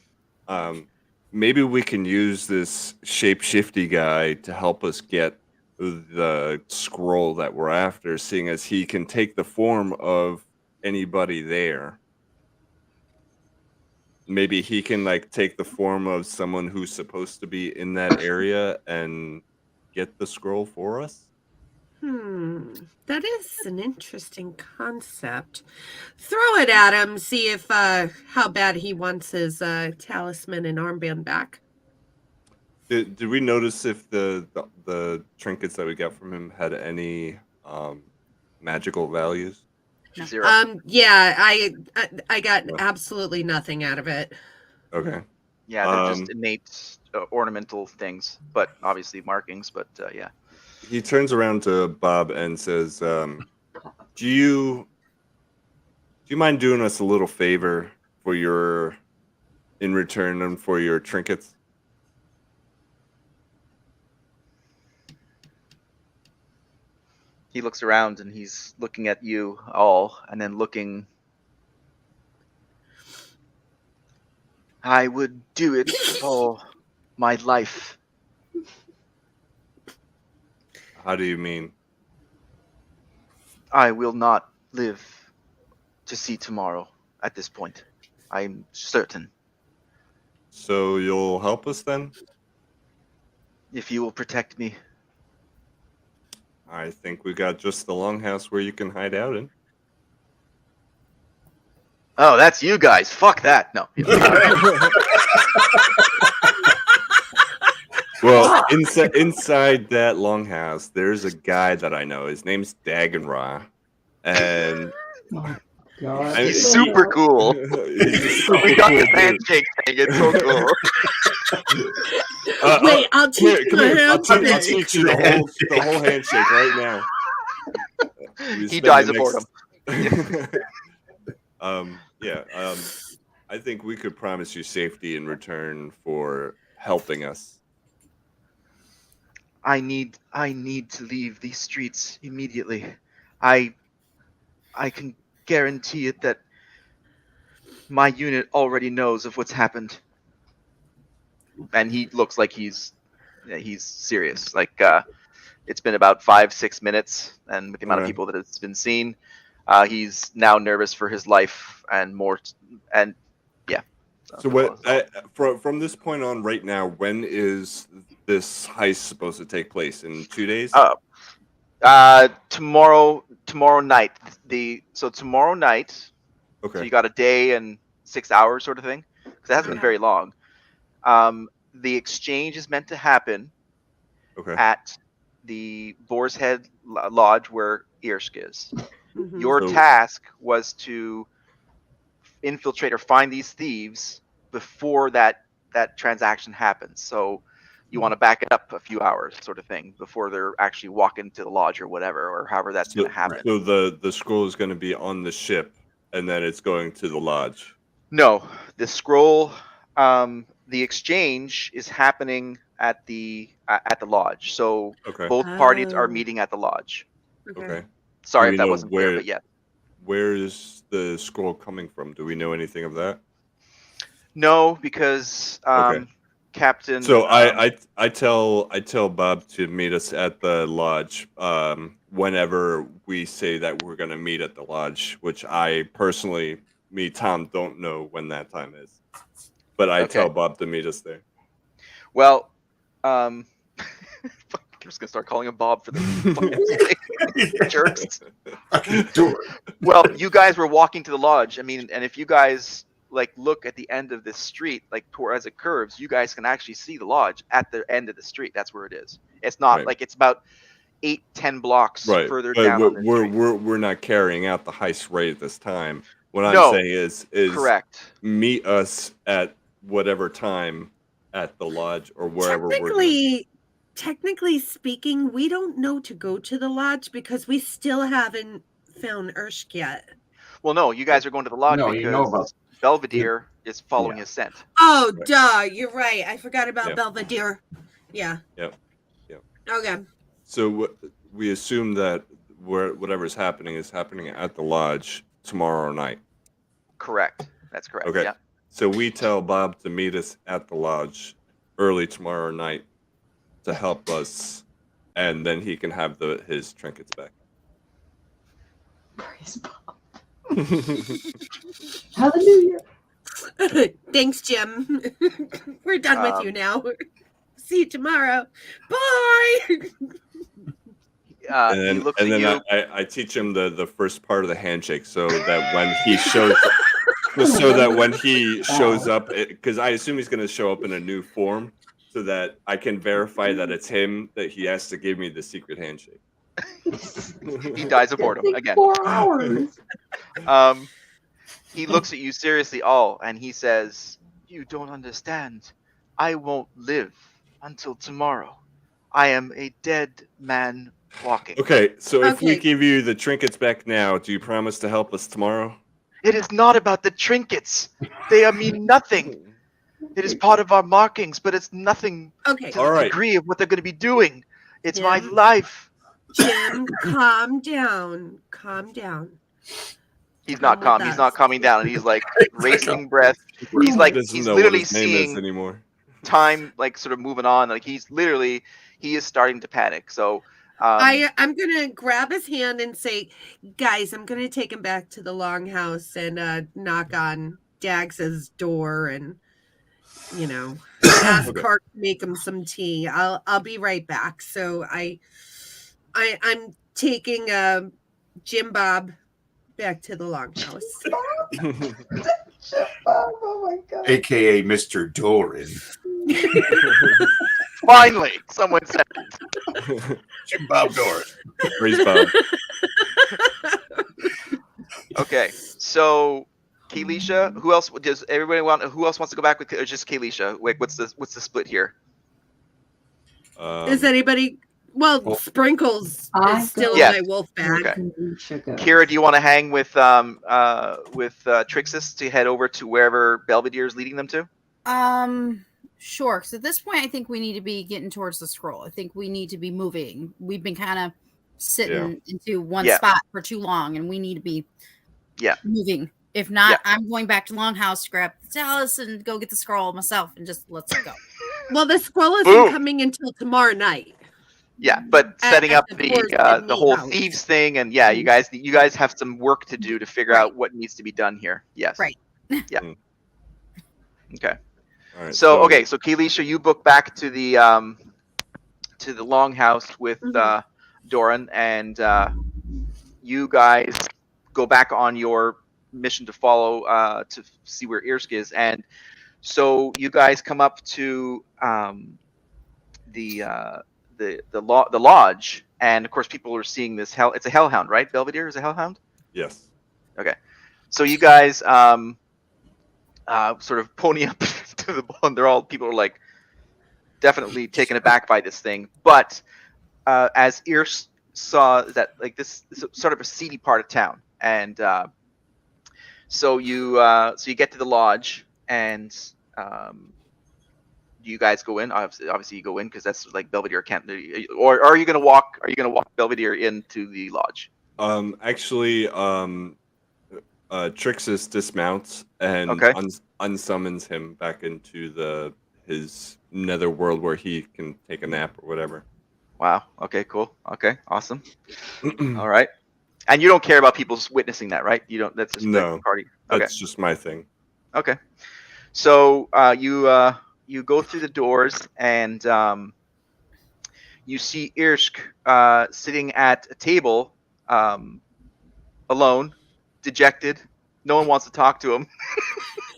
maybe we can use this shapeshifty guy to help us get the scroll that we're after, seeing as he can take the form of anybody there. Maybe he can like take the form of someone who's supposed to be in that area and get the scroll for us. That is an interesting concept. Throw it at him, see if how bad he wants his talisman and armband back. Did we notice if the trinkets that we got from him had any magical values? 0. Yeah, I got absolutely nothing out of it. Okay. Yeah, they're just innate ornamental things, but obviously markings. But yeah. He turns around to Bob and says, "Do you mind doing us a little favor for your in return and for your trinkets?" He looks around and he's looking at you all, and then looking. I would do it for my life. How do you mean? I will not live to see tomorrow at this point. I'm certain. So you'll help us then? If you will protect me. I think we got just the longhouse where you can hide out in. Oh, that's you guys. Fuck that. No. Well, inside that longhouse, there's a guy that I know. His name's Dagonra, and Oh, God. He's super cool. We got this handshake thing. It's so cool. Wait, I'll teach you a I'll handshake. teach you the whole handshake right now. He dies of boredom. I think we could promise you safety in return for helping us. I need to leave these streets immediately. I can guarantee it that my unit already knows of what's happened. And he looks like he's serious. Like it's been about 5-6 minutes, and with the amount of people that has been seen, he's now nervous for his life and more. And yeah. So what? From this point on, right now, when is this heist supposed to take place? In 2 days? Tomorrow night. Tomorrow night. Okay. So you got a day and 6 hours, sort of thing, because it hasn't been very long. The exchange is meant to happen at the Boar's Head Lodge where Irsch is. Mhm. Your task was to infiltrate or find these thieves before that transaction happens. So you want to back it up a few hours, sort of thing, before they're actually walking to the lodge or whatever, or however that's going to happen. So the scroll is going to be on the ship, and then it's going to the lodge. No, the scroll, the exchange is happening at the lodge. So both parties are meeting at the lodge. Okay. Sorry if that wasn't clear, but yeah. Where is the scroll coming from? Do we know anything of that? No, because Captain. So I tell Bob to meet us at the lodge whenever we say that we're going to meet at the lodge, which I personally, Tom, don't know when that time is. But I tell Bob to meet us there. Well, I'm just going to start calling him Bob for the fucking jerks. Well, you guys were walking to the lodge. I mean, and if you guys look at the end of this street, as it curves, you guys can actually see the lodge at the end of the street. That's where it is. It's not it's about 8-10 blocks further down. We're not carrying out the heist right at this time. What I'm saying is correct. Meet us at whatever time at the lodge or wherever we're going. Technically speaking, we don't know to go to the lodge because we still haven't found Irsch yet. Well, no, you guys are going to the lodge because Belvedere is following his scent. Oh, duh! You're right. I forgot about Belvedere. Yeah. Yep. Okay. So we assume that whatever's happening is happening at the lodge tomorrow night. Correct. That's correct. Okay. Yeah. So we tell Bob to meet us at the lodge early tomorrow night to help us, and then he can have his trinkets back. Praise Bob. Hallelujah. Thanks, Jim. We're done with you now. See you tomorrow. Bye. And then I teach him the first part of the handshake so that when he shows up, because I assume he's going to show up in a new form, so that I can verify that it's him, that he has to give me the secret handshake. He dies of boredom again. 4 hours. He looks at you seriously, and he says, "You don't understand. I won't live until tomorrow. I am a dead man walking. Okay, so if we Okay. give you the trinkets back now, do you promise to help us tomorrow? It is not about the trinkets. They mean nothing. It is part of our markings, but it's nothing Okay. to All the right. degree of what they're going to be doing. It's my Jim? life. Jim, calm down. Calm down. He's not Come with calm. He's not us. calming down. He's like racing breath. He's He like doesn't he's know literally what his name is seeing anymore. time like sort of moving on. Like he is starting to panic. So I'm gonna grab his hand and say, guys, I'm gonna take him back to the longhouse and knock on Dax's door and ask Okay. Clark to make him some tea. I'll be right back. So I'm taking Jim Bob back to the longhouse. Oh my god. AKA Mr. Doran. finally, someone said it. Jim Bob Doran. Praise Bob. Okay, so Kayleesha, who else does everybody want? Who else wants to go back with? Or just Kayleesha? Wait, what's the split here? Is anybody? Well, Well, Sprinkles I is still go- in my wolf bag. Okay. Sugar. Kira, do you want to hang with Trixus to head over to wherever Belvedere is leading them to? Sure. So at this point, I think we need to be getting towards the scroll. I think we need to be moving. We've been kind of sitting into one Yeah. spot for too long, and we need to be moving. If not, Yeah. I'm going back to Longhouse, grab the Talus, and go get the scroll myself, and just let's go. Well, the scroll isn't Boom. coming until tomorrow night. Yeah, but setting At up the Forest and the Meat whole House. thieves thing, and yeah, you guys have some work to do to figure out what needs to be done here. Yes. Right. Yeah. Okay. All right, So Kayleesha, you book back to the longhouse with Doran, and you guys go back on your mission to follow to see where Irsk is, and so you guys come up to the lodge, and of course people are seeing this hell. It's a hellhound, right? Belvedere is a hellhound. yes. Okay, so you guys sort of pony up to the ball, and people are like definitely taken aback by this thing. But as Irsk saw that like this is sort of a seedy part of town, and so you get to the lodge, and do you guys go in? Obviously you go in because that's like Belvedere can't. Or are you gonna walk? Are you gonna walk Belvedere into the lodge? Actually, Trixus dismounts and unsummons him back into his nether world where he can take a nap or whatever. Wow. Okay. Cool. Okay. Awesome. All right. And you don't care about people witnessing that, right? You don't. That's just No. like party. Okay. That's just my thing. Okay. So you go through the doors, and you see Irsk sitting at a table, alone, dejected. No one wants to talk to him.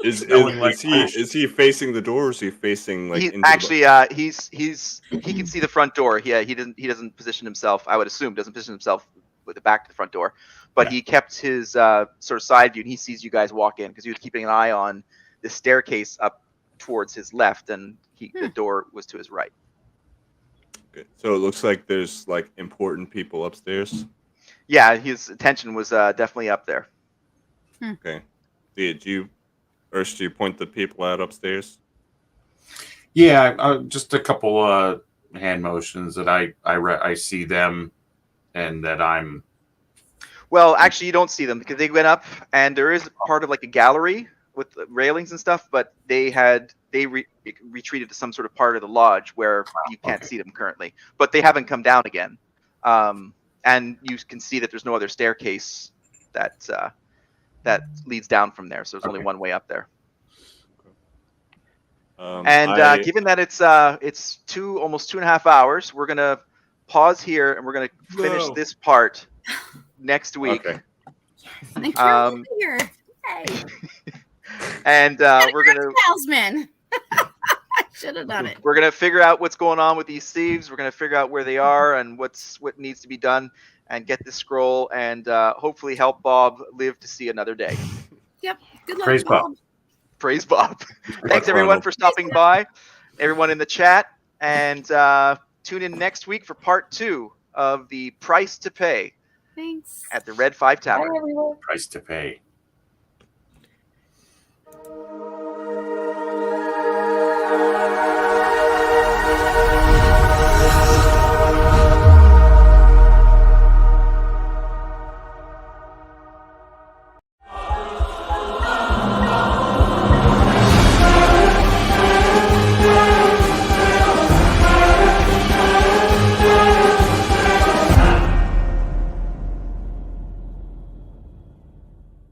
Is he facing the door, or is he facing like? He into actually he can see the front door. Yeah, he doesn't position himself. I would assume doesn't position himself with the back to the front door, but he kept his sort of side view, and he sees you guys walk in because he was keeping an eye on the staircase up towards his left, and the door was to his right. Okay. So it looks like there's like important people upstairs. Yeah, his attention was definitely up there. Okay. Do you point the people out upstairs? Yeah, just a couple hand motions that I see them, and that I'm. Well, actually, you don't see them because they went up, and there is part of like a gallery with railings and stuff, but they retreated to some sort of part of the lodge where you can't see them currently. But they haven't come down again, and you can see that there's no other staircase that leads down from there. So there's only one way up there. Given that it's almost 2.5 hours, we're gonna pause here and we're gonna finish this part next week. Okay. Thanks for here. Hey. And we're gonna talisman. I should have done it. We're gonna figure out what's going on with these thieves. We're gonna figure out where they are and what needs to be done, and get this scroll, and hopefully help Bob live to see another day. Yep. Good luck, Praise Bob. Bob. Praise Bob. Thanks everyone for stopping by. everyone in the chat, and tune in next week for part 2 of the price to pay Thanks. at the Red 5 Bye, Tavern. everyone. Price to pay.